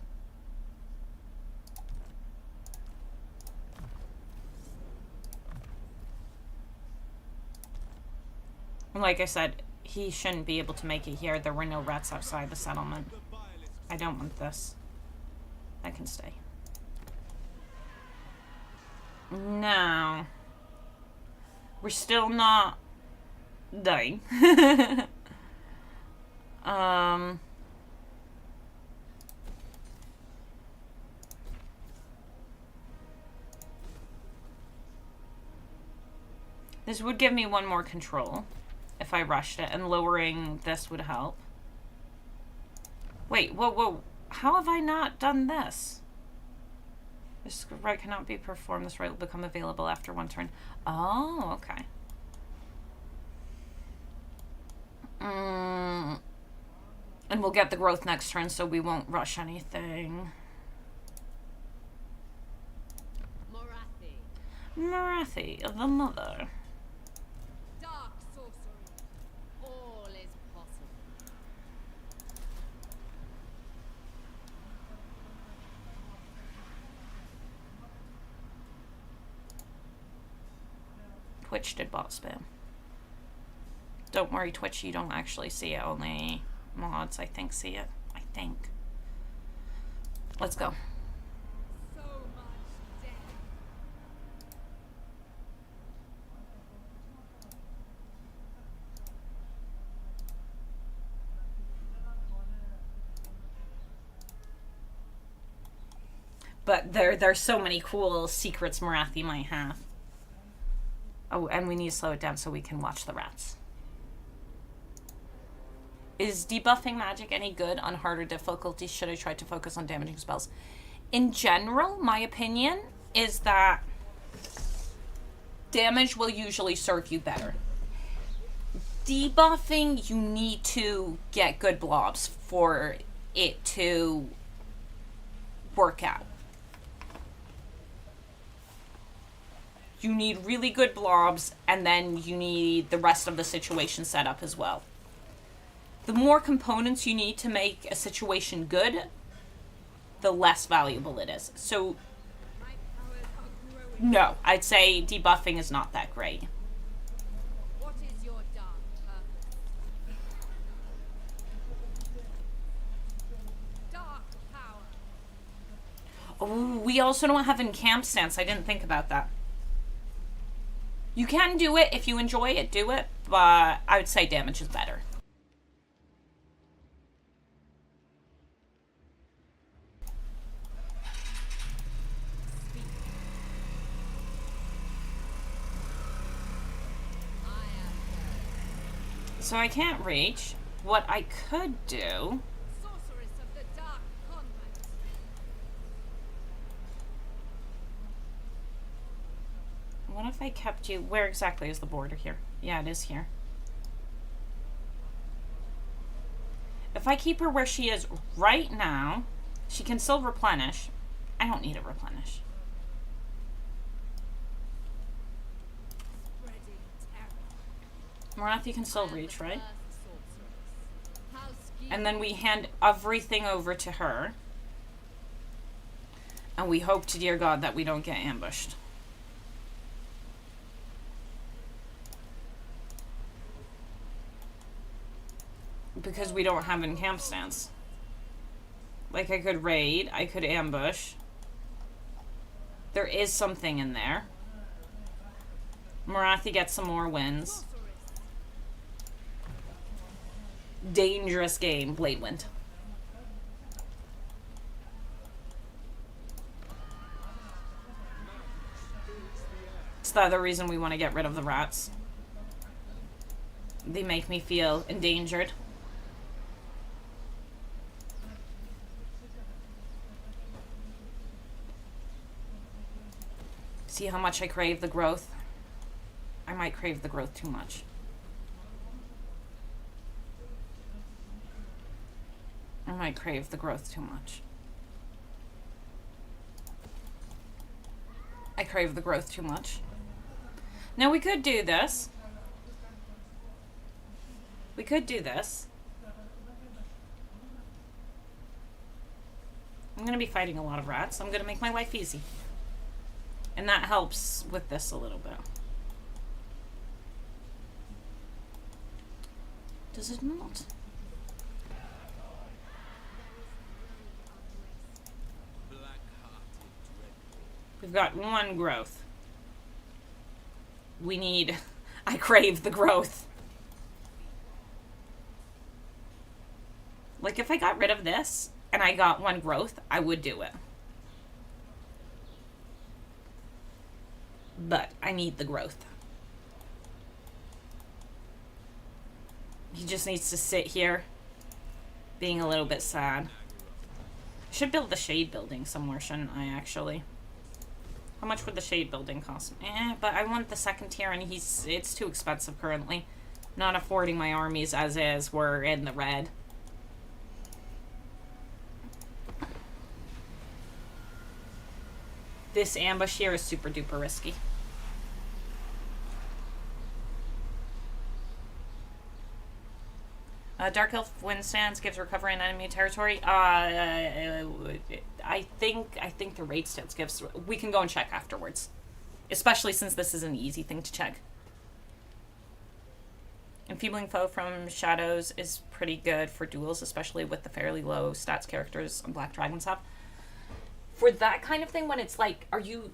Like I said, he shouldn't be able to make it here. There were no rats outside the settlement. I don't want this. I can stay. No. We're still not dying. This would give me one more control if I rushed it, and lowering this would help. Wait, whoa. How have I not done this? This right cannot be performed. This right will become available after one turn. Oh, okay. And we'll get the growth next turn, so we won't rush anything. Morathi, the mother. Dark sorcery. All is possible. Twitch did bot spam. Don't worry, Twitch, you don't actually see it. Only mods, I think, see it. I think. Let's go. So much death. But there's so many cool secrets Morathi might have. Oh, and we need to slow it down so we can watch the rats. Is debuffing magic any good on harder difficulties? Should I try to focus on damaging spells? In general, my opinion is that damage will usually serve you better. Debuffing, you need to get good blobs for it to work out. You need really good blobs, and then you need the rest of the situation set up as well. The more components you need to make a situation good, the less valuable it is. So, no, I'd say debuffing is not that great. What is your dark purpose? Dark power. Oh, we also don't have encamp stance. I didn't think about that. You can do it. If you enjoy it, do it. But I would say damage is better. So I can't reach. What I could do... Sorceress of the dark convent. What if I kept you... Where exactly is the border here? Yeah, it is here. If I keep her where she is right now, she can still replenish. I don't need a replenish. Morathi can still reach, right? And then we hand everything over to her. And we hope to dear God that we don't get ambushed. Because we don't have encamp stance. Like, I could raid, I could ambush. There is something in there. Morathi gets some more wins. Dangerous game, Blade Wind. It's the other reason we want to get rid of the rats. They make me feel endangered. See how much I crave the growth? I might crave the growth too much. I might crave the growth too much. I crave the growth too much. Now we could do this. We could do this. I'm going to be fighting a lot of rats. I'm going to make my life easy. And that helps with this a little bit. Does it not? We've got one growth. We need... I crave the growth. Like, if I got rid of this, and I got one growth, I would do it. But I need the growth. He just needs to sit here, being a little bit sad. I should build the shade building somewhere, shouldn't I, actually? How much would the shade building cost? But I want the second tier, and it's too expensive currently. Not affording my armies as is. We're in the red. This ambush here is super duper risky. Dark Elf Wind Stance gives recovery in enemy territory. I think the raid stance gives. We can go and check afterwards, especially since this is an easy thing to check. Enfeebling Foe from Shadows is pretty good for duels, especially with the fairly low stats characters on Black Dragons have. For that kind of thing, when it's like, are you...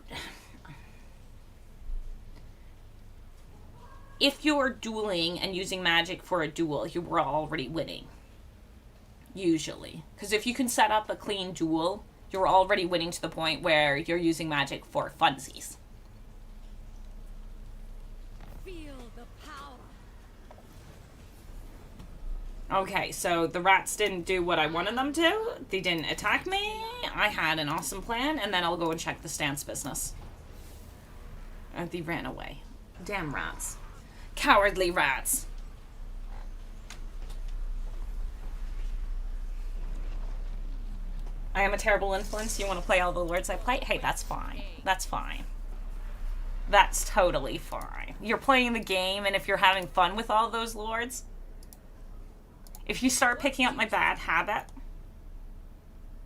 If you're dueling and using magic for a duel, you were already winning. Usually. Because if you can set up a clean duel, you're already winning to the point where you're using magic for funsies. Feel the power. Okay, so the rats didn't do what I wanted them to. They didn't attack me. I had an awesome plan, and then I'll go and check the stance business. They ran away. Damn rats. Cowardly rats. I am a terrible influence. You want to play all the lords I play? Hey, that's fine. That's fine. That's totally fine. You're playing the game, and if you're having fun with all those lords, if you start picking up my bad habit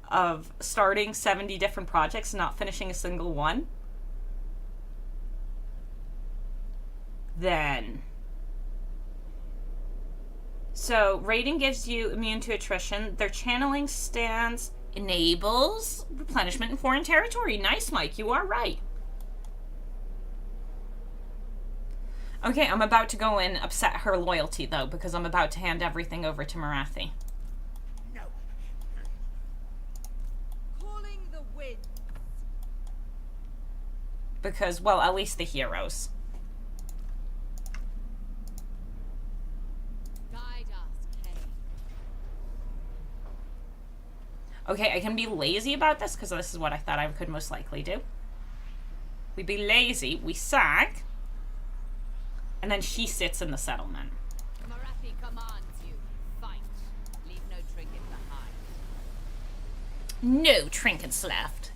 of starting 70 different projects and not finishing a single one, then... So, raiding gives you immune to attrition. Their channeling stance enables replenishment in foreign territory. Nice, Mike. You are right. Okay, I'm about to go and upset her loyalty, though, because I'm about to hand everything over to Morathi. No. Calling the wind. Because, well, at least the heroes. Guide us, Kay. Okay, I can be lazy about this, because this is what I thought I could most likely do. We be lazy, we sack, and then she sits in the settlement. Morathi commands you. Fight. Leave no trinket behind. No trinkets left.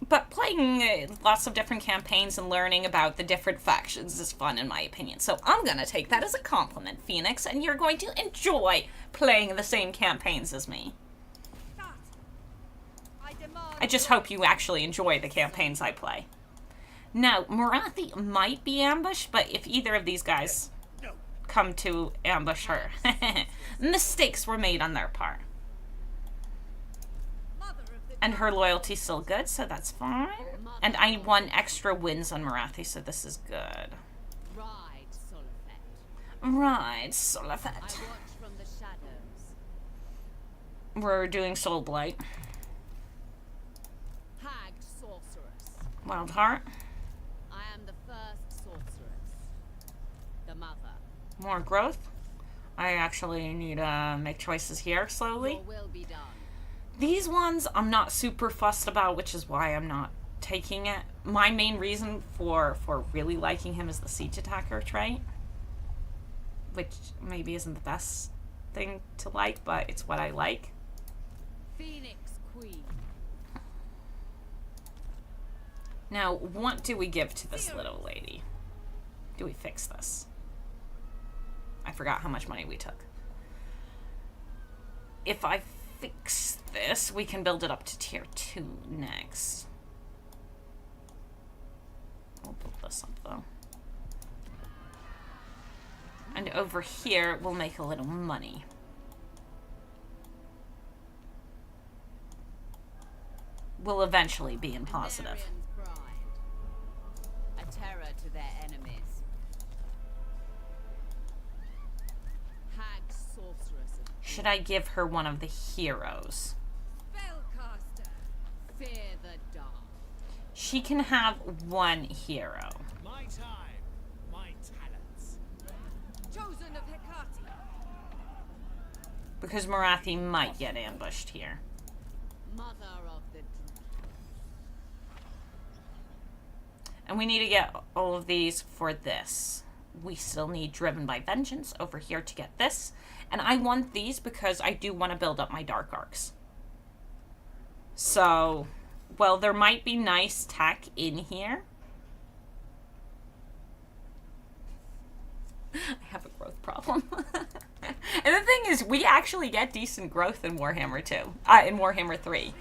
But playing lots of different campaigns and learning about the different factions is fun, in my opinion. So I'm going to take that as a compliment, Phoenix, and you're going to enjoy playing the same campaigns as me. That. I demand. I just hope you actually enjoy the campaigns I play. Now, Morathi might be ambushed, but if either of these guys come to ambush her, mistakes were made on their part. And her loyalty's still good, so that's fine. And I won extra wins on Morathi, so this is good. Ride, Solifet. Right, I Solifet. watch from the shadows. We're doing Soul Blight. Hagged sorceress. Wild Heart. I am the first sorceress. The mother. More growth. I actually need to make choices here slowly. Your will be done. These ones I'm not super fussed about, which is why I'm not taking it. My main reason for really liking him is the siege attacker trait, which maybe isn't the best thing to like, but it's what I like. Phoenix Queen. Now, what do we give to this little lady? Do we fix this? I forgot how much money we took. If I fix this, we can build it up to tier 2 next. We'll build this up, though. And over here, we'll make a little money. We'll eventually be in positive. Marian's bride. A terror to their enemies. Hagged sorceress. Should I give her one of the heroes? Spellcaster. Fear the dark. She can have one hero. My time, my talents. Chosen of Hecate. Because Morathi might get ambushed here. Mother of the And we need to get all of these for this. We still need Driven by Vengeance over here to get this. And I want these because I do want to build up my Dark Arcs. So, well, there might be nice tech in here. I have a growth problem. And the thing is, we actually get decent growth in Warhammer 2. In Warhammer 3.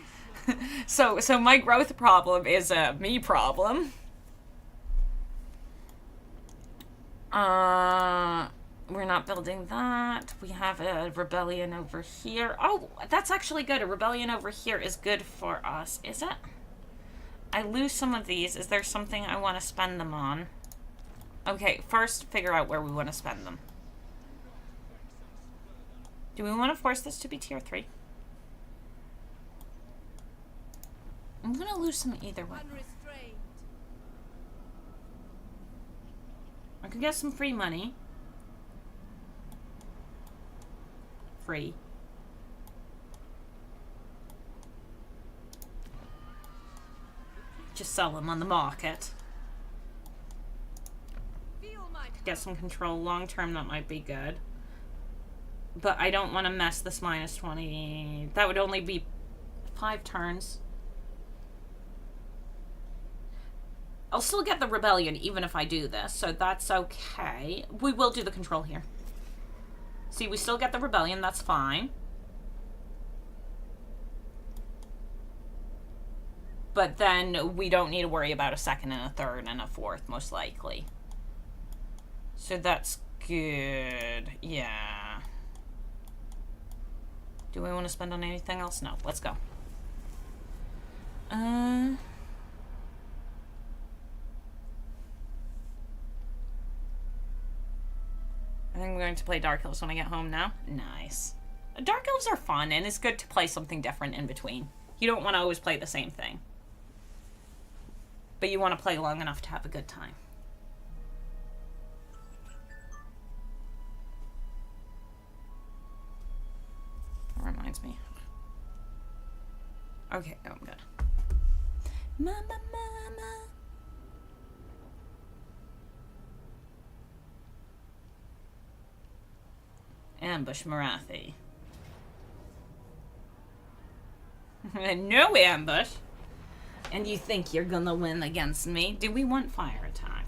So my growth problem is a me problem. We're not building that. We have a rebellion over here. Oh, that's actually good. A rebellion over here is good for us, is it? I lose some of these. Is there something I want to spend them on? Okay, first figure out where we want to spend them. Do we want to force this to be tier 3? I'm going to lose some either way. unrestrained. I could get some free money. Free. Just sell them on the market. Feel my Get some control. Long term, that might be good. But I don't want to mess this minus 20. That would only be 5 turns. I'll still get the rebellion even if I do this, so that's okay. We will do the control here. See, we still get the rebellion, that's fine. But then we don't need to worry about a second and a third and a fourth, most likely. So that's good. Yeah. Do we want to spend on anything else? No. Let's go. I think I'm going to play Dark Elves when I get home now. Nice. Dark Elves are fun, and it's good to play something different in between. You don't want to always play the same thing. But you want to play long enough to have a good time. That reminds me. Okay, oh, I'm good. Mama, mama. Ambush Morathi. No ambush. And you think you're gonna win against me? Do we want fire attack?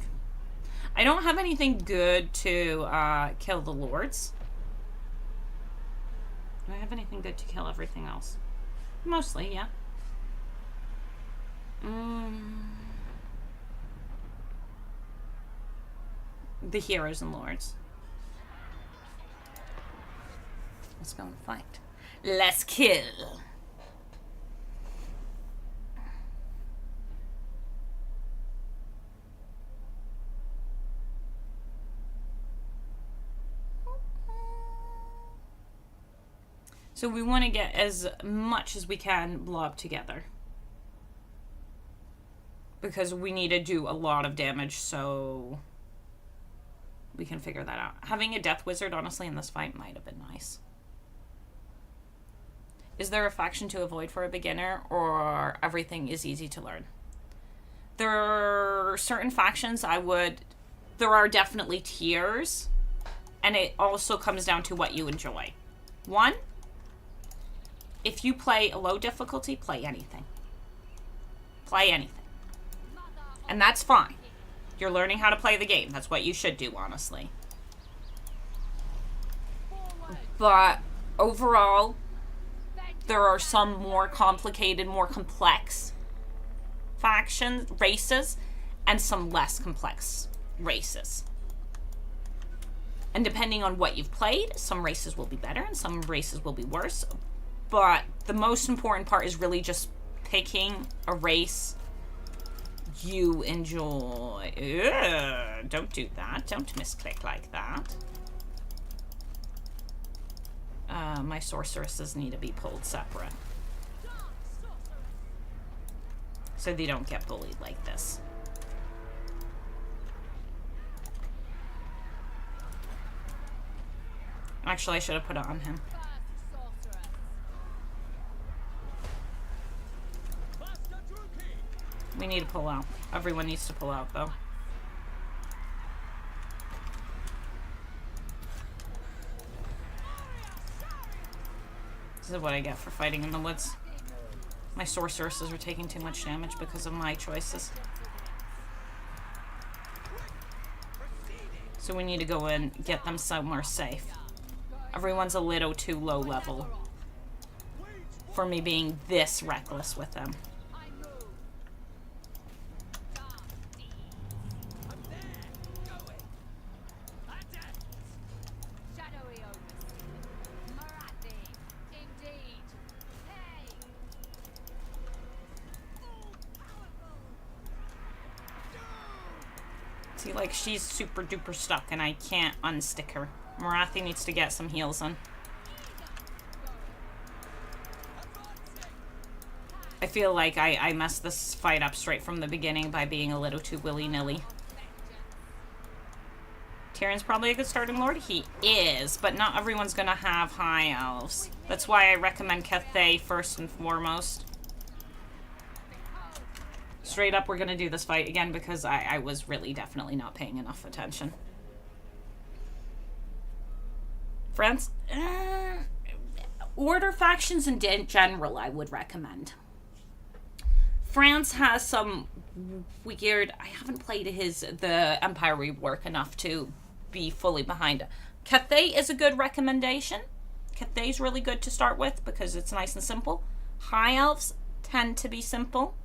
I don't have anything good to kill the lords. Do I have anything good to kill everything else? Mostly, yeah. The heroes and lords. Let's go and fight. Let's kill. So we want to get as much as we can blob together. Because we need to do a lot of damage, so we can figure that out. Having a death wizard, honestly, in this fight might have been nice. Is there a faction to avoid for a beginner, or everything is easy to learn? There are certain factions there are definitely tiers, and it also comes down to what you enjoy. 1, if you play a low difficulty, play anything. Play anything. And that's fine. You're learning how to play the game. That's what you should do, honestly. But overall, there are some more complicated, more complex races, and some less complex races. And depending on what you've played, some races will be better and some races will be worse. But the most important part is really just picking a race you enjoy. Ugh, don't do that. Don't misclick like that. My sorceresses need to be pulled separate. So they don't get bullied like this. Actually, I should have put it on him. We need to pull out. Everyone needs to pull out, though. This is what I get for fighting in the woods. My sorceresses are taking too much damage because of my choices. So we need to go and get them somewhere safe. Everyone's a little too low level for me being this reckless with them. See, like, she's super duper stuck and I can't unstick her. Morathi needs to get some heals on. I feel like I messed this fight up straight from the beginning by being a little too willy-nilly. Tyrion's probably a good starting lord. He is, but not everyone's gonna have high elves. That's why I recommend Cathay first and foremost. Straight up, we're gonna do this fight again because I was really definitely not paying enough attention. France, order factions in general I would recommend. France has some weird, I haven't played the Empire rework enough to be fully behind it. Cathay is a good recommendation. Cathay's really good to start with because it's nice and simple. High Elves tend to be simple.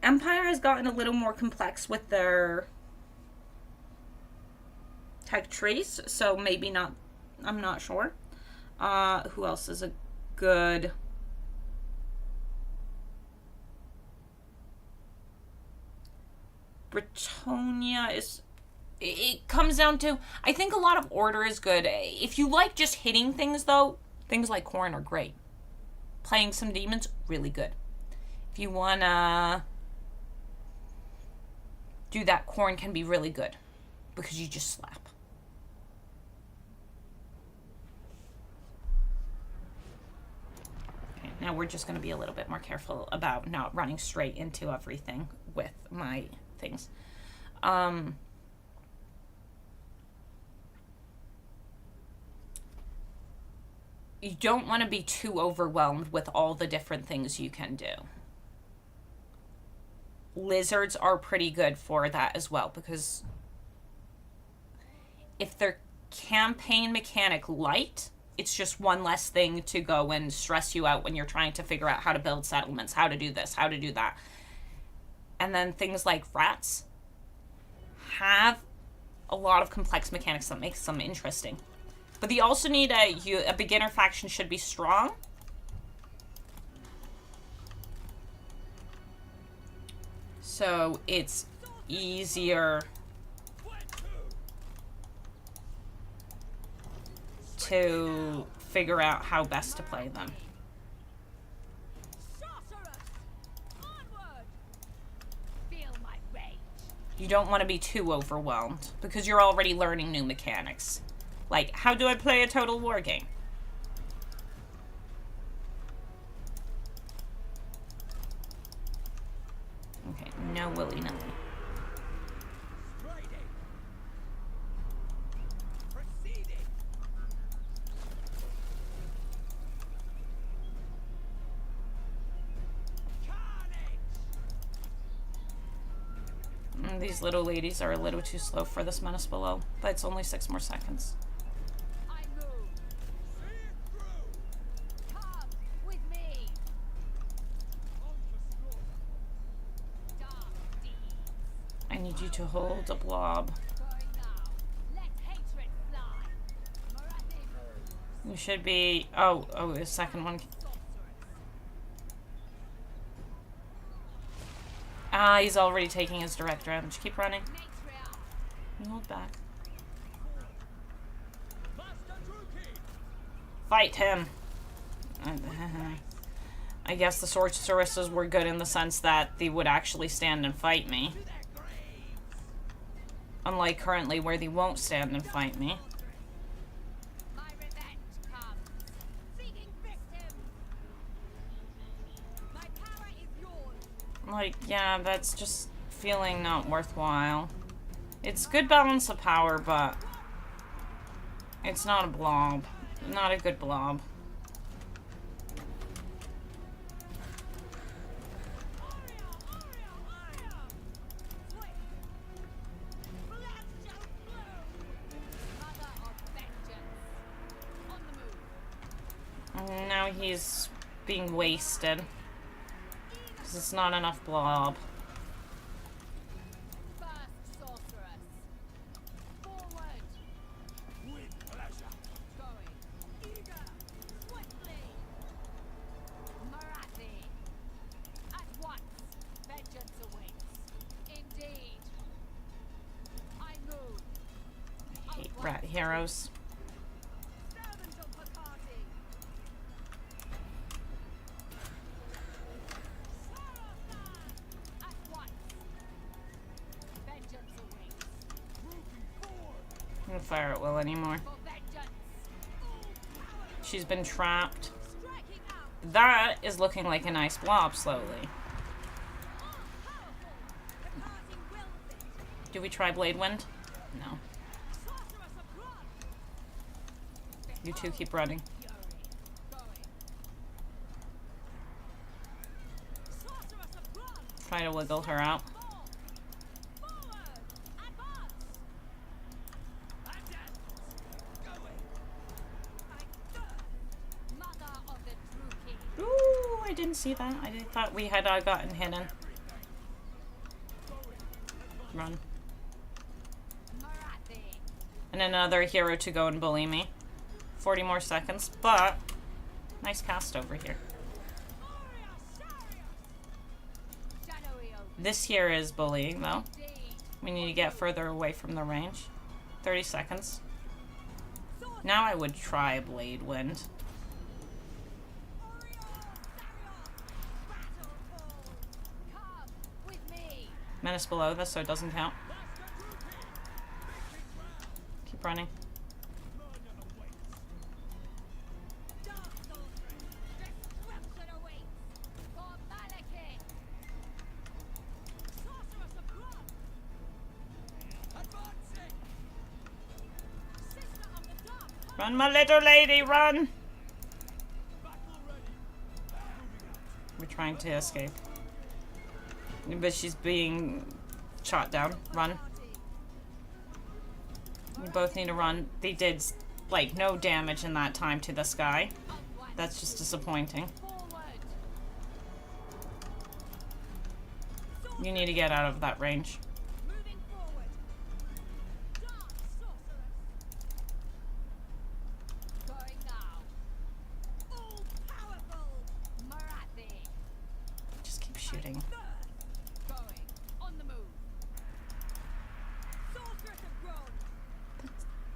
Empire has gotten a little more complex with their tech trees, so maybe not, I'm not sure. Who else is a good... Bretonia is... It comes down to... I think a lot of order is good. If you like just hitting things, though, things like Khorne are great. Playing some demons, really good. If you want to do that, Khorne can be really good. Because you just slap. Okay, now we're just going to be a little bit more careful about not running straight into everything with my things. You don't want to be too overwhelmed with all the different things you can do. Lizards are pretty good for that as well, because if they're campaign mechanic light, it's just one less thing to go and stress you out when you're trying to figure out how to build settlements, how to do this, how to do that. And then things like rats have a lot of complex mechanics that makes them interesting. But you also need a beginner faction should be strong. So it's easier to figure out how best to play them. You don't want to be too overwhelmed because you're already learning new mechanics. Like, how do I play a Total War game? Okay, no willy-nilly. These little ladies are a little too slow for this menace below, but it's only 6 more seconds. I need you to hold a blob. You should be... Oh, the second one. Ah, he's already taking his direct damage. Keep running. You hold back. Fight him. I guess the sorceresses were good in the sense that they would actually stand and fight me. Unlike currently where they won't stand and fight me. Like, yeah, that's just feeling not worthwhile. It's good balance of power, but it's not a blob. Not a good blob. And now he's being wasted. Because it's not enough blob. First sorceress. Forward. With pleasure. Going. Eager. Swiftly. Morathi. At once. Vengeance awaits. Indeed. I move. I hate rat heroes. Fire at will anymore. She's been trapped. That is looking like a nice blob slowly. Do we try Blade Wind? No. You two keep running. Try to wiggle her out. Ooh, I didn't see that. I thought we had gotten hidden. Run. And another hero to go and bully me. 40 more seconds, but nice cast over here. This here is bullying, though. We need to get further away from the range. 30 seconds. Now I would try Blade Wind. Menace below this, so it doesn't count. Keep running. Run, my little lady, run! We're trying to escape. But she's being shot down. Run. We both need to run. They did, like, no damage in that time to this guy. That's just disappointing. You need to get out of that range. Just keep shooting.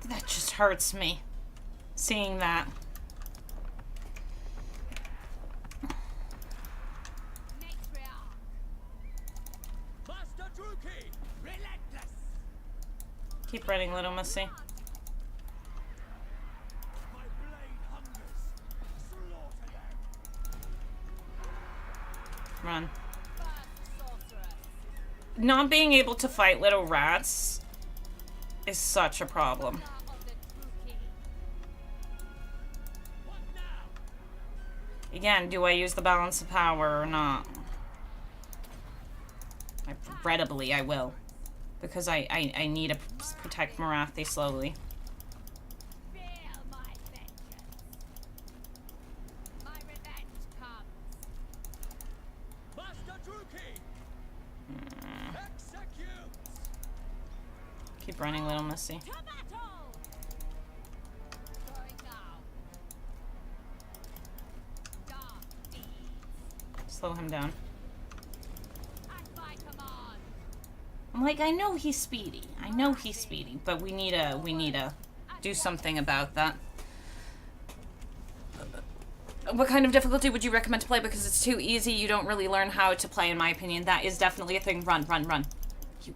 That just hurts me. Seeing that. Keep running, little missy. Run. Not being able to fight little rats is such a problem. Again, do I use the balance of power or not? Regrettably, I will. Because I need to protect Morathi slowly. Keep running, little missy. Slow him down. I'm like, I know he's speedy. I know he's speedy, but we need to do something about that. What kind of difficulty would you recommend to play? Because it's too easy, you don't really learn how to play, in my opinion. That is definitely a thing. Run, run, run. You...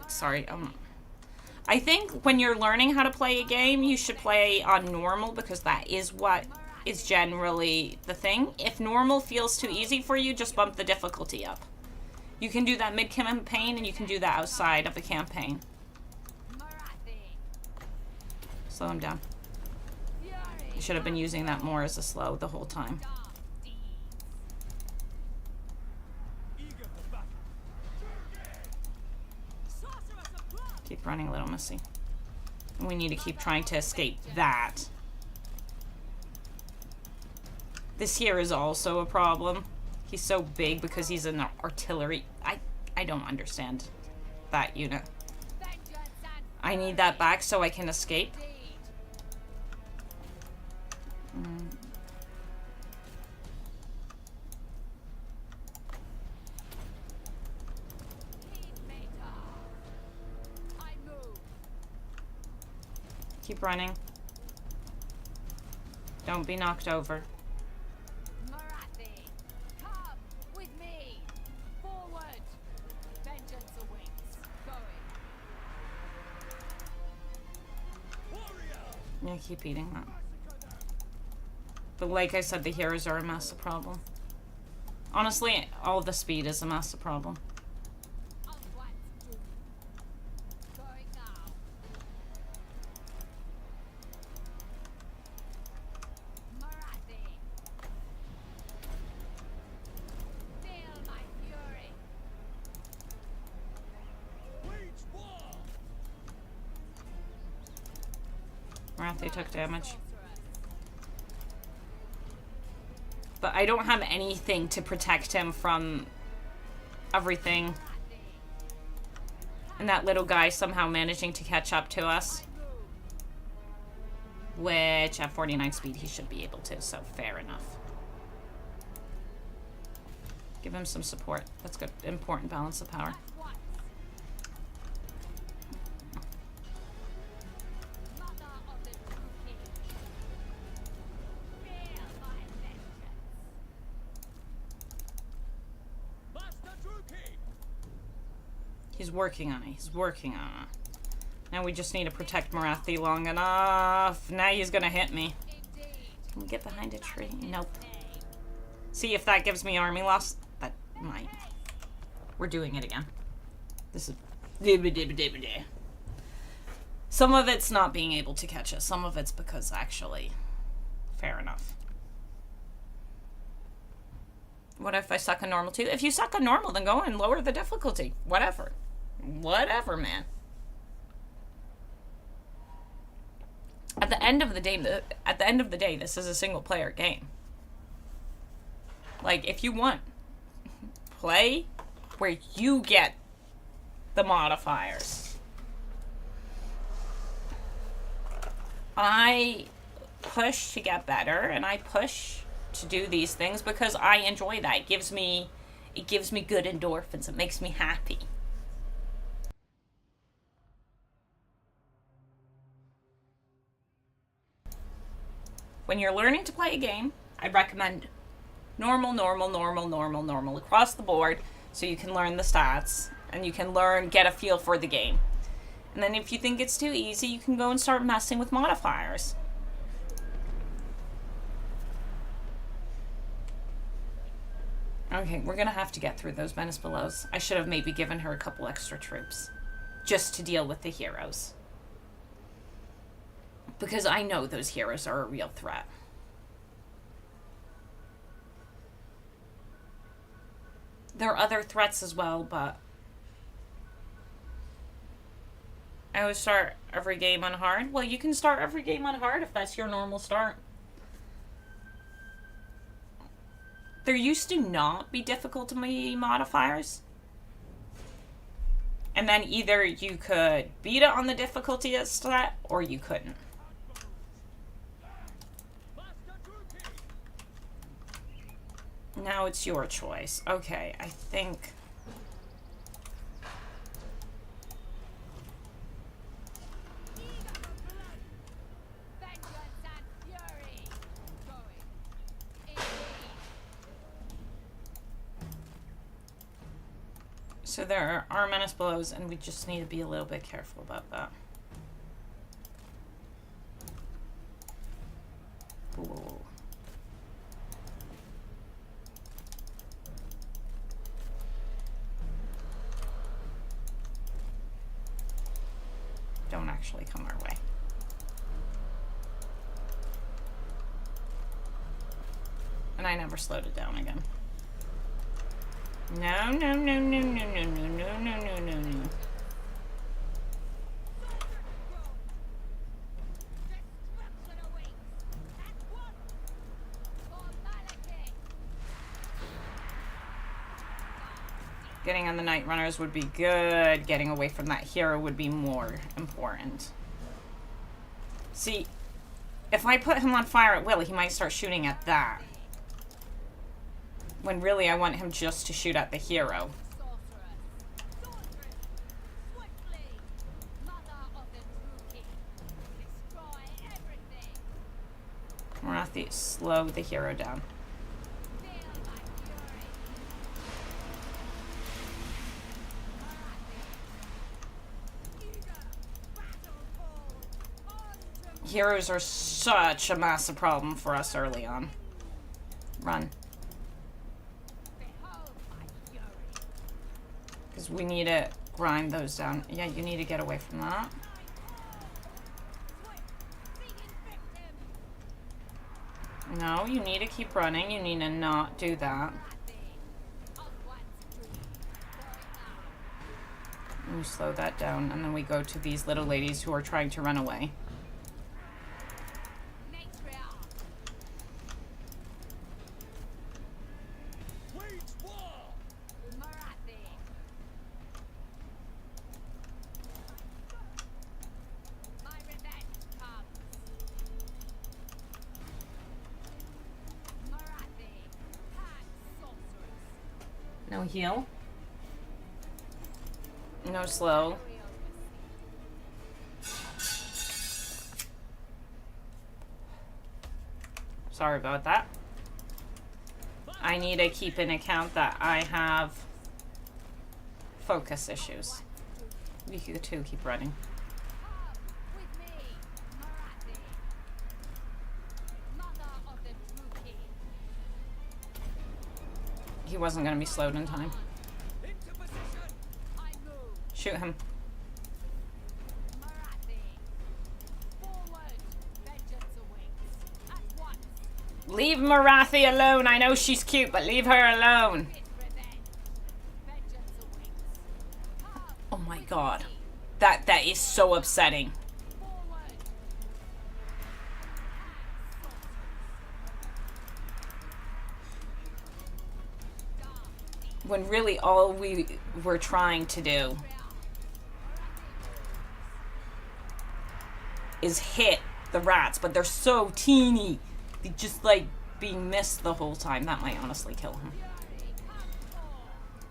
sorry, I think when you're learning how to play a game, you should play on normal, because that is what is generally the thing. If normal feels too easy for you, just bump the difficulty up. You can do that mid-campaign, and you can do that outside of the campaign. Slow him down. You should have been using that more as a slow the whole time. Keep running, little missy. We need to keep trying to escape that. This here is also a problem. He's so big because he's an artillery. I don't understand that unit. I need that back so I can escape. Keep running. Don't be knocked over. Morathi, come with me. Forward. Vengeance awaits. Going. Yeah, keep eating that. But like I said, the heroes are a massive problem. Honestly, all the speed is a massive problem. Morathi. Feel my fury. Wage war! Morathi took damage. But I don't have anything to protect him from everything. And that little guy somehow managing to catch up to us. Which, at 49 speed, he should be able to, so fair enough. Give him some support. That's good. Important balance of power. He's working on it. He's working on it. Now we just need to protect Morathi long enough. Now he's gonna hit me. Can we get behind a tree? Nope. See if that gives me army loss. That might. We're doing it again. This is... Some of it's not being able to catch us. Some of it's because actually... Fair enough. What if I suck a normal too? If you suck a normal, then go and lower the difficulty. Whatever. Whatever, man. At the end of the day, this is a single player game. Like, if you want, play where you get the modifiers. I push to get better, and I push to do these things because I enjoy that. It gives me good endorphins. It makes me happy. When you're learning to play a game, I recommend normal across the board so you can learn the stats and you can get a feel for the game. And then if you think it's too easy, you can go and start messing with modifiers. Okay, we're gonna have to get through those menace belows. I should have maybe given her a couple extra troops just to deal with the heroes. Because I know those heroes are a real threat. There are other threats as well, but I always start every game on hard. Well, you can start every game on hard if that's your normal start. There used to not be difficulty modifiers. And then either you could beat it on the difficulty stat, or you couldn't. Now it's your choice. Okay, I think... So there are menace blows, and we just need to be a little bit careful about that. Ooh. Don't actually come our way. And I never slowed it down again. No. Getting on the Night Runners would be good. Getting away from that hero would be more important. See, if I put him on fire at will, he might start shooting at that. When really I want him just to shoot at the hero. Morathi, slow the hero down. Heroes are such a massive problem for us early on. Run. Because we need to grind those down. Yeah, you need to get away from that. No, you need to keep running. You need to not do that. And we slow that down, and then we go to these little ladies who are trying to run away. Wage war! Morathi. My revenge comes. Morathi. Pack sorcerers. No heal. No slow. Sorry about that. I need to keep in account that I have focus issues. You two keep running. With me, Morathi. Mother of the Druki. He wasn't going to be slowed in time. Into position! I move. Shoot him. Morathi. Forward. Vengeance awaits. At once. Leave Morathi alone. I know she's cute, but leave her alone. Fit revenge. Vengeance awaits. Come. Oh my god. That is so upsetting. Forward. When really all we were trying to do is hit the rats, but they're so teeny. They just like being missed the whole time. That might honestly kill him.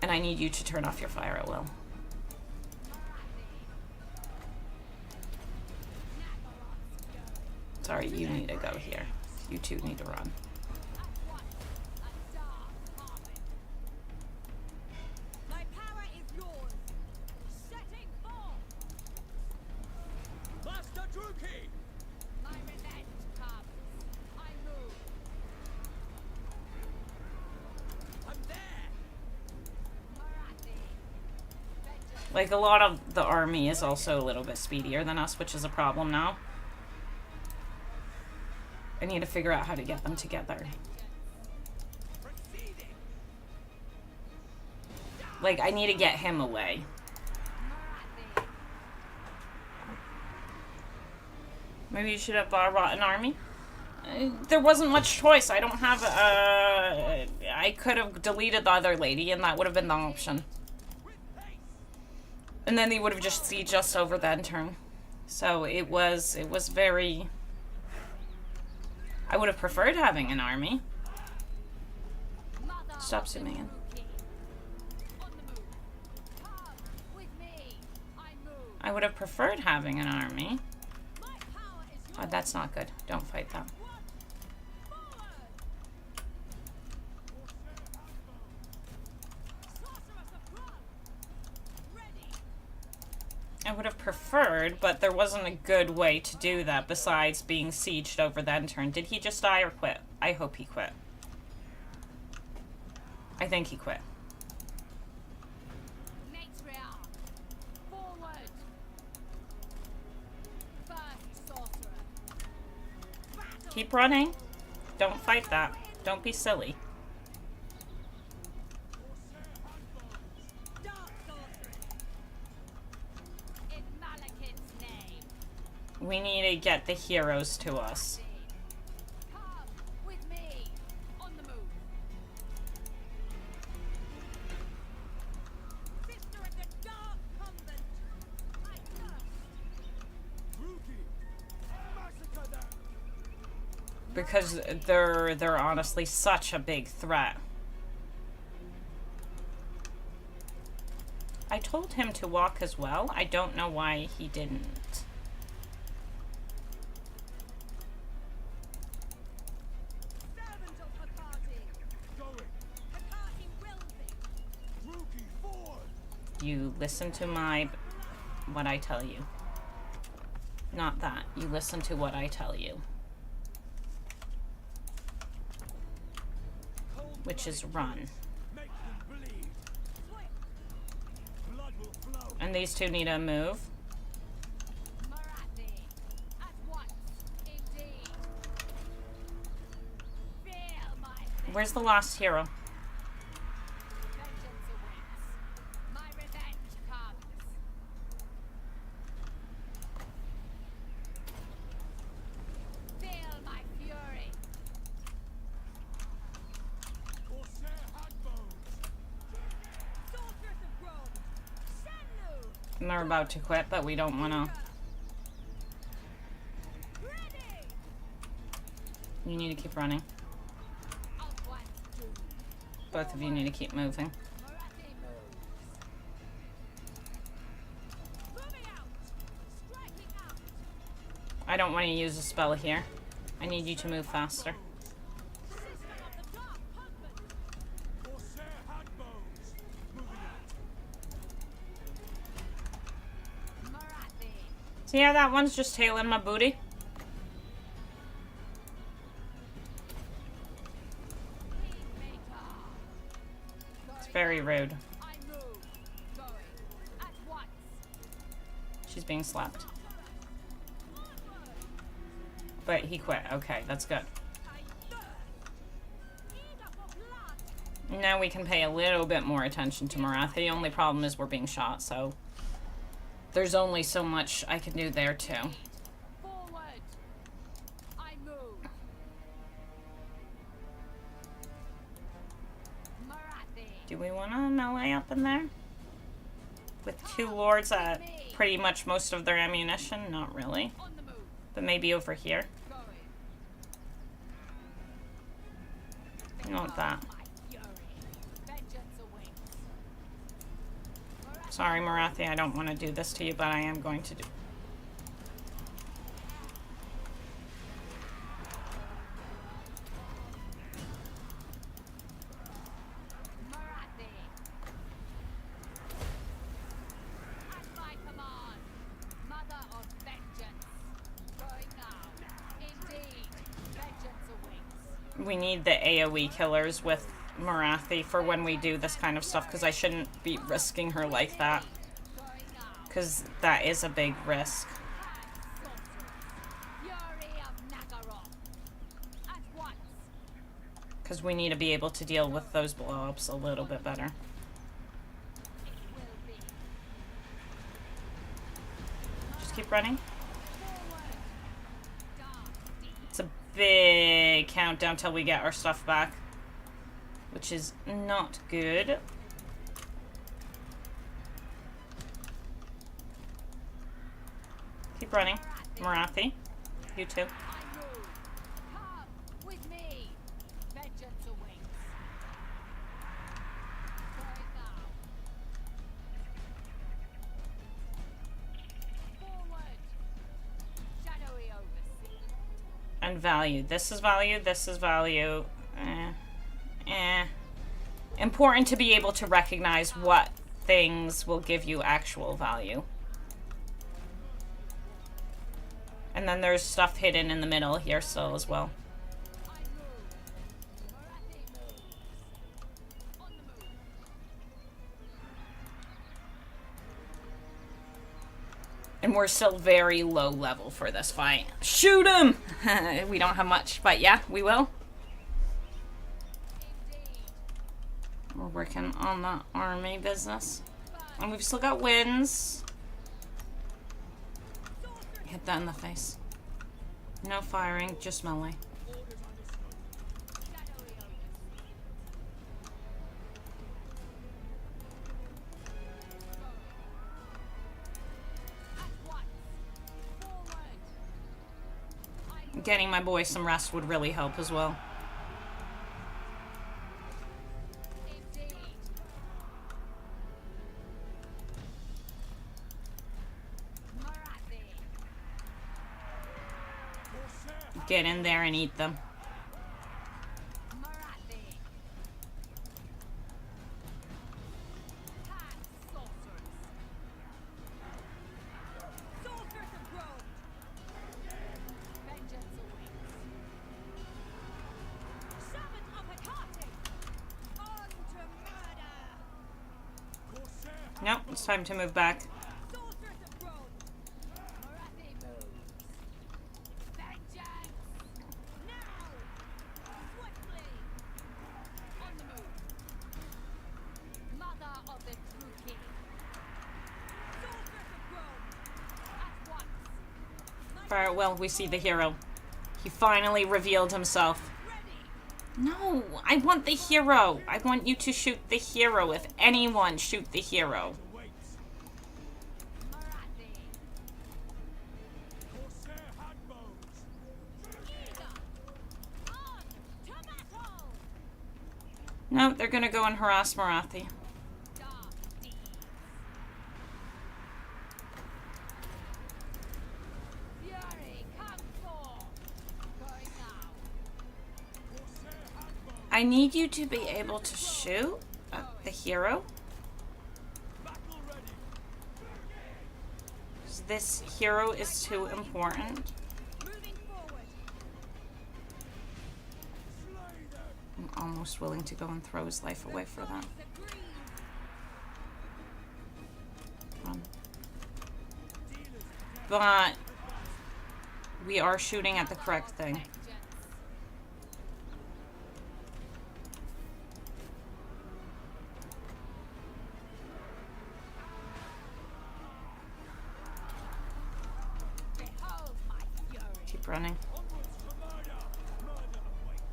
And I need you to turn off your fire at will. Sorry, you need to go here. You two need to run. My power is yours. Setting forth. Master Druki! My revenge comes. I move. I'm there! Morathi. Vengeance. Like, a lot of the army is also a little bit speedier than us, which is a problem now. I need to figure out how to get them together. Proceeding! Like, I need to get him away. Morathi. Maybe you should have brought an army. There wasn't much choice. I don't have, I could have deleted the other lady, and that would have been the option. With haste! And then they would have just sieged us over that turn. So it was very... I would have preferred having an army. Mother Stop of the zooming in. Druki. On the move. Come with me. I move. I would have preferred having an army. My power is yours. Oh, that's not good. Don't fight them. Forward. Sorceress of blood. Ready. I would have preferred, but there wasn't a good way to do that besides being sieged over that turn. Did he just die or quit? I hope he quit. I think he quit. Matriarch. Forward. First sorcerer. Battle. Keep running. Don't fight that. Don't be silly. Dark sorceress. In Malekith's name. We need to get the heroes to us. Come with me. On the move. Sister of the Dark Convent. I thirst. Druki! Massacre them! Because they're honestly such a big threat. I told him to walk as well. I don't know why he didn't. Servant of Hecate. Going! Hecate will be. Druki, forward! You listen to what I tell you. Not that. You listen to what I tell you. Which is run. Make them bleed. Blood will flow. And these two need to move. Morathi, at once, indeed. Feel my Where's the last hero? vengeance awaits. My revenge comes. Feel my fury. Corsair handbows. Soldiers of Rome, Shenlu, And they're about to quit, but we don't want to. ready. You need to keep running. Of one's doom. Both of you need to keep moving. Morathi moves. Moving out. Striking out. I don't want to use a spell here. I need you to move faster. System of the dark husband. Corsair handbows. Moving out. Morathi. See how that one's just tailing my booty? It's very rude. I move. Going. At once. She's being slapped. But he quit. Okay, that's good. I thirst. Eager for blood. Now we can pay a little bit more attention to Morathi. The only problem is we're being shot, so there's only so much I can do there too. Forward. I move. Morathi. Do we want to melee up in there? With two lords at pretty much most of their ammunition? Not really. On the move. But maybe over here. Going. Not that. My fury. Vengeance awaits. Morathi. Sorry, Morathi, I don't want to do this to you, but I am going to do. Morathi. At my command. Mother of vengeance. Going now. Indeed. Vengeance awaits. We need the AoE killers with Morathi for when we do this kind of stuff, because I shouldn't be risking her like that. Going now. Because that is a big risk. Fury of Nagaroth. At once. Because we need to be able to deal with those blow-ups a little bit better. It will be. Just keep running. Forward. Dark deed. It's a big countdown till we get our stuff back, which is not good. Keep running. Morathi. You too. I move. Come with me. Vengeance awaits. Going now. Forward. Shadowy overseer. And value. This is value. This is value. Important to be able to recognize what things will give you actual value. And then there's stuff hidden in the middle here still as well. I move. Morathi moves. On the move. And we're still very low level for this fight. Shoot him! We don't have much, but yeah, we will. Indeed. We're working on the army business. And we've still got wins. Hit that in the face. No firing, just melee. Shadowy overseer. At once. Forward. I Getting my boy some rest would really help as well. indeed. Morathi. Corsair Get in there and eat them. Morathi. Hand sorcerers. Soldiers of Rome. Nope, it's time to move back. Sorceress of Rome. Morathi moves. Vengeance. Now. Swiftly. On the move. Mother of the true king. Sorceress of Rome. At once. Farewell, we see the hero. He finally revealed himself. No, I want the hero. I want you to shoot the hero. If anyone, shoot the hero. Waits. Morathi. Corsair Hadbones. Eager. On to battle. No, they're gonna go and harass Morathi. Dark deeds. Fury, come forth. Going now. Corsair Hadbones. I need you to be able to shoot at the hero. Battle ready. This hero is too important. Moving forward. Slay them. I'm almost willing to go and throw his life away for them. Agreed. But we are shooting at the correct thing. Vengeance. Behold my fury. Keep running. Onwards to murder. Murder awaits.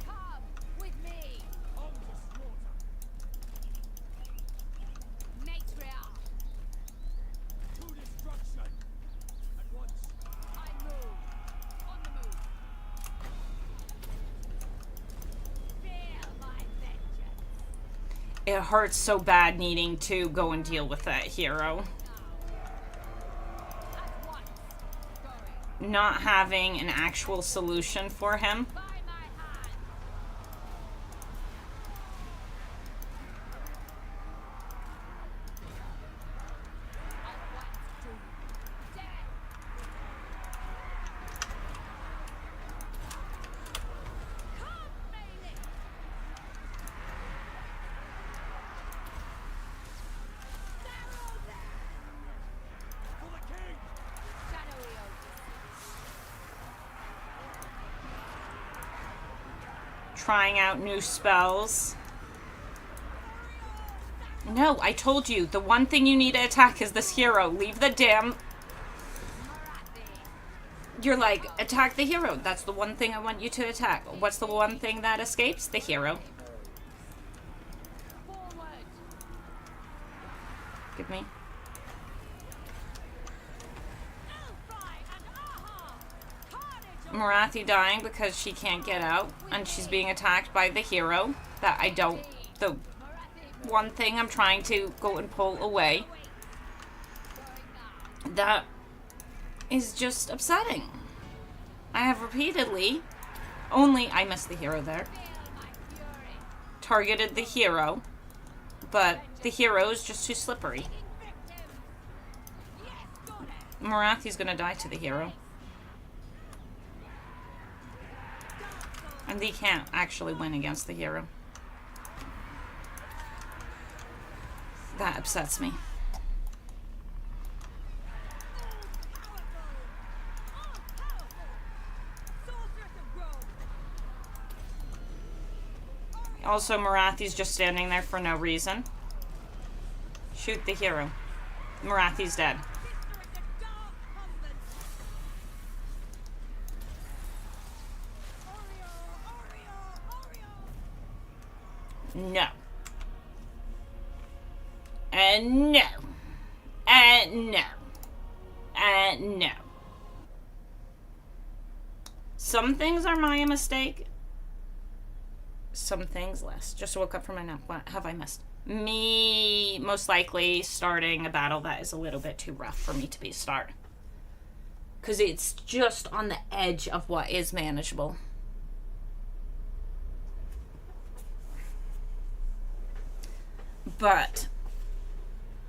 Come with me. On to slaughter. Matriarch. To destruction. At once. I move. On the move. Feel my vengeance. It hurts so bad needing to go and deal with that hero. At once. Going. Not having an actual solution for him. By my hand. At once to death. Come, Melee. Narrow there. For the king. Shadowy Oath. Trying out new spells. No, I told you, the one thing you need to attack is this hero. Leave the damn... Morathi. You're like, attack the hero. That's the one thing I want you to attack. What's the one thing that escapes? The hero. Forward. Give me. Elfry and Aha. Carnage. Morathi dying because she can't get out. And she's being attacked by the hero. That I don't... The Morathi. one thing I'm trying to go and pull away. Going now. That is just upsetting. I have repeatedly... Only... I missed the hero there. Feel my fury. Targeted the hero. But the hero is just too slippery. Taking victim. Yes, goddess. Morathi's gonna die to the hero. And they can't actually win against the hero. That upsets me. Also, Morathi's just standing there for no reason. Shoot the hero. Morathi's dead. No. And no. And no. And no. Some things are my mistake. Some things less. Just woke up from my nap. What have I missed? Me, most likely, starting a battle that is a little bit too rough for me to be start. Because it's just on the edge of what is manageable. But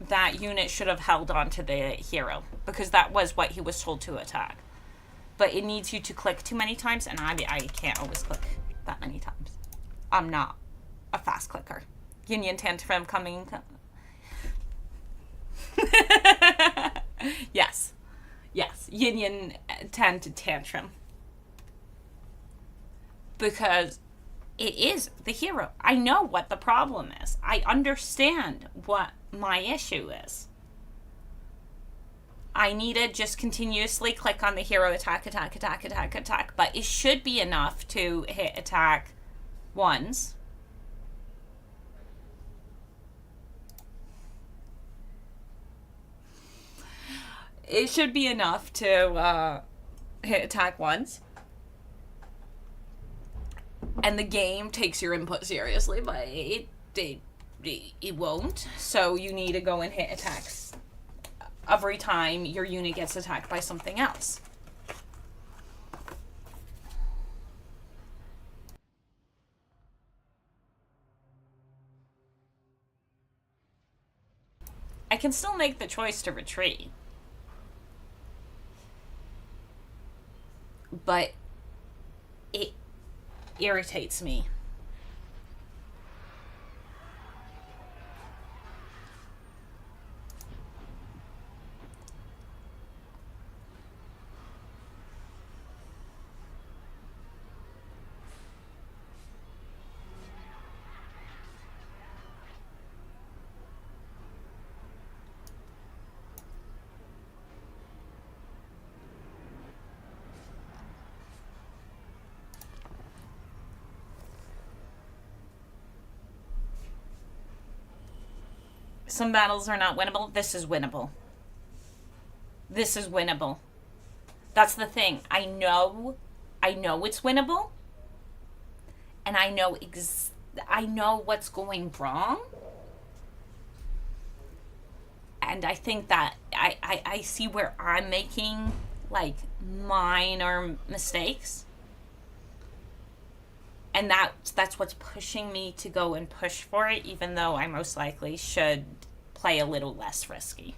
that unit should have held on to the hero. Because that was what he was told to attack. But it needs you to click too many times. And I can't always click that many times. I'm not a fast clicker. Yin Yin Tantrum coming. Yes. Yes. Yin Yin tend to tantrum. Because it is the hero. I know what the problem is. I understand what my issue is. I need to just continuously click on the hero attack, attack, attack, attack, attack. But it should be enough to hit attack once. It should be enough to hit attack once. And the game takes your input seriously, but it won't. So you need to go and hit attacks every time your unit gets attacked by something else. I can still make the choice to retreat. But it irritates me. Some battles are not winnable. This is winnable. This is winnable. That's the thing. I know it's winnable. And I know what's going wrong. And I think that I see where I'm making like minor mistakes. And that's what's pushing me to go and push for it, even though I most likely should play a little less risky.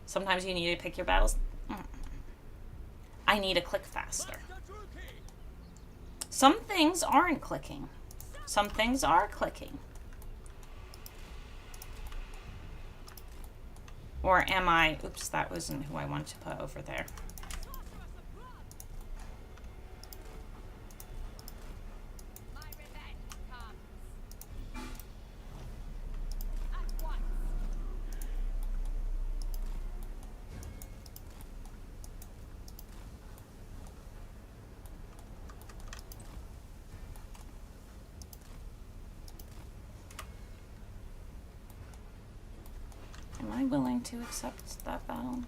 Sometimes you need to pick your battles. I need to click faster. Some things aren't clicking. Some things are clicking. Or am I... Oops, that wasn't who I wanted to put over there. Am I willing to accept that battle?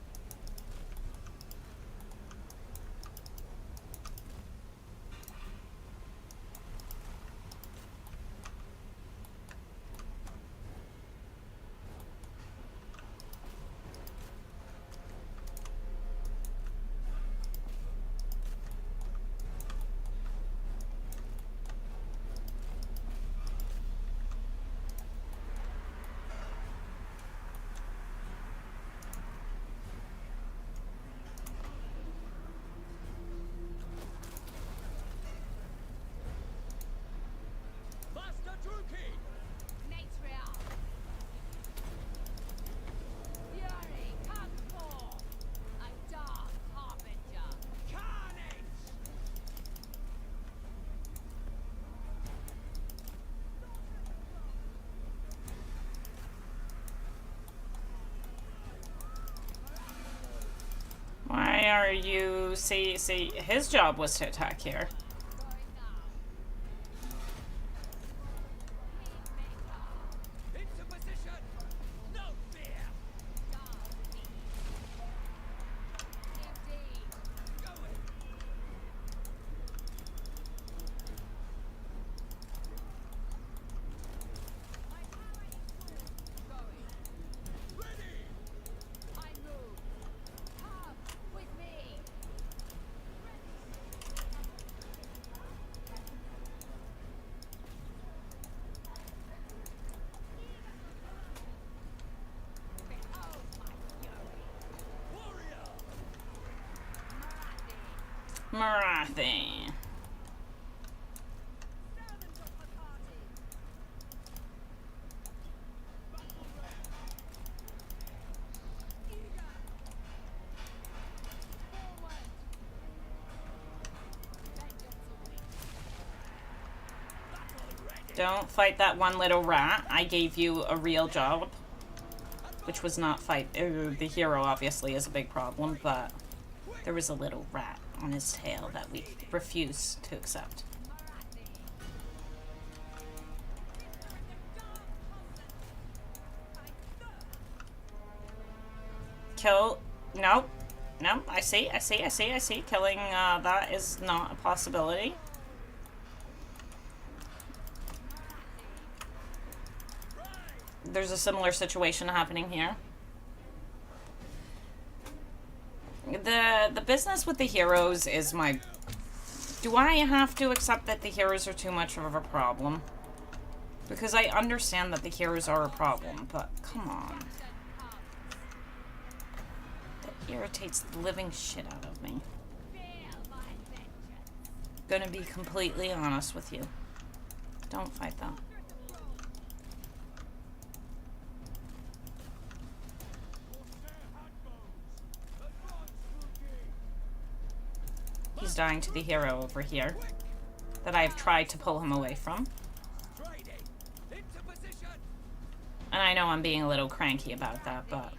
Why are you... See, his job was to attack here. Morathi. Don't fight that one little rat. I gave you a real job. Which was not fight... the hero, obviously, is a big problem, but there was a little rat on his tail that we refused to accept. Kill... No. No, I see. Killing, that is not a possibility. There's a similar situation happening here. The business with the heroes is my... Do I have to accept that the heroes are too much of a problem? Because I understand that the heroes are a problem, but come on. That irritates the living shit out of me. Gonna be completely honest with you. Don't fight them. He's dying to the hero over here that I've tried to pull him away from. And I know I'm being a little cranky about that, but...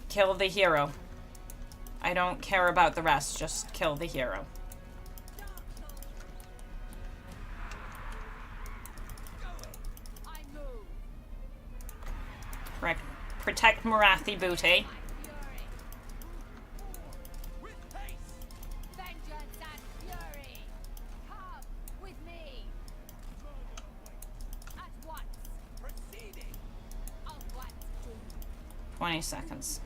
Kill the hero. I don't care about the rest, just kill the hero. Protect Morathi booty. Vengeance and fury. Come with me. At once. Proceeding. Of what? 20 seconds.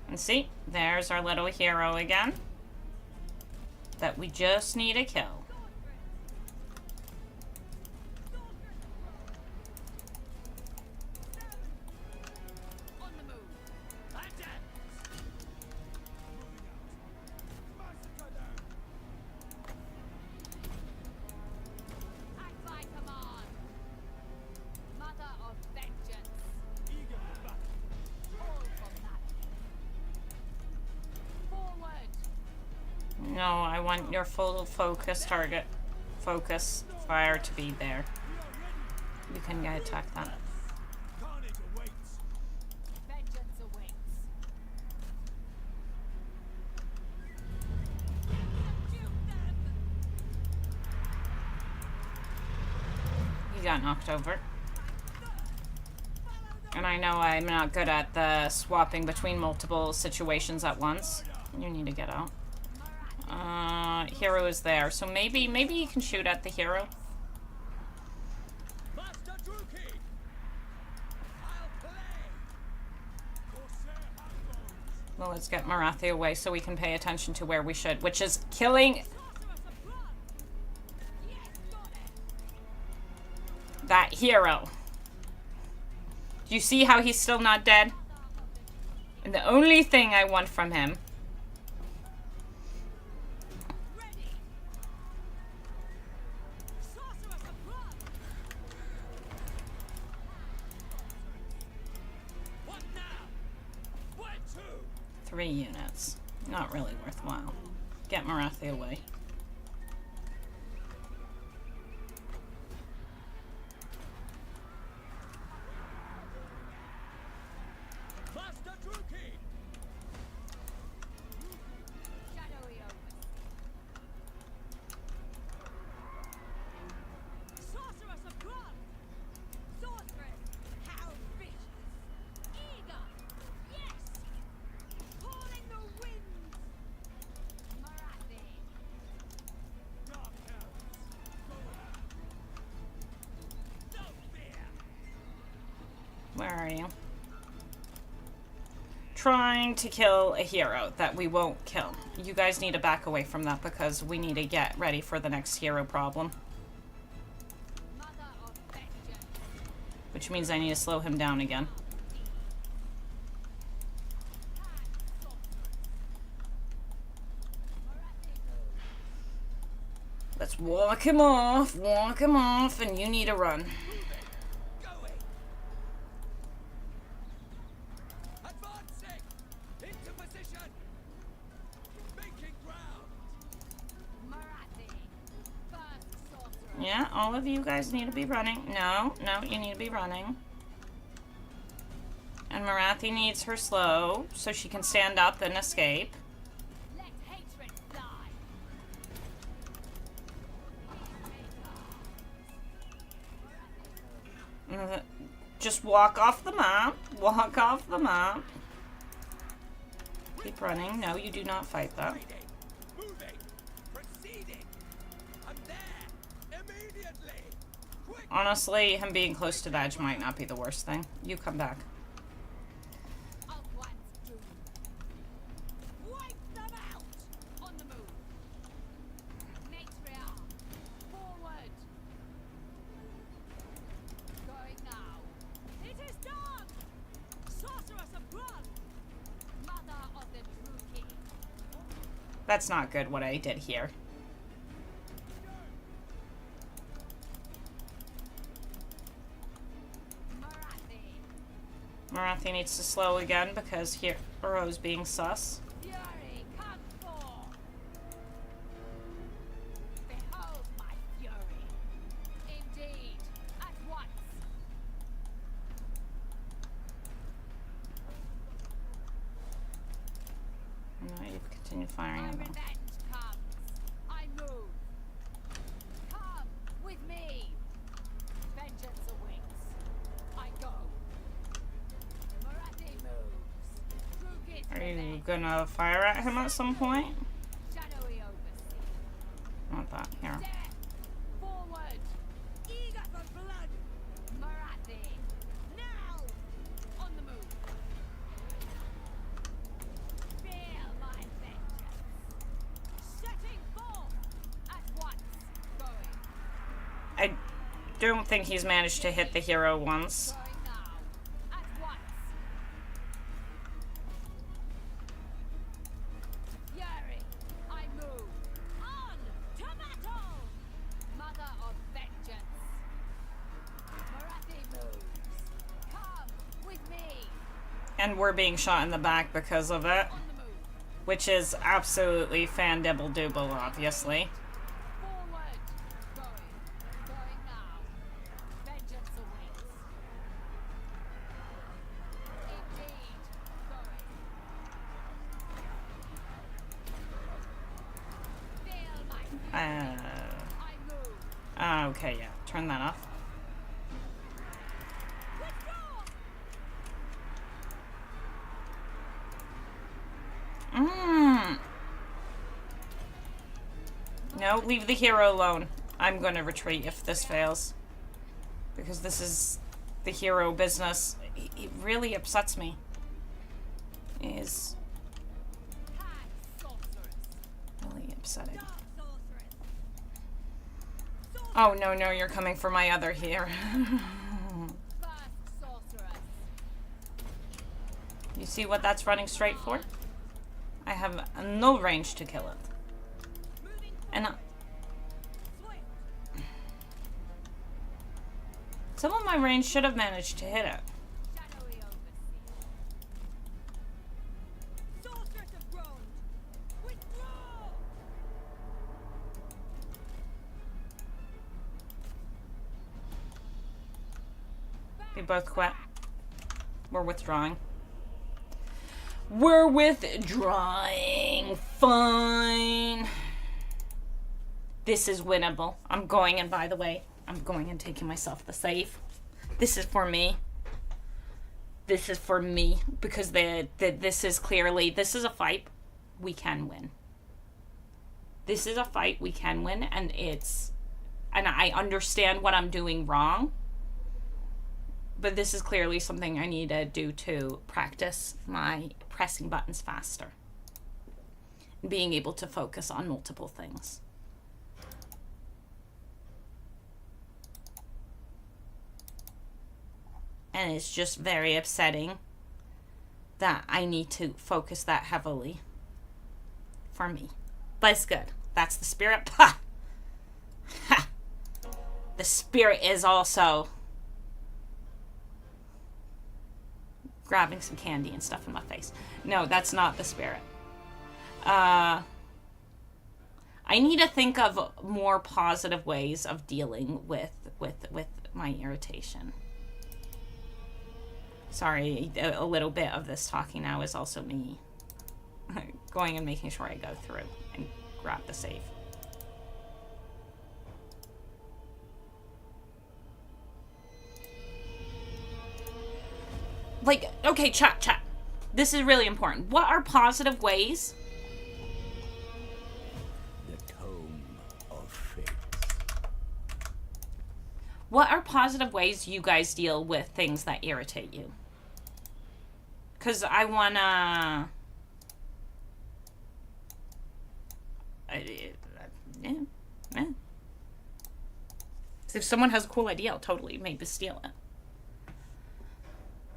And see, there's our little hero again. That we just need to kill. No, I want your full focus target. Focus fire to be there. You can get attack that. Vengeance awaits. He got knocked over. And I know I'm not good at the swapping between multiple situations at once. You need to get out. Hero is there, so maybe you can shoot at the hero. Well, let's get Morathi away so we can pay attention to where we should, which is killing that hero. Do you see how he's still not dead? And the only thing I want from him Three units. Not really worthwhile. Get Morathi away. Where are you? Trying to kill a hero that we won't kill. You guys need to back away from that because we need to get ready for the next hero problem. Which means I need to slow him down again. Let's walk him off, and you need to run. Yeah, all of you guys need to be running. No, you need to be running. And Morathi needs her slow so she can stand up and escape. Let hatred fly. Just walk off the map. Walk off the map. Keep running. No, you do not fight that. Moving, proceeding. I'm there immediately. Quick. Honestly, him being close to the edge might not be the worst thing. You come back. Of one's doom. Wipe them out. On the move. Matriarch. Forward. Going now. It is done. Sorceress of blood. Mother of the true king. That's not good what I did here. Morathi. Morathi needs to slow again because Hero's being sus. Fury, come forth. Behold my fury. Indeed, at once. No, you continue firing My at them. revenge comes. I move. Come with me. Vengeance awaits. I go. Morathi moves. True Are you revenge. gonna fire at him at some point? Shadowy overseer. Not that. Here. Death. Forward. Eager for blood. Morathi. Now. On the move. Feel my vengeance. Setting forth. At once. Going. I don't think he's managed to hit the hero once. Going now. At once. Fury. I move. On to battle. Mother of vengeance. Morathi moves. Come with me. And we're being shot in the back because of it. On the move. Which is absolutely fan-dibble-dooble, obviously. Forward. Going. Going now. Vengeance awaits. Indeed. Going. Feel my fury. I move. Okay, yeah. Turn that off. Withdraw. No, leave the hero alone. I'm gonna retreat if this fails. Because this is the hero business. It really upsets me. Is Hag sorceress. really upsetting. Dark sorceress. Oh, no, you're coming for my other hero. First sorceress. You see what that's running straight for? I have no range to kill it. Moving And swift. some of my range should have managed to hit it. Shadowy overseer. Sorceress of bronze. Withdraw. We both quit. We're withdrawing. We're withdrawing. Fine. This is winnable. I'm going, and by the way, I'm going and taking myself the save. This is for me. This is for me. Because this is clearly, this is a fight we can win. This is a fight we can win, and I understand what I'm doing wrong. But this is clearly something I need to do to practice my pressing buttons faster. And being able to focus on multiple things. And it's just very upsetting that I need to focus that heavily for me. But it's good. That's the spirit. Ha! Ha! The spirit is also grabbing some candy and stuff in my face. No, that's not the spirit. I I need to think of more positive ways of dealing with my irritation. Sorry, a little bit of this talking now is also me going and making sure I go through and grab the save. Like, okay, chat. This is really important. What are positive ways? The tome of fate. What are positive ways you guys deal with things that irritate you? Because I wanna... If someone has a cool idea, I'll totally maybe steal it.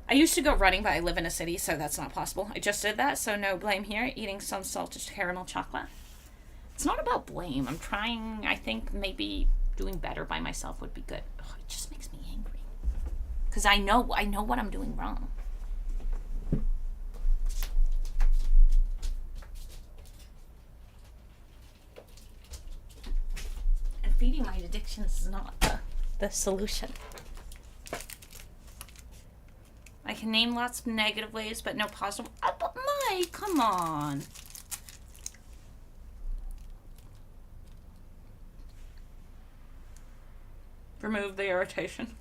I used to go running, but I live in a city, so that's not possible. I just did that, so no blame here. Eating some salted caramel chocolate. It's not about blame. I'm trying, I think maybe doing better by myself would be good. Ugh, it just makes me angry. Because I know what I'm doing wrong. And feeding my addictions is not the solution. I can name lots of negative ways, but no positive. But Mike, come on. Remove the irritation.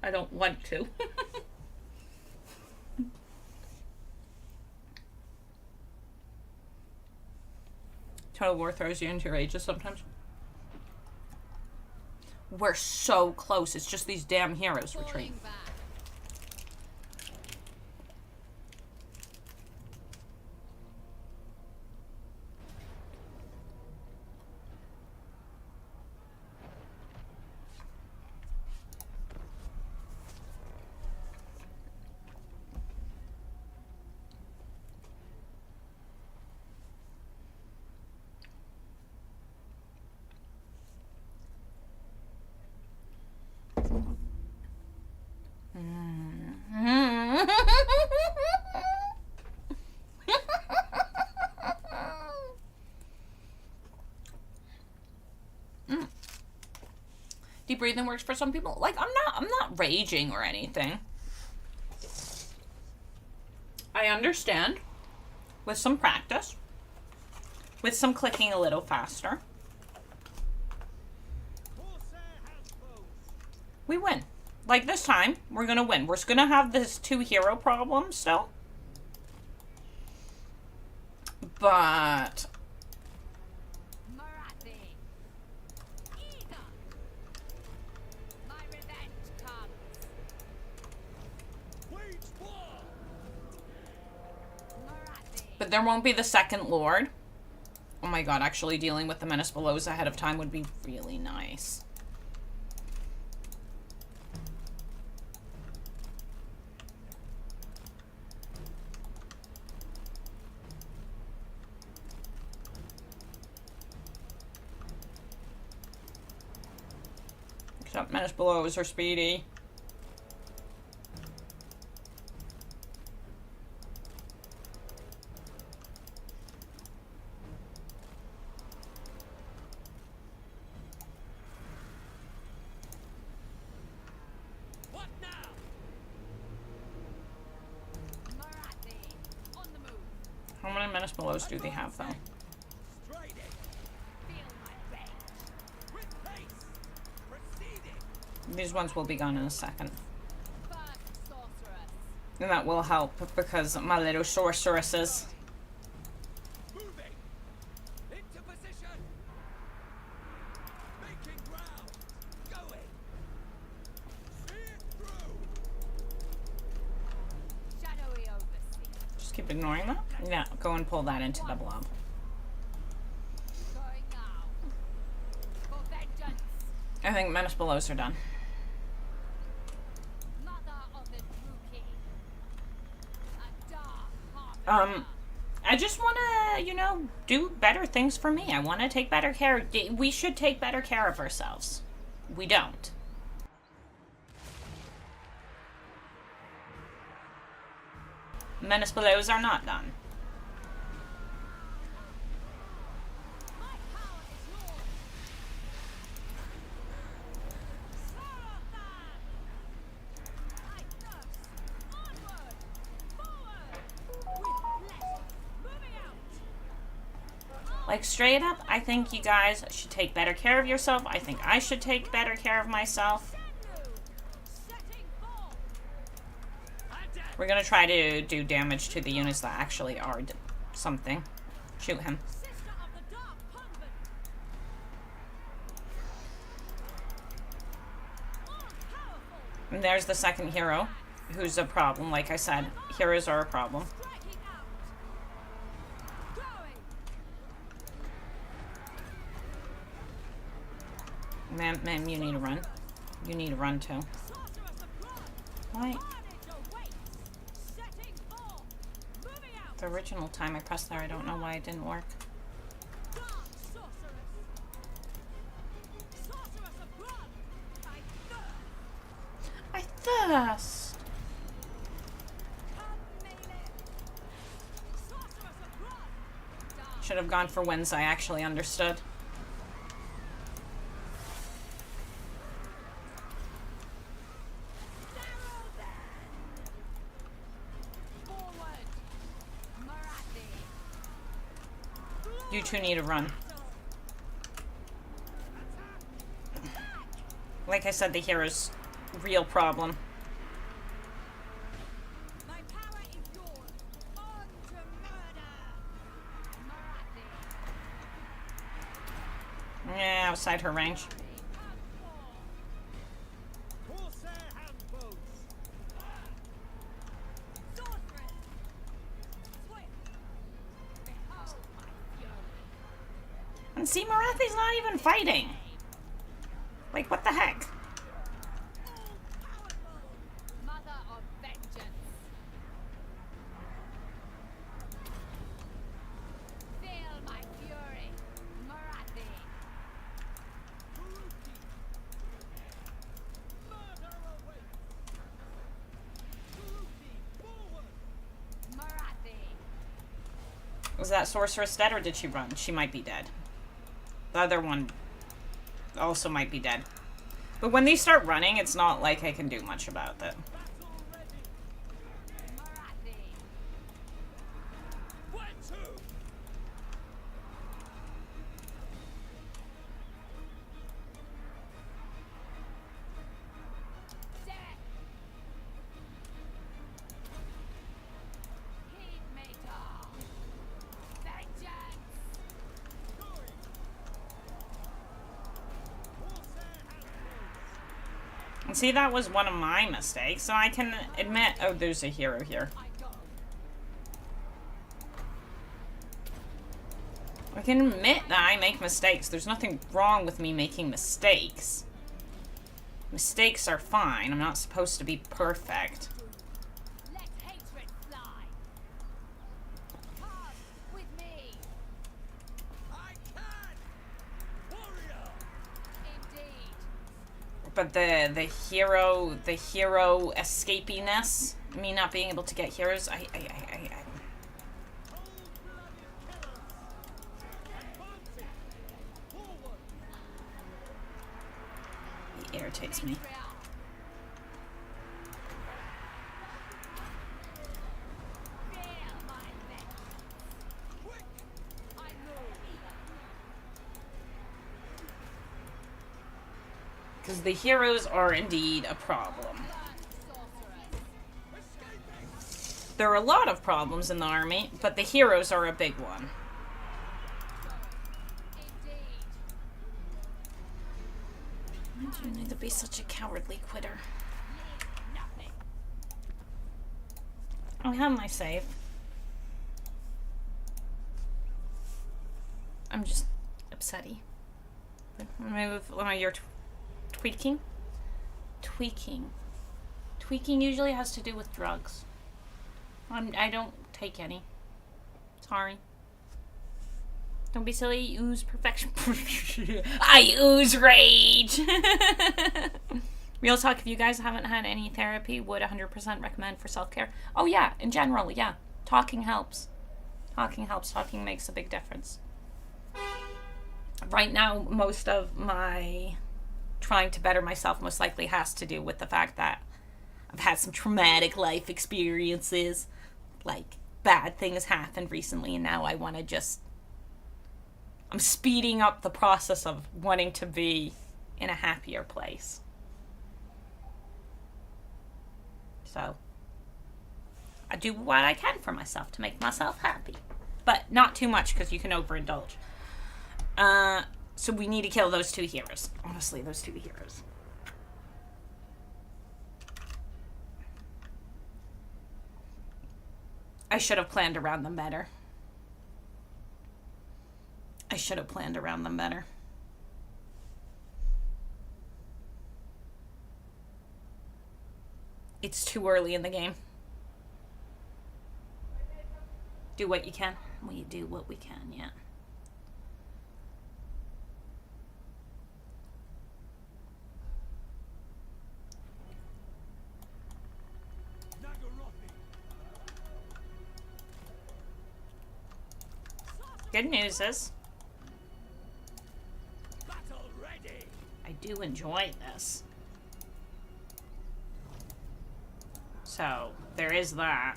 I don't want to. Total War throws you into your ages sometimes. We're so close. It's just these damn heroes retreat. Deep breathing works for some people. Like, I'm not raging or anything. I understand. With some practice. With some clicking a little faster. We win. Like this time, we're gonna win. We're gonna have this 2 hero problem still. But... Morathi. Eager. My revenge comes. Wage war! Morathi. But there won't be the second lord. Oh my god, actually dealing with the Menace Belows ahead of time would be really nice. Except Menace Belows are speedy. What now? Morathi. On the move. How many Menace Belows do they have, though? Striding. Feel my rage. With pace. Proceeding. These ones will be gone in a second. First sorceress. And that will help because my little sorceresses. Moving. Into position. Making ground. Going. See it through. Shadowy overseer. Just keep ignoring that. Yeah, go and pull that into the blob. Going now. For vengeance. I think Menace Belows are done. Mother of the True King. A dark harbinger. I just want to, you know, do better things for me. I want to take better care. We should take better care of ourselves. We don't. Menace Belows are not done. Like, straight up, I think you guys should take better care of yourself. I think I should take better care of myself. We're gonna try to do damage to the units that actually are something. Shoot him. And there's the second hero, who's a problem. Like I said, heroes are a problem. Man, you need to run. You need to run too. Why? The original time I pressed there, I don't know why it didn't work. I thirst. Should have gone for wins I actually understood. You two need to run. Like I said, the hero's real problem. My power is yours. On to murder. Morathi. Yeah, outside her range. And see, Morathi's not even fighting. Like, what the heck? Mother of vengeance. Feel my fury. Morathi. Morathi. Was that sorceress dead or did she run? She might be dead. The other one also might be dead. But when these start running, it's not like I can do much about it. And see, that was one of my mistakes, so I can admit... Oh, there's a hero here. I can admit that I make mistakes. There's nothing wrong with me making mistakes. Mistakes are fine. I'm not supposed to be perfect. Let hatred fly. Come with me. I can! Warrior! Indeed. But the hero escapiness, me not being able to get heroes, it irritates me. Because the heroes are indeed a problem. There are a lot of problems in the army, but the heroes are a big one. Why do you need to be such a cowardly quitter? I have my save. I'm just upsetty. You're tweaking? Tweaking. Tweaking usually has to do with drugs. I don't take any. Sorry. Don't be silly. You ooze perfection. I ooze rage. Real talk, if you guys haven't had any therapy, would 100% recommend for self-care. Oh yeah, in general, yeah. Talking helps. Talking helps. Talking makes a big difference. Right now, most of my trying to better myself most likely has to do with the fact that I've had some traumatic life experiences. Like, bad things happened recently, and now I want to just I'm speeding up the process of wanting to be in a happier place. So, I do what I can for myself to make myself happy. But not too much, because you can overindulge. So we need to kill those two heroes. Honestly, those two heroes. I should have planned around them better. I should have planned around them better. It's too early in the game. Do what you can. We do what we can, yeah. Good news is, I do enjoy this. So, there is that.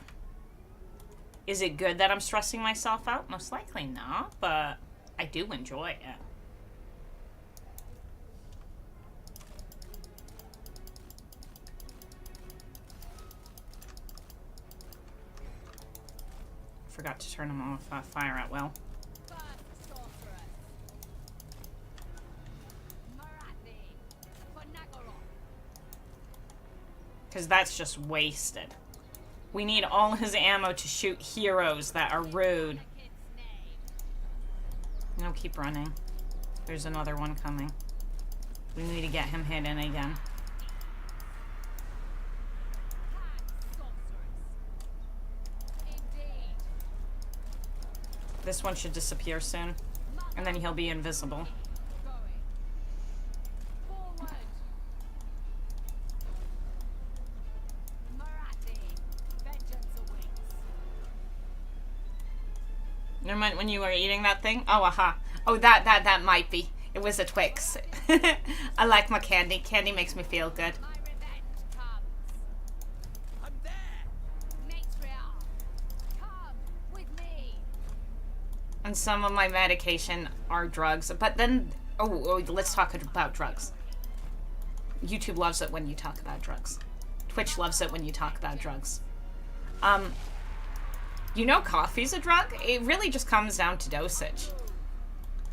Is it good that I'm stressing myself out? Most likely not, but I do enjoy it. Forgot to turn them off fire at will. Because that's just wasted. We need all his ammo to shoot heroes that are rude. No, keep running. There's another one coming. We need to get him hit in again. This one should disappear soon. And then he'll be invisible. Never mind when you were eating that thing. Oh, aha. Oh, that might be. It was a Twix. I like my candy. Candy makes me feel good. And some of my medication are drugs. But then, oh, let's talk about drugs. YouTube loves it when you talk about drugs. Twitch loves it when you talk about drugs. You know coffee's a drug? It really just comes down to dosage.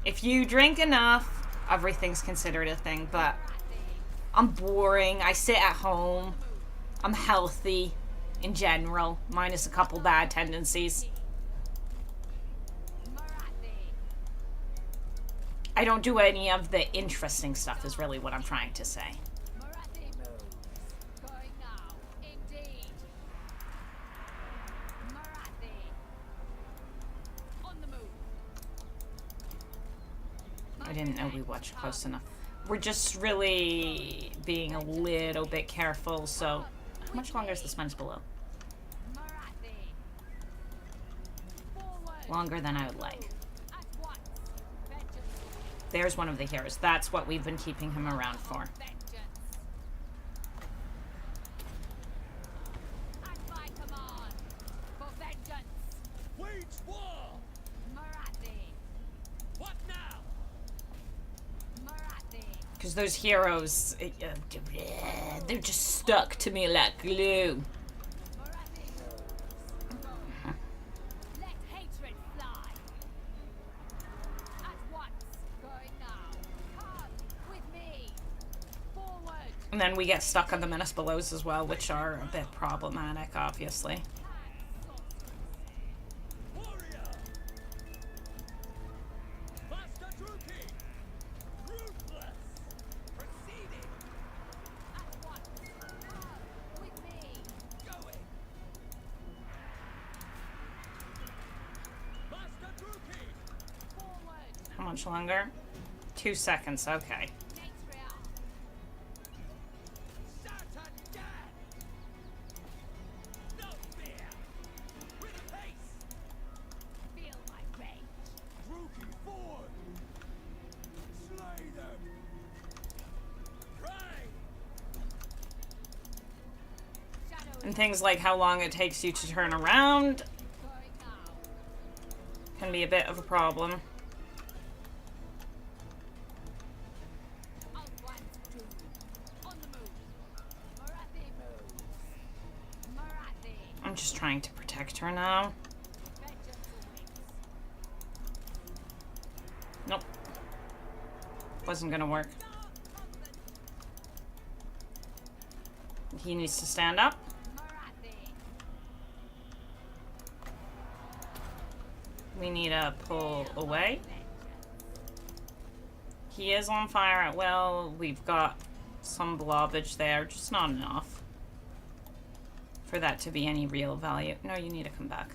If you drink enough, everything's considered a thing, but I'm boring. I sit at home. I'm healthy in general, minus a couple bad tendencies. I don't do any of the interesting stuff is really what I'm trying to say. I didn't know we watched close enough. We're just really being a little bit careful, so... How much longer is the sponge below? Longer than I would like. There's one of the heroes. That's what we've been keeping him around for. Because those heroes, they're just stuck to me like glue. And then we get stuck on the menace belows as well, which are a bit problematic, obviously. How much longer? 2 seconds, okay. And things like how long it takes you to turn around can be a bit of a problem. Victor now. Nope. Wasn't gonna work. He needs to stand up. We need to pull away. He is on fire at will. We've got some blobbage there, just not enough for that to be any real value. No, you need to come back.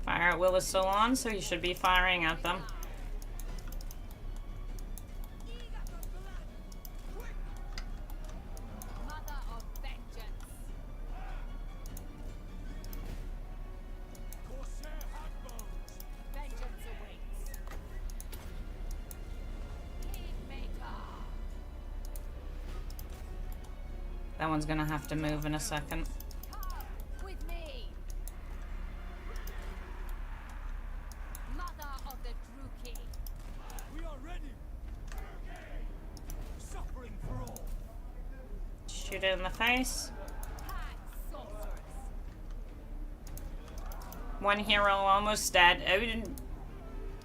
Fire at will is still on, so you should be firing at them. That one's gonna have to move in a second. Shoot it in the face. One hero almost dead.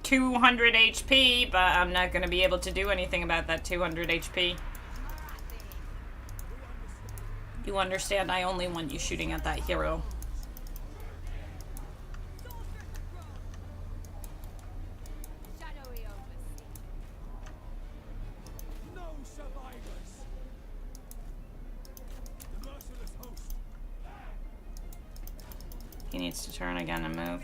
200 HP, but I'm not gonna be able to do anything about that 200 HP. You understand, I only want you shooting at that hero. He needs to turn again and move.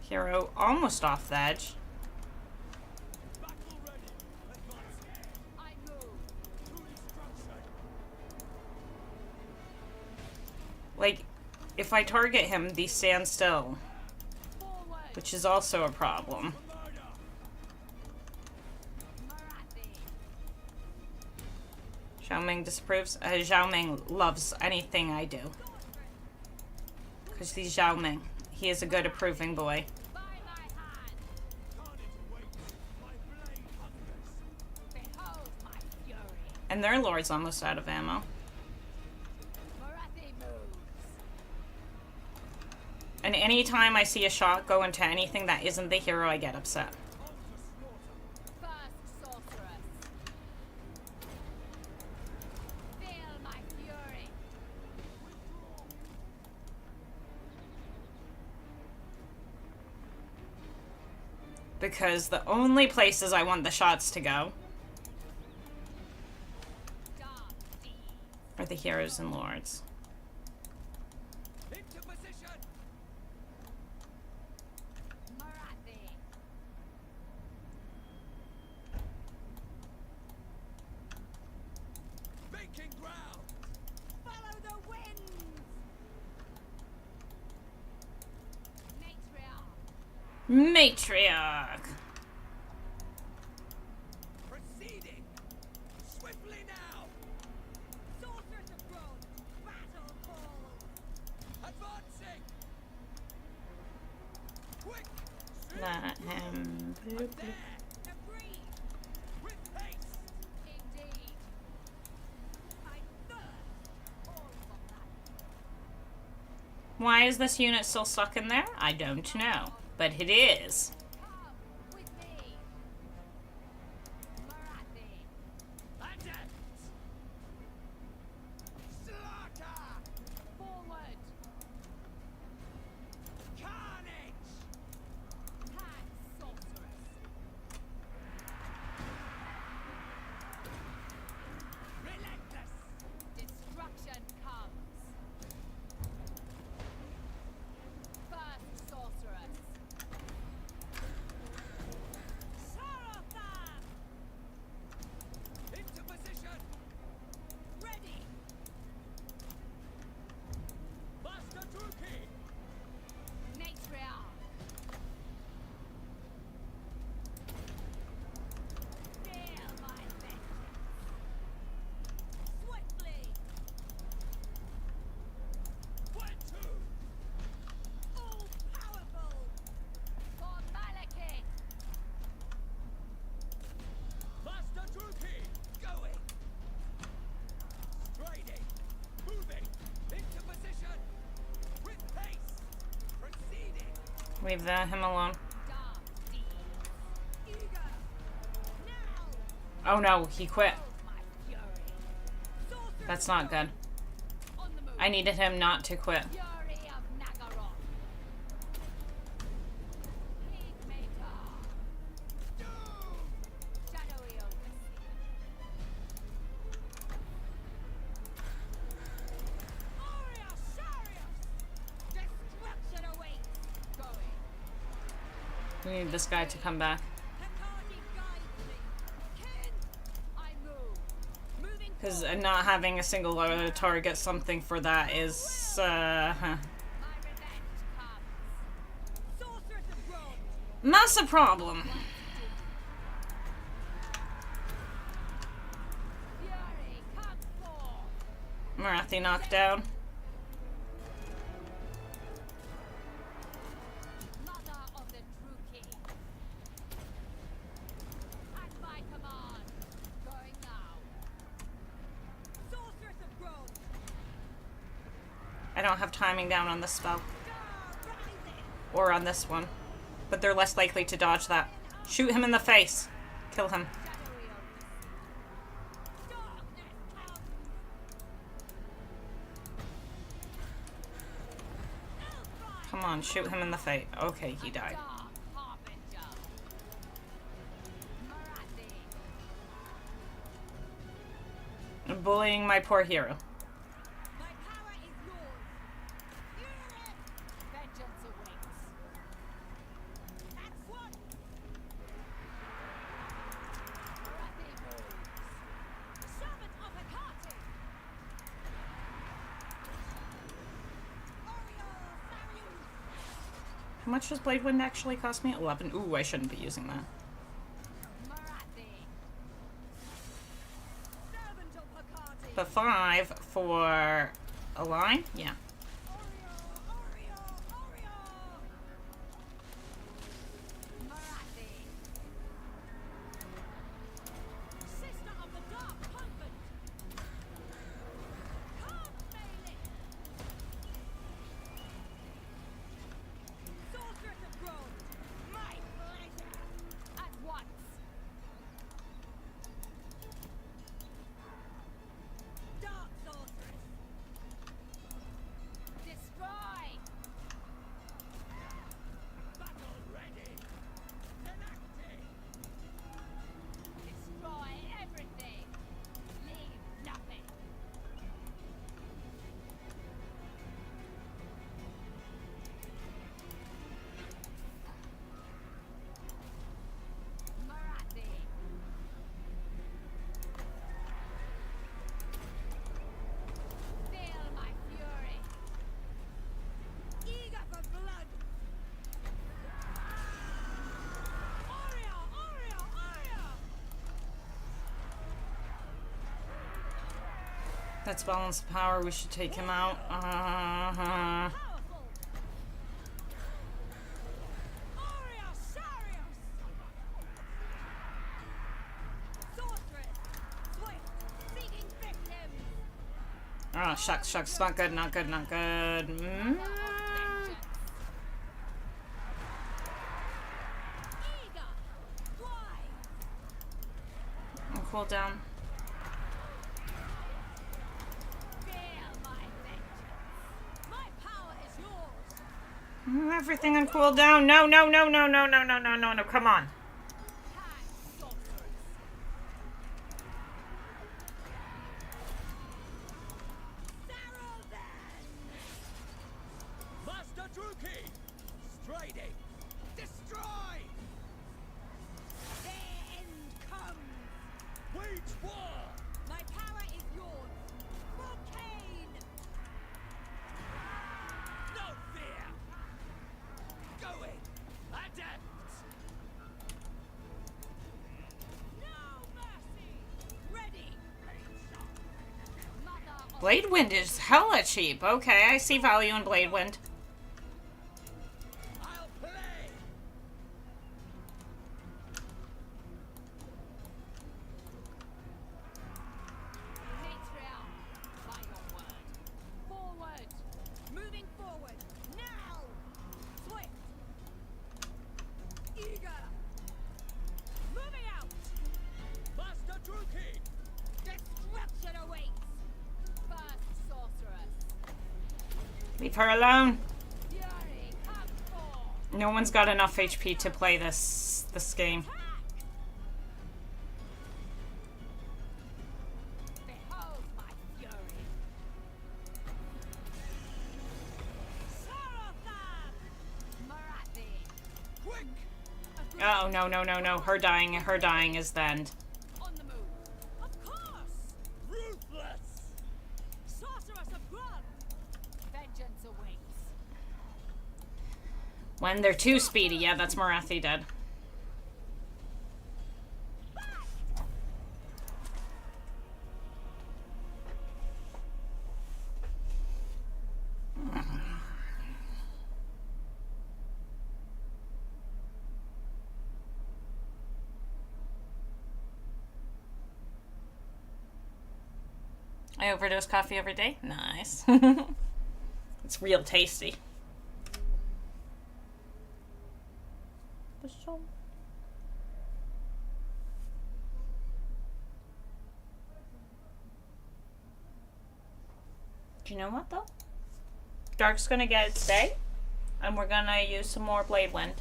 Hero almost off the edge. Like, if I target him, they stand still, which is also a problem. Zhao Ming disapproves. Zhao Ming loves anything I do. Because he's Zhao Ming. He is a good approving boy. And their lord's almost out of ammo. And anytime I see a shot go into anything that isn't the hero, I get upset. Because the only places I want the shots to go are the heroes and lords. Matriarch. Proceeding swiftly now. Sorcerers abroad. Battle call. Advancing. Quick. Let him. There. Agree. With haste. Indeed. I thirst. All of that. Why is this unit still stuck in there? I don't know. But it is. Come with me. Morathi. Adept. Slaughter. Forward. Carnage. Pack sorceress. Relentless. Destruction comes. First sorceress. Leave him alone. Dark deeds. Eager. Now. Oh no, he quit. My fury. Sorceress That's of not Rome. good. On the move. I needed him not to quit. Fury of Nagaroth. Kingmaker. Shadowy Overseer. Aureus Sarius. Destruction awaits. Going. We need this guy to come back. Hecate guides me. Kin. I move. Moving Because forward. not having a single target something for that is, My revenge comes. Sorceress of Rome. that's a problem. Fury, come forth. Morathi knocked down. Mother of the true king. At my command. Going now. Sorceress of Rome. I don't have timing down on this spell. Star rising. Or on this one. But they're less likely to dodge that. Shoot him in the face. Kill him. Shadowy Overseer. Darkness comes. Hellfire. Come on, shoot him in the face. Okay, he died. Dark harbinger. Morathi. Bullying my poor hero. My power is yours. Fury. Vengeance awaits. That's what. Morathi moves. Servant of Hecate. Oriole Sarius. How much does Blade Wind actually cost me? 11. Ooh, I shouldn't be using that. Morathi. Servant of Hecate. But 5 for a line? Yeah. Oriole. Morathi. Sister of the Dark Convent. Come, Bailey. Sorceress of Rome. My pleasure. At once. Dark sorceress. Destroy. Battle ready. Enacting. Destroy everything. Leave nothing. Morathi. Feel my fury. Eager for blood. Oreo. That's balance of power. We should take him out. Powerful. Oreo Sarius. Sorceress. Swift. Seeking victims. Oh, shucks. Not good. Eager. Wise. Cool down. Feel my vengeance. My power is yours. Everything on cooldown. No. Come on. Tag sorceress. Sarovan. Master Druki. Striding. Destroy. Their end comes. Wage war. My power is yours. For Cain. No fear. Going. Adept. No mercy. Ready. Mother of Blade Wind is hella cheap. Okay, I see value in Blade Wind. I'll play. Matriarch. By your word. Forward. Moving forward. Now. Swift. Leave her alone. Fury, come forth. No one's got enough HP to play this game. Behold my fury. Sorothan! Morathi! Quick! Oh, no, no, no, no. Her dying is the end. On the move. Of course! Ruthless! Sorceress of Grun! Vengeance awaits. When they're too speedy. Yeah, that's Morathi dead. I overdose coffee every day. Nice. It's real tasty. Do you know what though? Dark's gonna get its day, and we're gonna use some more Blade Wind.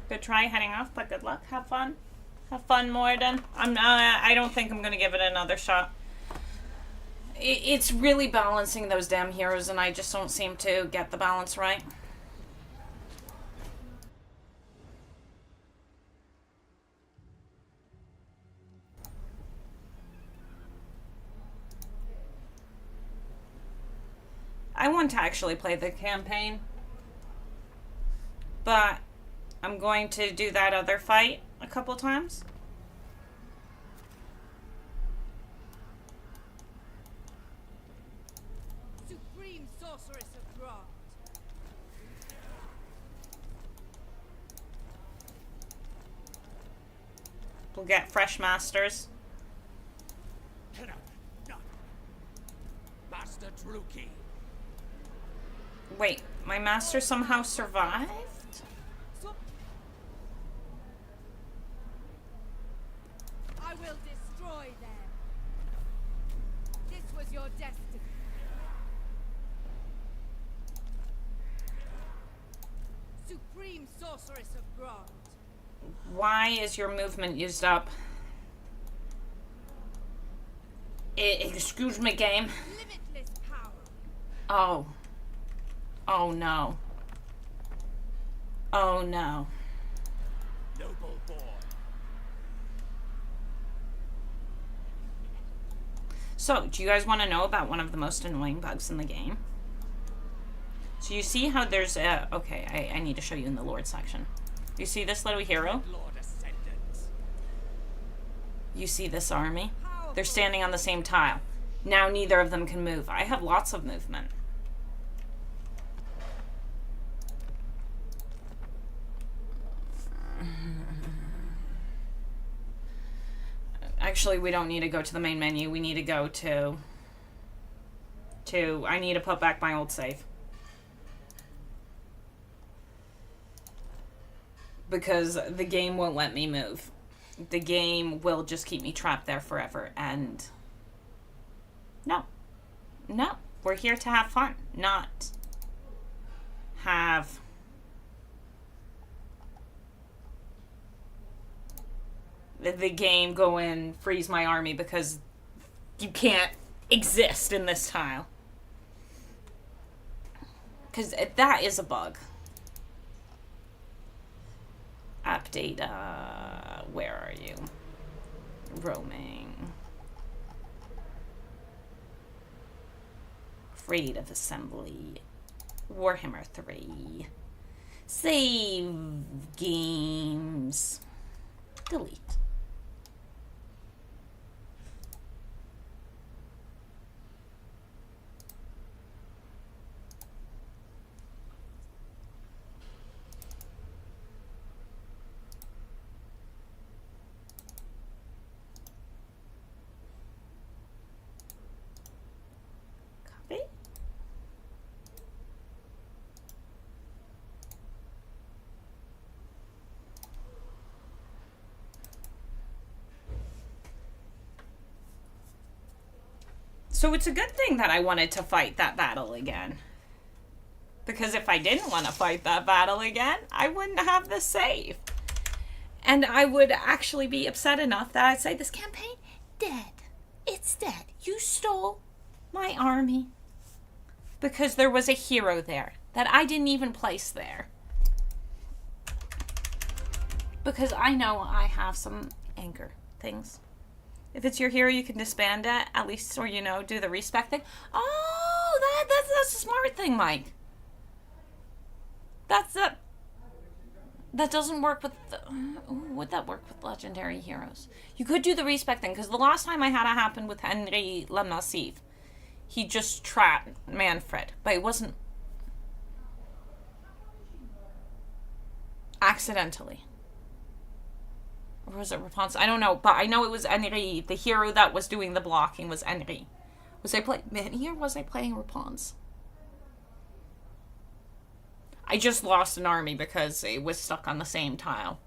Good try heading off, but good luck. Have fun. Have fun, Morden. I don't think I'm gonna give it another shot. It's really balancing those damn heroes, and I just don't seem to get the balance right. I want to actually play the campaign, but I'm going to do that other fight a couple times. Supreme Sorceress of Grun! We'll get fresh masters. No. Master Druki. Wait, my master somehow survived? I will destroy them. This was your destiny. Supreme Sorceress of Grun! Why is your movement used up? Excuse me, game. Limitless power. Oh. Oh no. Oh no. Noble boy. So, do you guys want to know about one of the most annoying bugs in the game? So you see how there's a... Okay, I need to show you in the Lord section. You see this little hero? Lord Ascendant. You see this army? They're standing on the same tile. Now neither of them can move. I have lots of movement. Actually, we don't need to go to the main menu. We need to go to... I need to put back my old save. Because the game won't let me move. The game will just keep me trapped there forever, and... No. No. We're here to have fun, not have... the game go and freeze my army because you can't exist in this tile. Because that is a bug. App data. Where are you? Roaming. Afraid of assembly. Warhammer 3. Save games. Delete. Copy. So it's a good thing that I wanted to fight that battle again. Because if I didn't want to fight that battle again, I wouldn't have the save. And I would actually be upset enough that I'd say, this campaign, dead. It's dead. You stole my army. Because there was a hero there that I didn't even place there. Because I know I have some anger things. If it's your hero, you can disband it, at least, or, you know, do the respect thing. Oh, that's a smart thing, Mike. That doesn't work with... would that work with legendary heroes? You could do the respect thing, because the last time I had it happen with Henry Le Massif, he just trapped Manfred, but it wasn't accidentally. Or was it Rapunzel? I don't know, but I know it was Henry. The hero that was doing the blocking was Henry. Was I playing Manny or was I playing Rapunzel? I just lost an army because it was stuck on the same tile.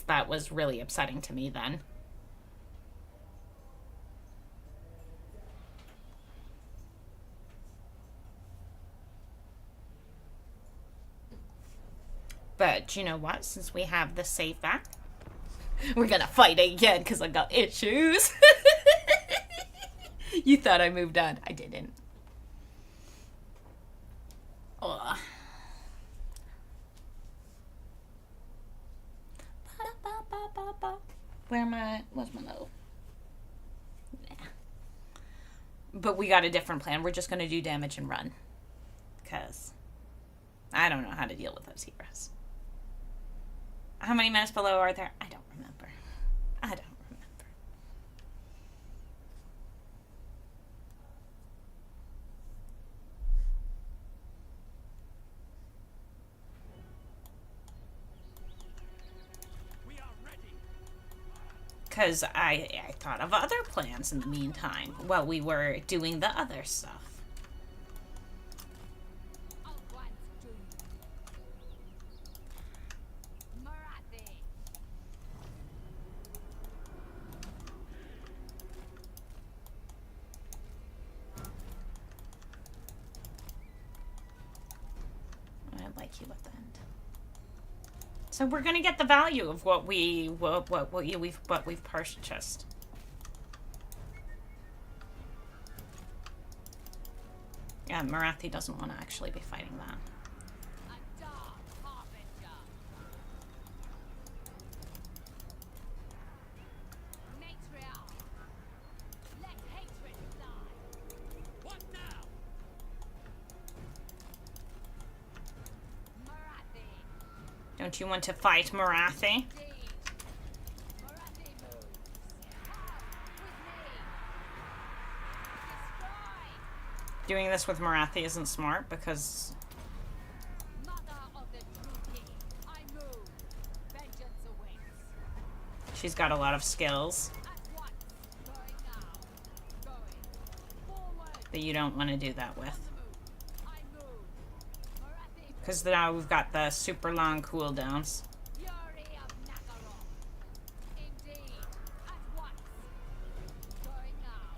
That was really upsetting to me then. But you know what? Since we have the save back, we're gonna fight again because I got issues. You thought I moved on. I didn't. Ugh. Where's my note? Yeah. But we got a different plan. We're just gonna do damage and run. Because I don't know how to deal with those heroes. How many minutes below are there? I don't remember. I don't remember. We are ready. Because I thought of other plans in the meantime while we were doing the other stuff. Morathi. I'd like you at the end. So we're gonna get the value of what we've purchased. Yeah, Morathi doesn't want to actually be fighting that. A dark harbinger. Matriarch. Let hatred fly. What now? Morathi. Don't you want to fight Morathi? Indeed. Morathi moves. With me. Destroy. Doing this with Morathi isn't smart because Mother of the true king. I move. Vengeance awaits. she's got a lot of skills At once. Going now. Going. Forward. that you don't want to do that with. I move. Morathi. Because now we've got the super long cooldowns. Fury of Nagaroth. Indeed. At once. Going now.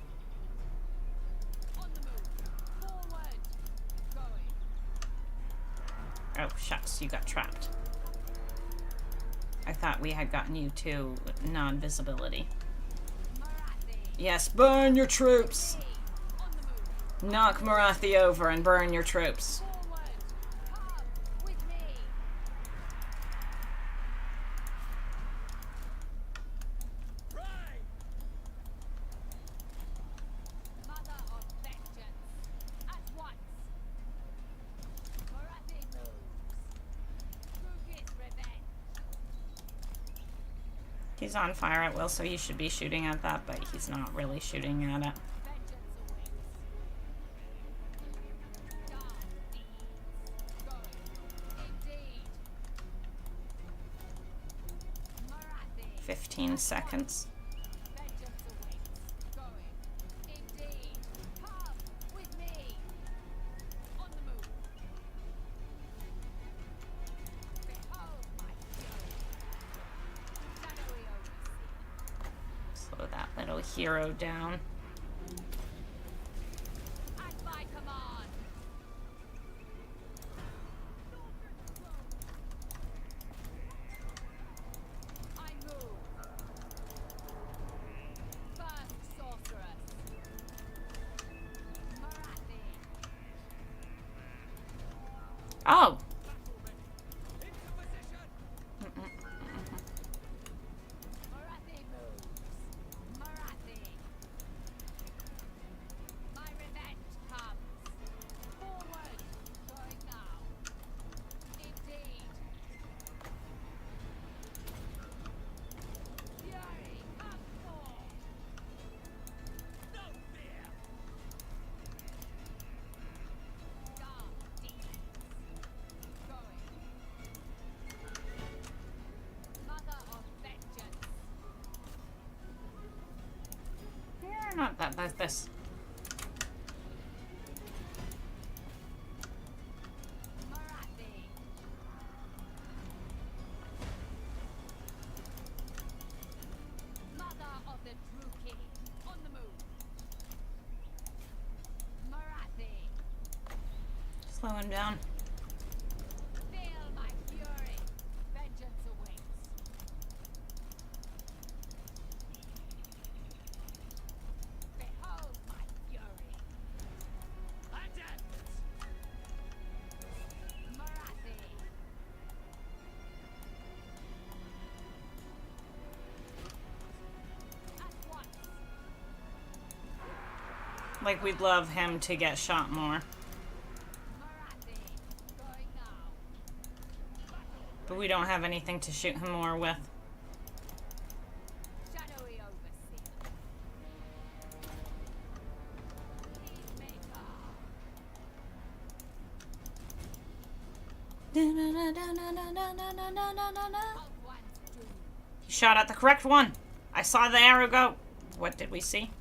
On the move. Forward. Going. Oh, shucks, you got trapped. I thought we had gotten you to non-visibility. Morathi. Yes, burn your troops! On the move. Knock Morathi over and burn your troops. Forward. Come with me. Right. Mother of vengeance. At once. Morathi moves. Rukis revenge. He's on fire at will, so you should be shooting at that, but he's not really shooting at it. Vengeance awaits. Dark deeds. Going. Indeed. Morathi. 15 seconds. Vengeance awaits. Going. Indeed. hero down. At my command. I move. First sorceress. Morathi. Oh! Into position. Morathi moves. Morathi. My revenge comes. Forward. Going now. Indeed. Fury, come forth. No fear. Dark deeds. Going. Mother of vengeance. Yeah, not that. That's this. Morathi. Mother of the True King. On the move. Morathi. Slow him down. Feel my fury. Vengeance awaits. Behold my fury. Adapt. Morathi. At once. Like, we'd love him to get shot more. Morathi. Going now. But we don't have anything to shoot him more with. Shadowy overseer. Peacemaker. Of one's doom. He shot at the correct one. I saw the arrow go. What did we see?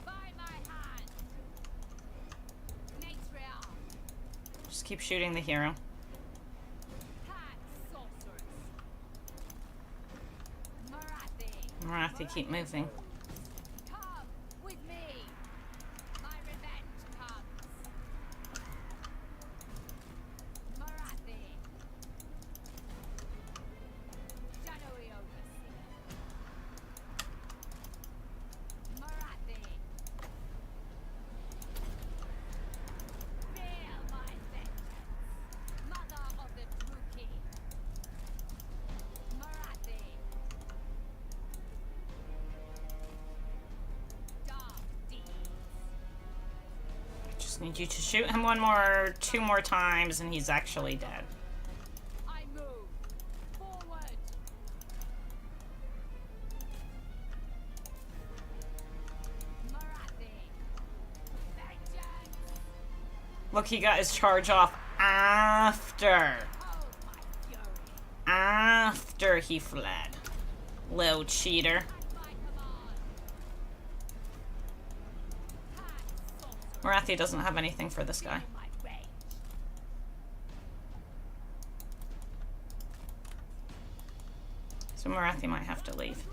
By my hand. Matriarch. Just keep shooting the hero. Hand sorceress. Morathi. Morathi, keep moving. Come with me. My revenge comes. Morathi. Shadowy overseer. Morathi. Feel my vengeance. Mother of the True King. Morathi. Dark deeds. Just need you to shoot him one more, 2 more times, and he's actually dead. I move. Forward. Morathi. Vengeance. Look, he got his charge off after. Hold my fury. After he fled. Little cheater. At my command. Hand sorcerer. Morathi doesn't have anything for this guy. Feel my rage. So Morathi might have to leave.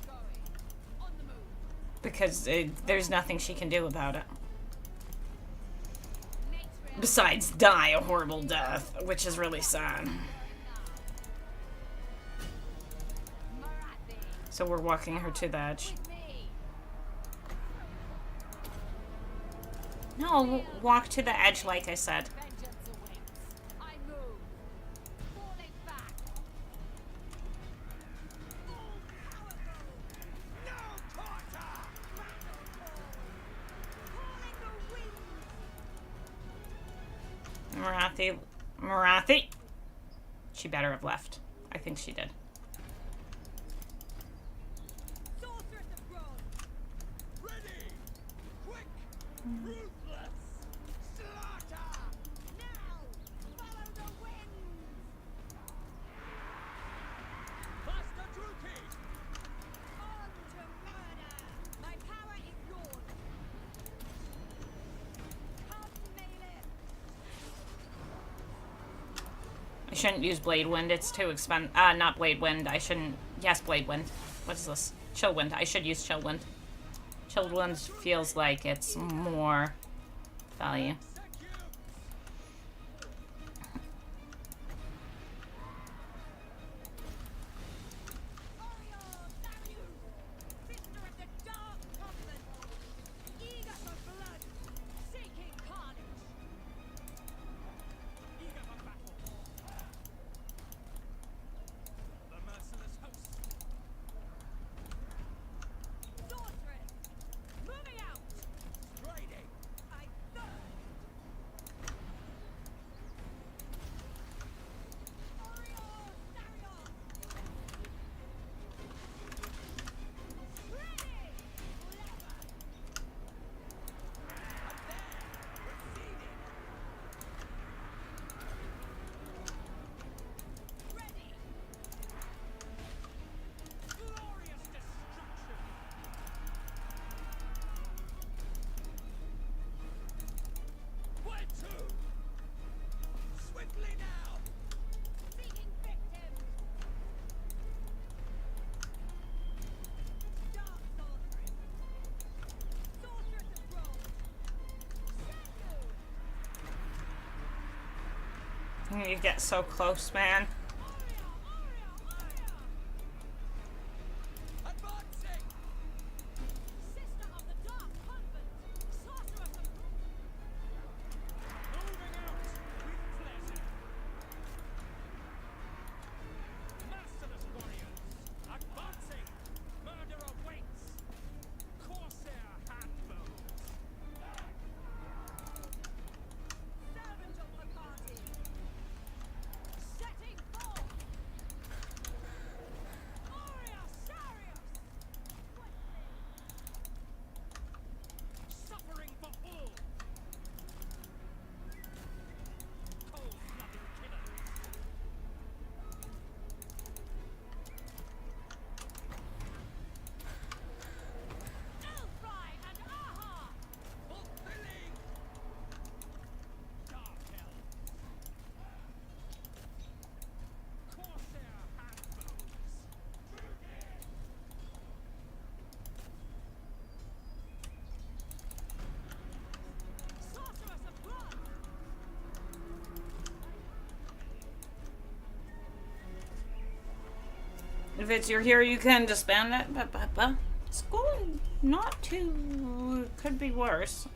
Going. On the move. Because there's nothing she can do about it. Matriarch. Besides die a horrible death, which is really sad. Morathi. So we're walking her to the edge. With me. No, walk to the edge like I said. Vengeance awaits. I move. Falling back. No quarter. Calling the wind. Morathi. She better have left. I think she did. Sorceress of bronze. Ready. Quick. Ruthless. Slaughter. Now. Follow the winds. Master Druki. On to murder. My power is yours. Come, Melee. I shouldn't use Blade Wind. It's too expensive. Not Blade Wind. I shouldn't. Yes, Blade Wind. What is this? Chill Wind. I should use Chill Wind. Chill Wind feels like it's more value. You get so close, man. If it's your hero, you can disband it. It's going not too... Could be worse.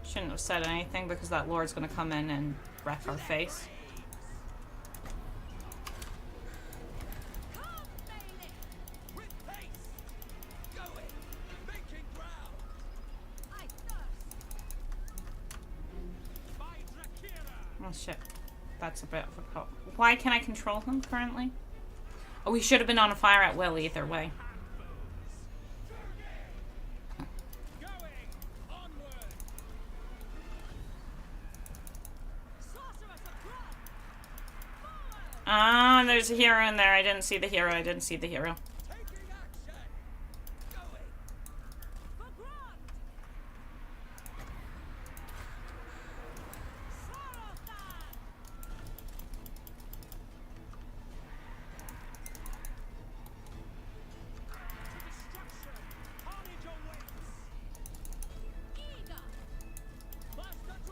Shouldn't have said anything because that Lord's gonna come in and wreck our face. Oh shit. That's a bit of a problem. Why can't I control him currently? Oh, he should have been on a fire at will either way. Ah, there's a hero in there. I didn't see the hero. I didn't see the hero.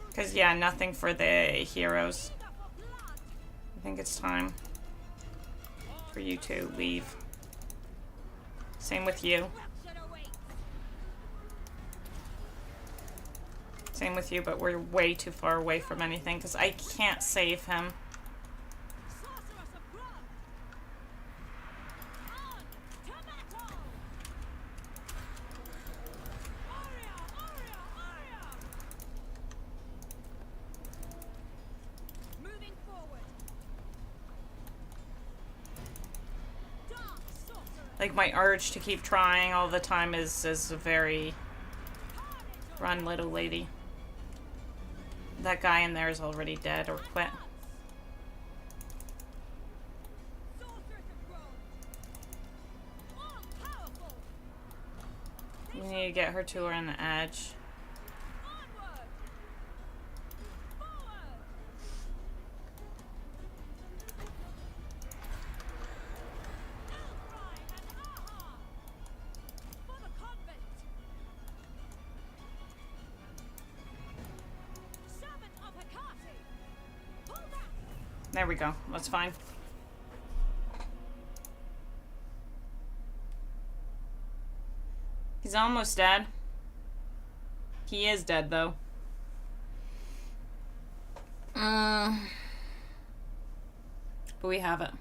Because, yeah, nothing for the heroes. I think it's time for you to leave. Same with you. Same with you, but we're way too far away from anything because I can't save him. Like, my urge to keep trying all the time is a very... Run, little lady. That guy in there is already dead or quit. We need to get her to her on the edge. There we go. That's fine. He's almost dead. He is dead, though. But we have it.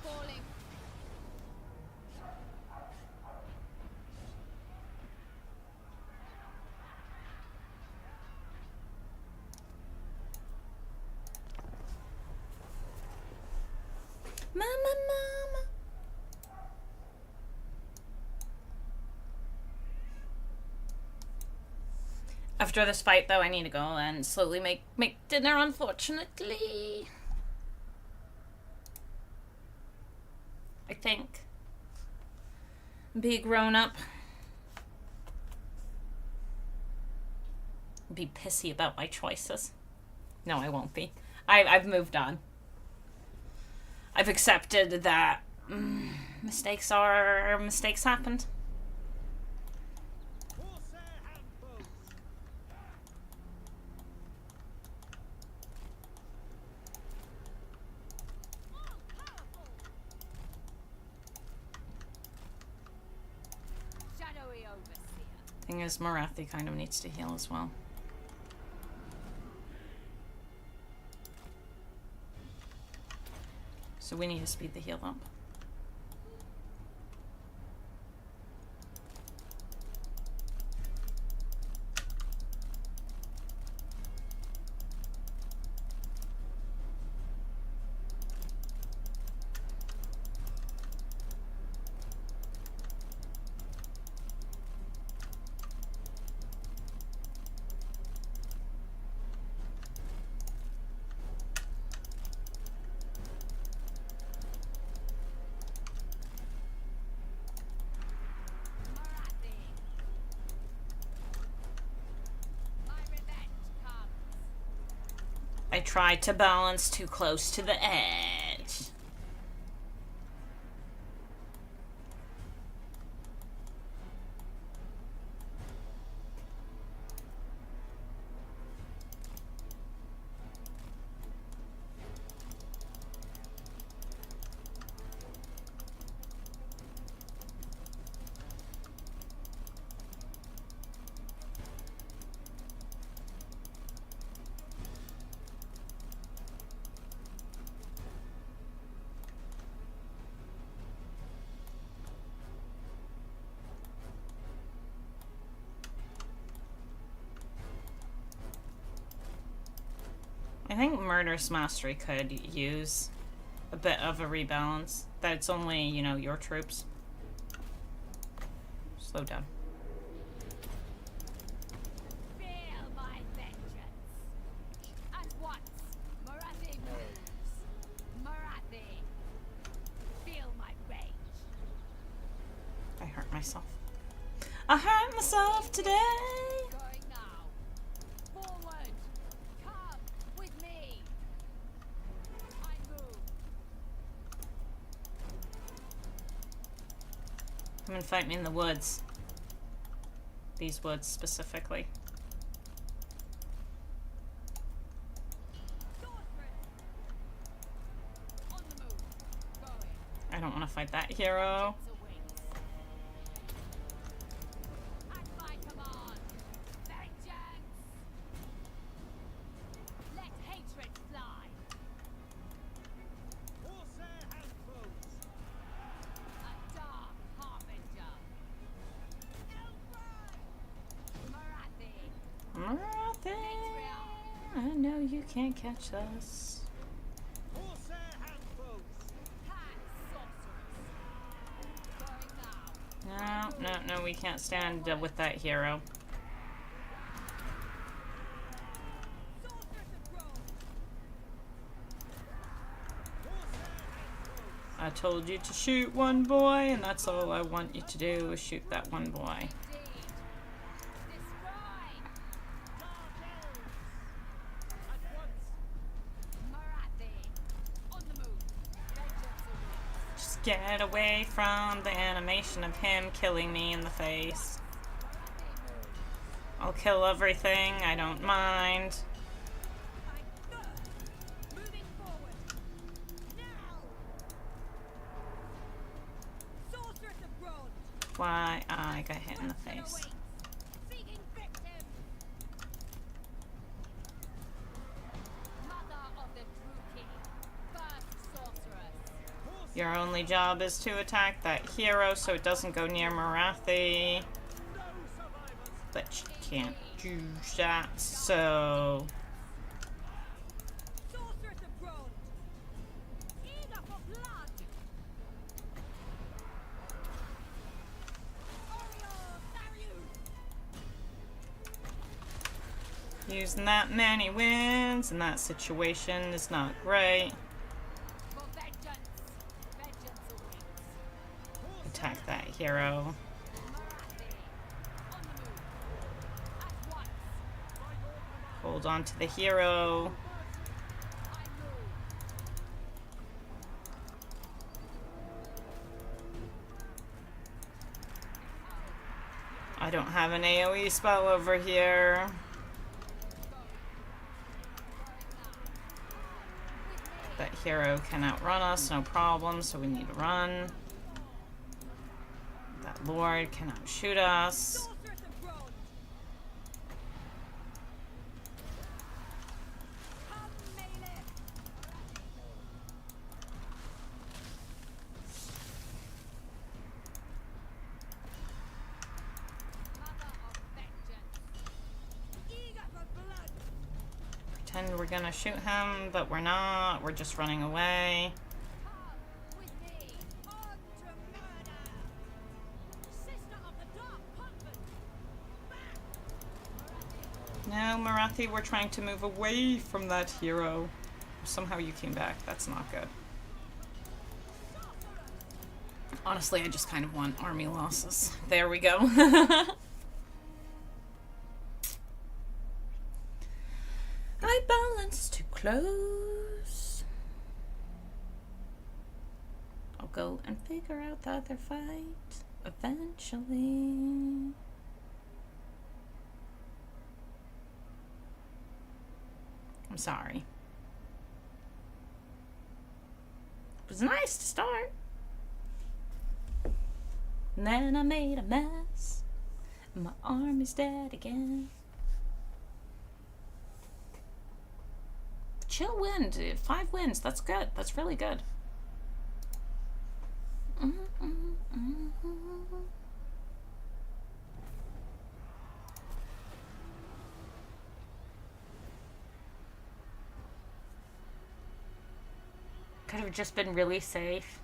Falling. Mama, mama. After this fight, though, I need to go and slowly make dinner, unfortunately. I think. Be grown up. Be pissy about my choices. No, I won't be. I've moved on. I've accepted that mistakes happened. Horsehair handfuls. More powerful. Shadowy overseer. Thing is, Morathi kind of needs to heal as well. So we need to speed the heal up. Morathi. My revenge comes. I tried to balance too close to the edge. I think Murderous Mastery could use a bit of a rebalance. That it's only, you know, your troops. Slow down. Feel my vengeance. At once, Morathi moves. Morathi. Feel my rage. I hurt myself. I hurt myself today. Going now. Forward. Come with me. I move. Come and fight me in the woods. These woods specifically. Sorceress. On the move. Going. I don't want to fight that hero. Vengeance awaits. At my command. Vengeance. Let hatred fly. Horsehair handfuls. A dark harbinger. Morathi. Morathi, I know you can't catch us. Horsehair handfuls. Hand sorceress. Going now. No, we can't stand with that hero. I told you to shoot one boy, and that's all I want you to do is shoot that one boy. Indeed. Destroy! Dark elves! At once! Morathi! On the move! Vengeance awaits! Just get away from the animation of him killing me in the face. Morathi moves! I'll kill everything, I don't mind. Moving forward! Now! Sorceress of bronze! Why I got hit in the Weapon face. awaits. Seeking victim! Mother of the True King! First sorceress! Your only job is to attack that hero so it doesn't go near Morathi. No survivors! But you can't do that, so... Sorceress of bronze! Eager for blood! Using that many wins in that situation is not great. For vengeance! Vengeance awaits! Attack that hero. Morathi! On the move! At once! Hold on to the hero. I move! I don't have an AoE spell over here. That hero can outrun us, no problem, so we need to run. That lord can outshoot us. Sorceress of bronze! Come melee! Mother of vengeance! Eager for blood! Pretend we're gonna shoot him, but we're not. We're just running away. Come with me! On to murder! Sister of the Dark Convent! Back! No, Morathi, we're trying to move away from that hero. Somehow you came back. That's not good. Honestly, I just kind of want army losses. There we go. I balance too close. I'll go and figure out the other fight eventually. I'm sorry. It was nice to start. And then I made a mess. And my army's dead again. Chill win. 5 wins. That's good. That's really good. Could have just been really safe.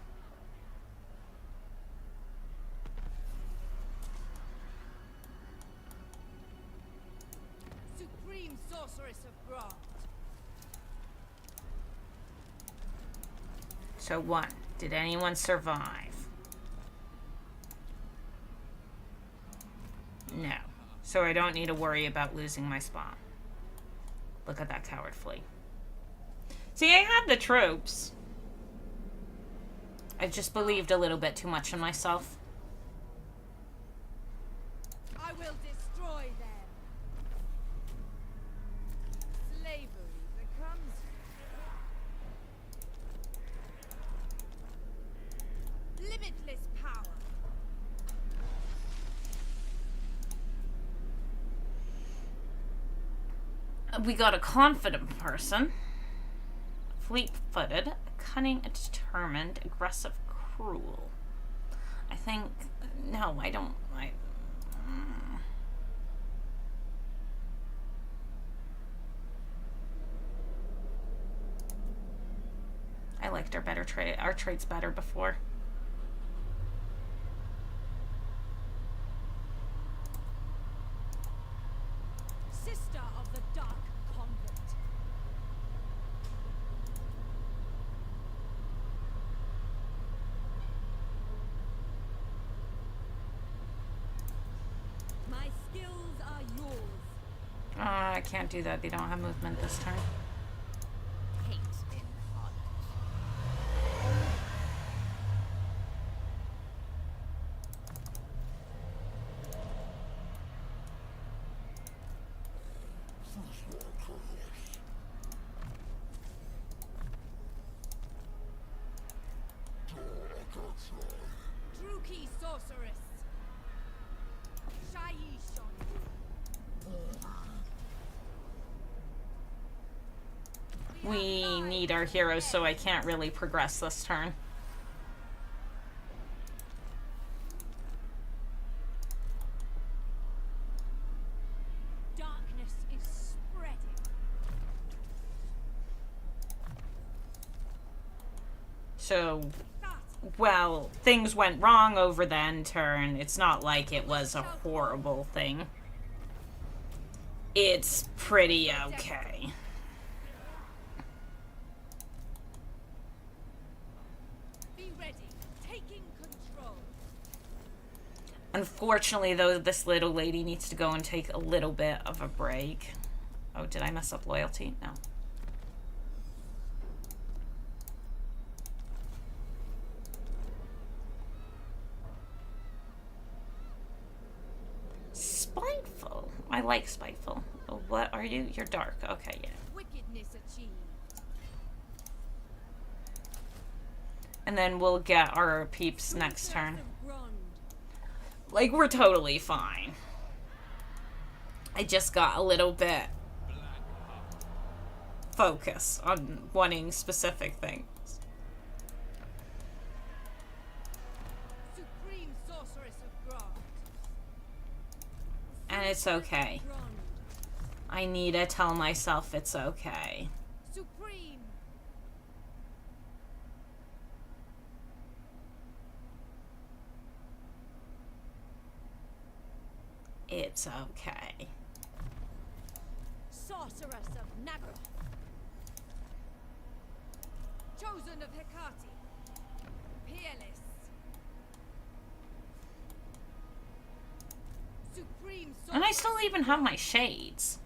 Supreme Sorceress of Bronze! So what? Did anyone survive? No. So I don't need to worry about losing my spawn. Look at that coward flee. See, I had the troops. I just believed a little bit too much in myself. I will destroy them! Slavery becomes limitless power! We got a confident person. Fleet-footed, cunning, determined, aggressive, cruel. I think... No, I don't... I liked our traits better before. Sister of the Dark Convent! I can't do that. They don't have movement this turn. Hate in heart. Druki sorceress. Shai Shon. We need our heroes, so I can't really progress this turn. Darkness is spreading. So, well, things went wrong over the end turn. It's not like it was a horrible thing. It's pretty okay. Be ready. Taking control. Unfortunately, though, this little lady needs to go and take a little bit of a break. Oh, did I mess up loyalty? No. Spiteful. I like spiteful. Oh, what are you? You're dark. Okay, yeah. Wickedness achieved. And then we'll get our peeps next turn. Of Grond. Like, we're totally fine. I just got a little bit focus on wanting specific things. Supreme sorceress of Grond. And it's okay. Grond. I need to tell myself it's okay. Supreme. It's okay. Sorceress of Nagaroth. Chosen of Hecate. Peerless. Supreme sorceress. And I still even have my shades.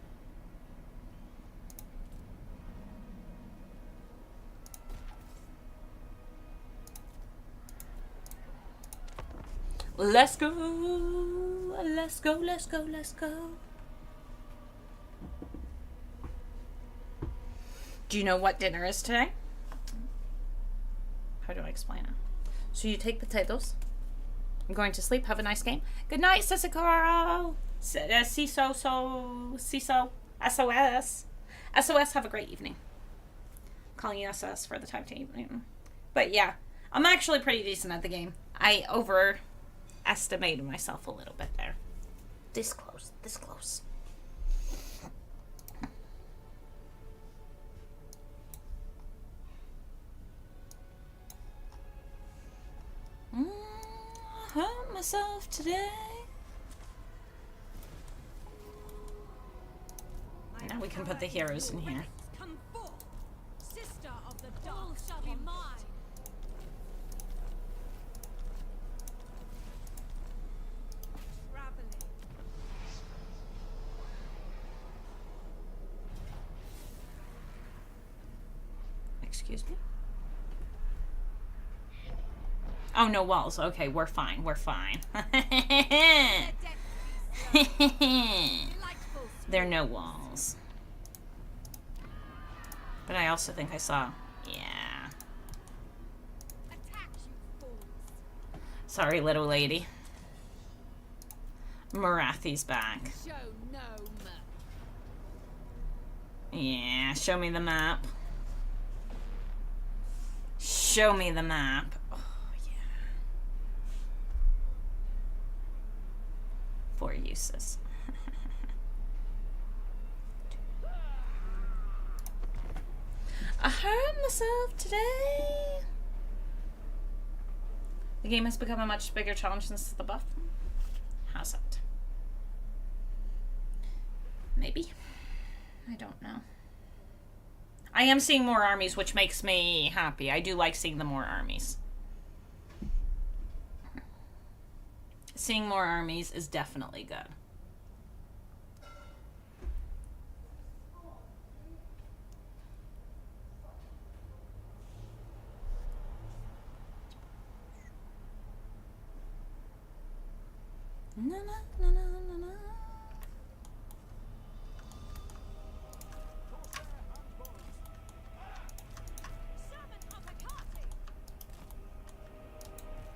Let's go. Let's go, let's go, let's go. Do you know what dinner is today? How do I explain it? So you take potatoes. I'm going to sleep. Have a nice game. Good night, Sisakuro. CISO, SOS. SOS, have a great evening. Calling you SOS for the time to evening. But yeah, I'm actually pretty decent at the game. I overestimated myself a little bit there. This close, this close. Hurt myself today. Now we can put the heroes in here. Come forth. Sister of the dark shall be mine. Traveling. Excuse me? Oh, no walls. Okay, we're fine. We're fine. There are no walls. But I also think I saw... Yeah. Attack, you fools. Sorry, little lady. Morathi's back. Show no mercy. Yeah, show me the map. Show me the map. Oh, yeah. 4 uses. I hurt myself today. The game has become a much bigger challenge since the buff. How's that? Maybe. I don't know. I am seeing more armies, which makes me happy. I do like seeing the more armies. Seeing more armies is definitely good. na, na, na, na. Summon of a party!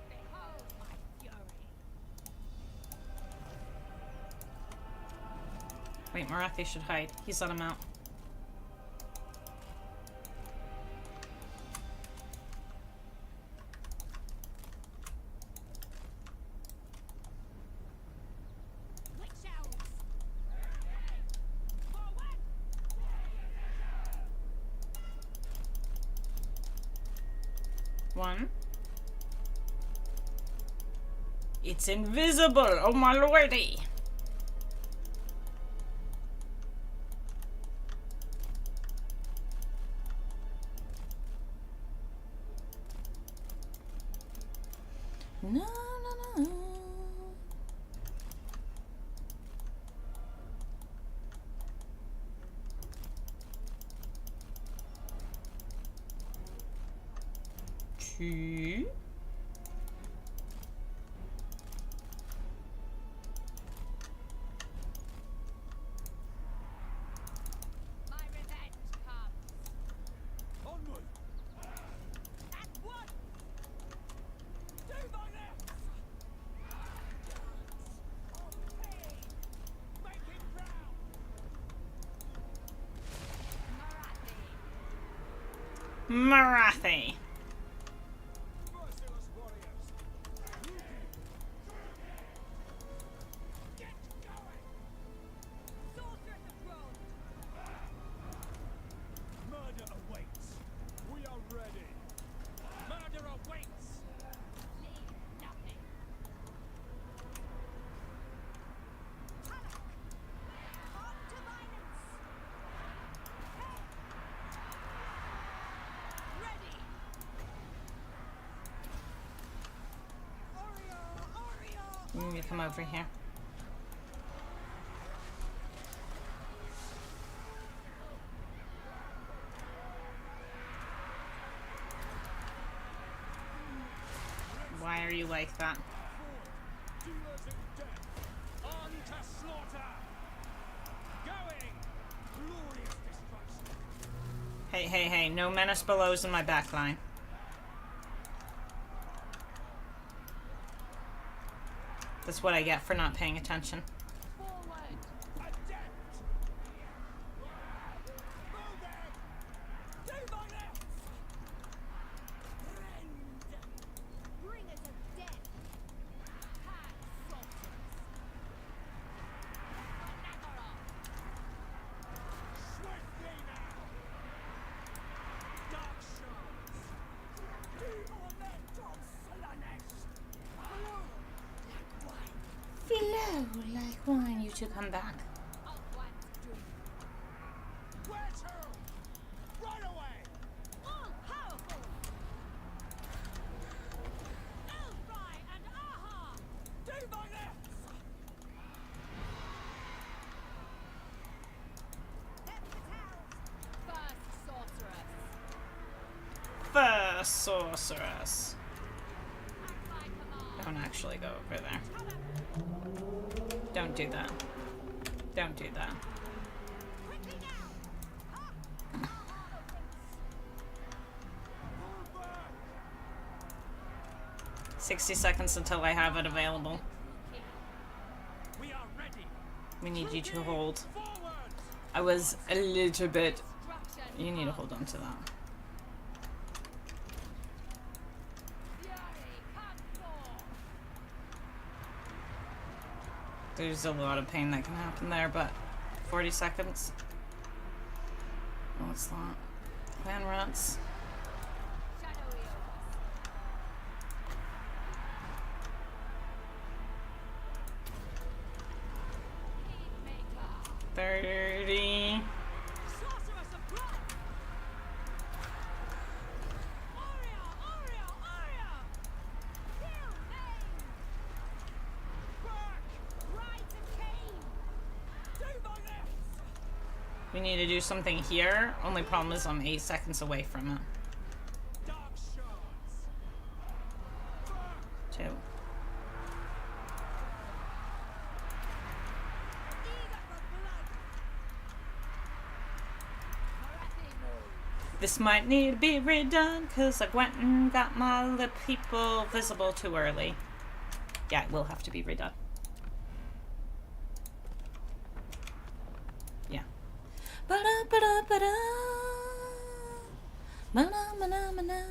Behold my fury! Wait, Morathi should hide. He's let him out. Witch elves! Forward! One. It's invisible! Oh my lordy! No, no, no. Two. My revenge comes! Onward! At once! Do my best! Of pain! Make him proud! Morathi! Morathi. Merciless warriors! Get going! Sorceress of Rome! Murder awaits! We are ready! Murder awaits! Leave nothing! Havoc! On to violence! Ready! You need to come over here. Why are you like that? Dealers in death! On to slaughter! Going! Glorious destruction! Hey, hey, hey, no menace belows in my backline. That's what I get for not paying attention. Forward! Adept! Move them! Do my best! Rend! Bringers of death! Hand sorceress! Anagara! Swiftly now! Dark shards! Demomentum Slanesh! Flow like wine. You two come back. Of one's doom! Where to? Right away! All powerful! Elfry and Aha! Do my best! First sorceress! First sorceress. At my command! Don't actually go over there. Don't do that. Don't do that. Quickly now! Ha! Aha opens! 60 seconds until I have it available. We are ready! We need you to hold. Forward! I was a little bit... Destruction! You need to hold on to that. Fury! Come forth! There's a lot of pain that can happen there, but 40 seconds. What's that? Clan rats. Shadowy Opus! Heatmaker! 30. Sorceress of blood! Aria! Aria! Aria! Kill aim! Back! Rise and Cain! Do my best! We need to do something here. Only problem is I'm 8 seconds away from it. Dark shards! Back! 2. This might need to be redone because I went and got my lip people visible too early. Yeah, it will have to be redone. Yeah. Ba-da-ba-da-ba-da. Ma-na-ma-na-ma-na.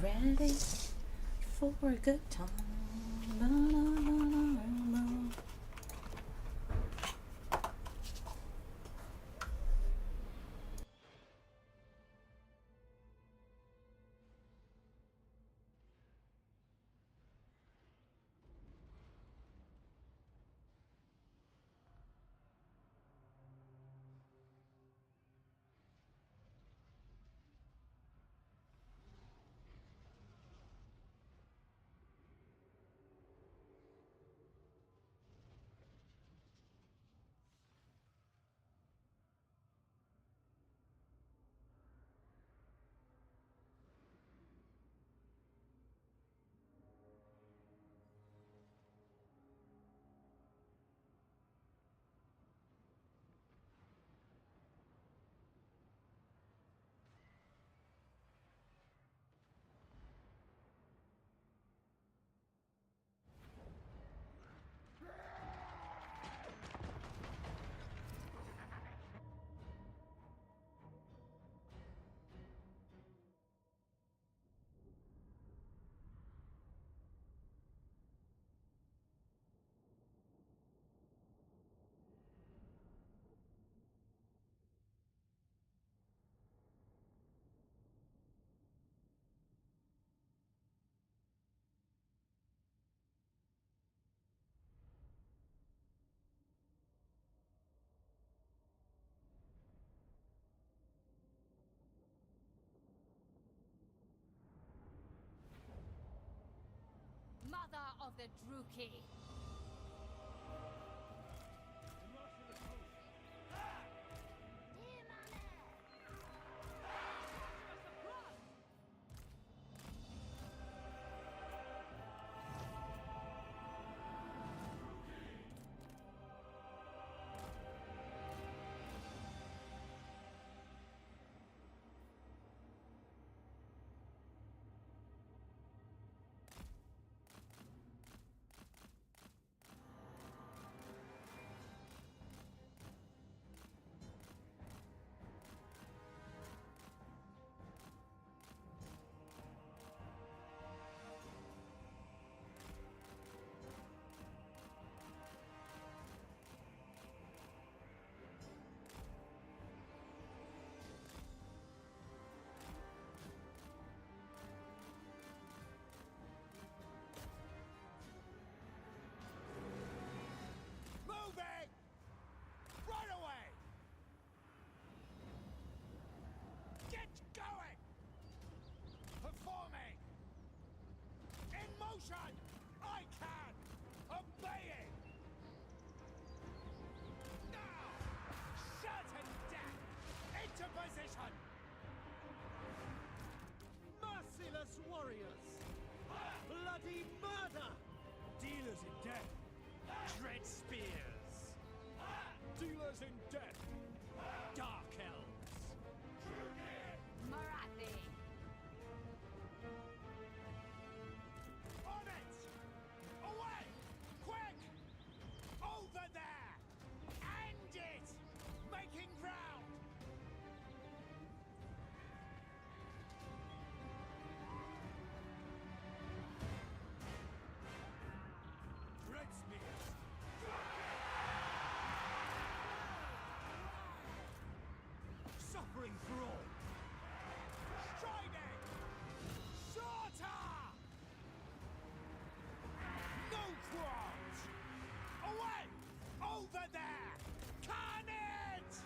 Ready for a good time. Na-na-na-na-na-na. Mother of the Druki. Moving! Right away! Get going! Performing! In motion! I can! Obeying! Now! Certain death! Into position! Merciless warriors! Bloody murder! Dealers in death! Dread spears! Dealers in death! Dark elves! Morathi. On it! Away! Quick! Over there! End it! Making ground! Red spears! Suffering for all! Striding! Slaughter! No quarrels! Away! Over there! Carnage!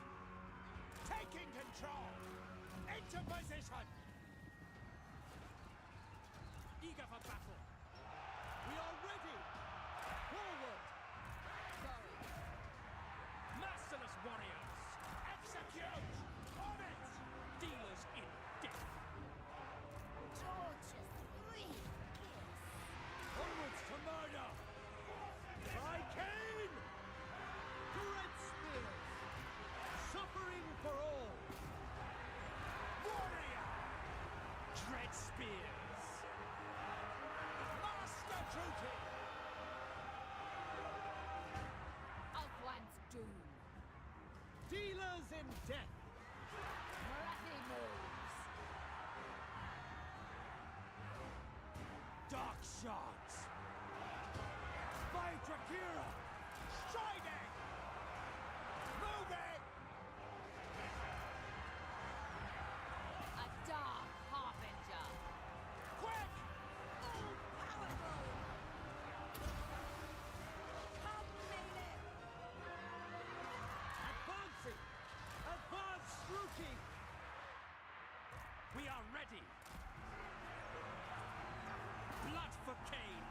Taking control! Into position! Eager for battle! We are ready! Forward! Masterless warriors! Execute! On it! Dealers in death! Torches free. Onwards to murder! By Cain! Great spears! Leaders in death. Morathi moves. Dark shards. By Drakira. Striding. Moving. A dark harbinger. Quick. All powerful. Come, melee. Advancing. Advance, Rookie. We are ready. Blood for Cain.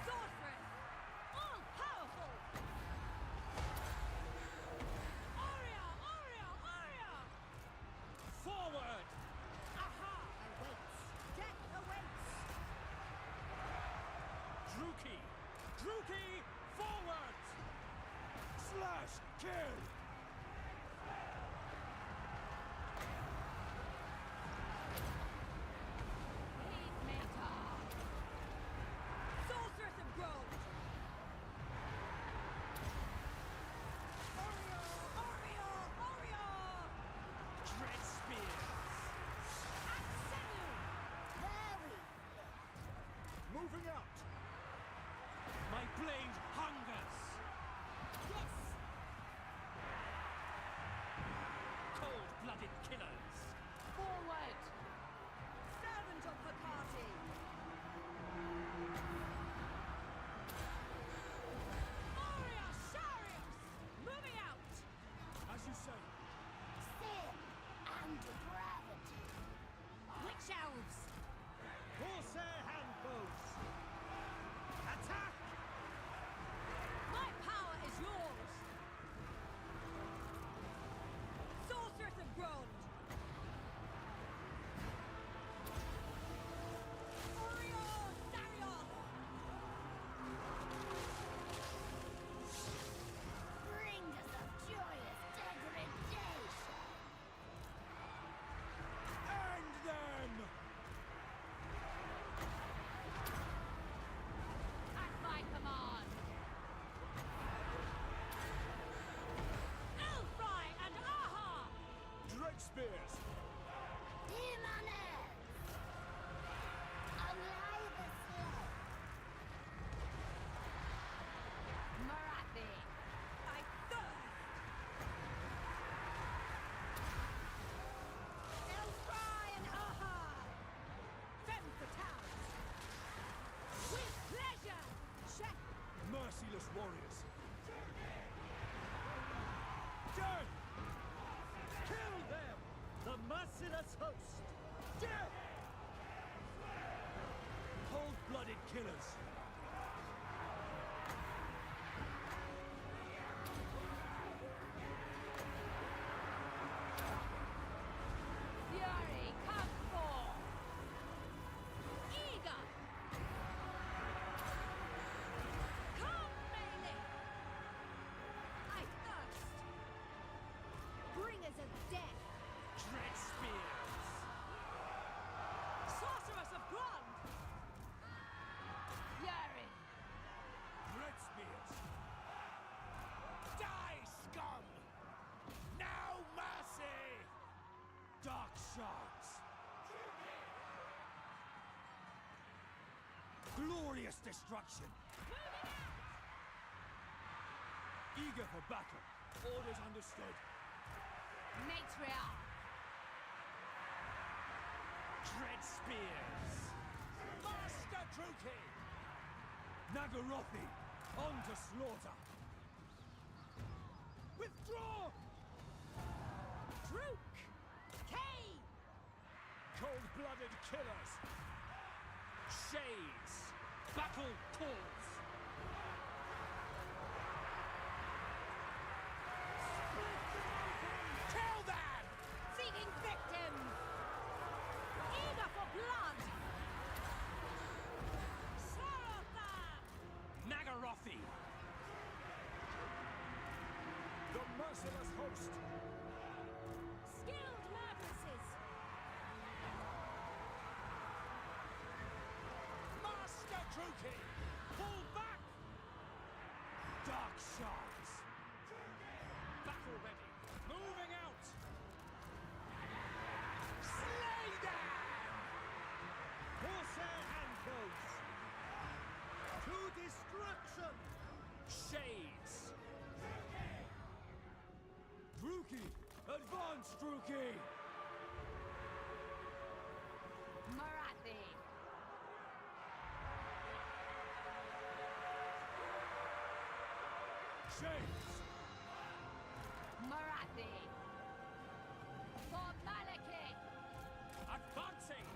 Sorceress. All powerful. Aria, Aria, Aria. Forward. Aha! Awaits. Death awaits. Druki. Druki, forward. Slash. Kill. Peacemaker. Sorceress of Growth. Aria, Aria, Aria. Dread spears. Absolu. Very. Moving out. My blade hungers. Yes. Cold-blooded killers. Forward. Servant of Hecate. Aria Sharius. Moving out. As you say. Sin and gravity. Witch elves. Corsair handbows. Attack. My power is yours. Sorceress of Grond. Orion Darion. Brings us joyous degradation. End them. At my command. Elfry and Aha! Dread spears. Demones! Alive the sled! Morathi! I thirst! Elfry and Aha! Femme fatale! With pleasure! Check! Merciless warriors. Death! Kill them! The merciless host! Death! Cold-blooded killers. Fury, come forth! Eager! Come, melee! I thirst! Bringers of death! Dread spears. Sorceress of Grond! Fury! Dread spears. Die, scum! No mercy! Dark shards. Glorious destruction. Eager for battle. Orders understood. Matriarch! Dread spears. Master Druki! Nagarothi, on to slaughter! Withdraw! Drook! Kay! Cold-blooded killers! Shades. Battle calls. Kill them! Seeking victims! Eager for blood! Sarotha! Nagarothi. The merciless host! Skilled murderesses! Master Druki! Druki! Advance, Druki! Morathi. Shades! Morathi. For Malekith. Advancing!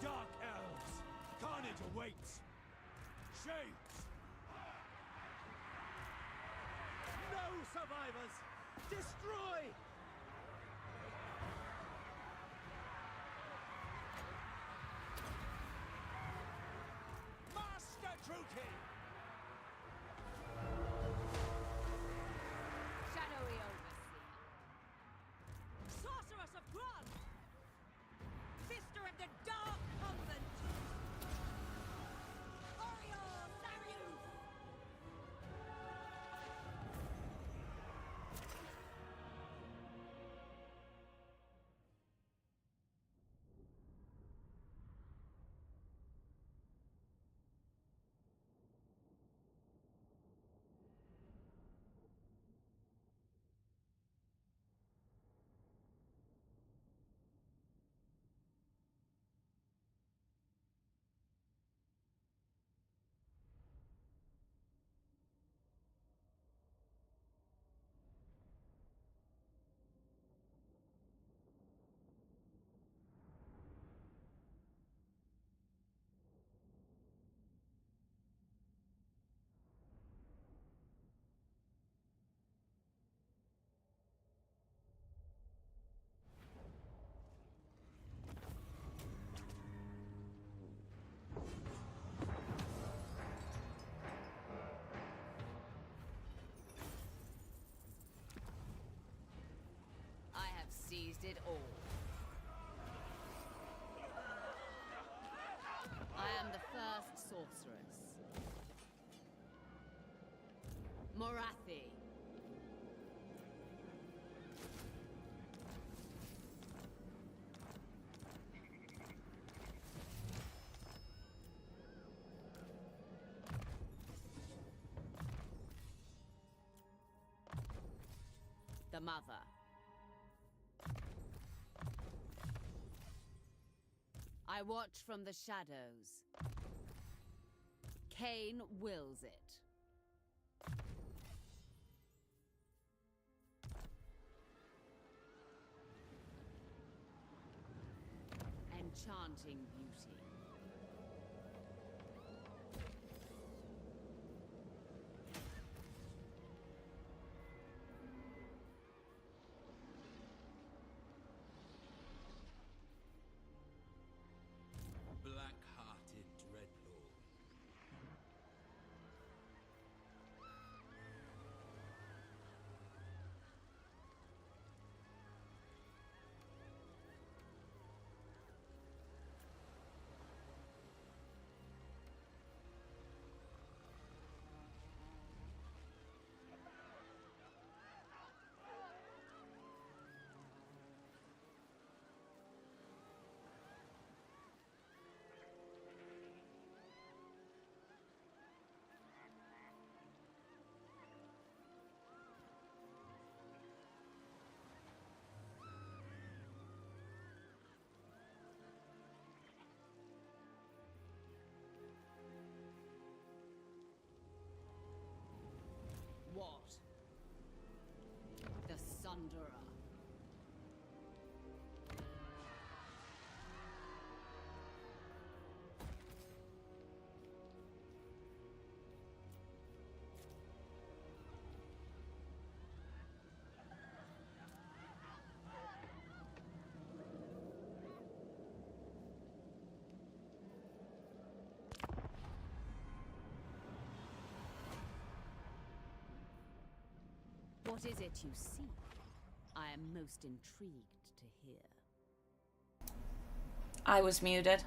Dark elves! Carnage awaits! Shades! No survivors! Destroy! Master Druki! Shadowy Overseer. Sorceress of Grod. Sister of the Dark Convent. Oriole Sarius. I have seized it all. I am the first sorceress. Morathi. The Mother. I watch from the shadows. Cain wills it. Enchanting beauty. Black-hearted dreadlord. What? The Sunderer. What is it you seek? I am most intrigued to hear. I was muted.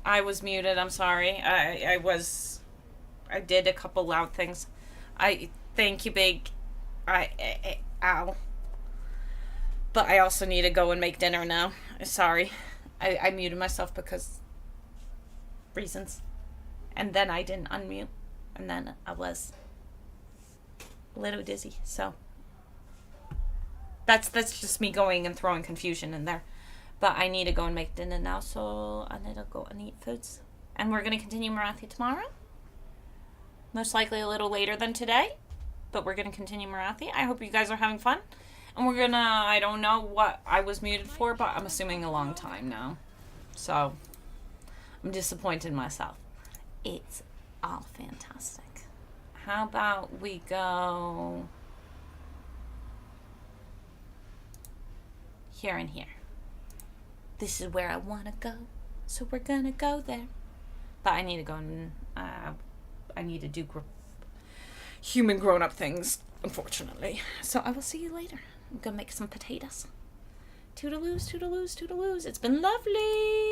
I'm sorry. I did a couple loud things. Thank you, Big. Ow. But I also need to go and make dinner now. Sorry. I muted myself because reasons. And then I didn't unmute. And then I was a little dizzy. So that's just me going and throwing confusion in there. But I need to go and make dinner now, so I need to go and eat foods. And we're going to continue Morathi tomorrow. Most likely a little later than today. But we're going to continue Morathi. I hope you guys are having fun. And we're going to, I don't know what I was muted for, but I'm assuming a long time now. So, I'm disappointed in myself. It's all fantastic. How about we go here and here. This is where I want to go, so we're going to go there. But I need to go and, I need to do human grown-up things, unfortunately. So I will see you later. I'm going to make some potatoes. Toodaloos, toodaloos, toodaloos. It's been lovely.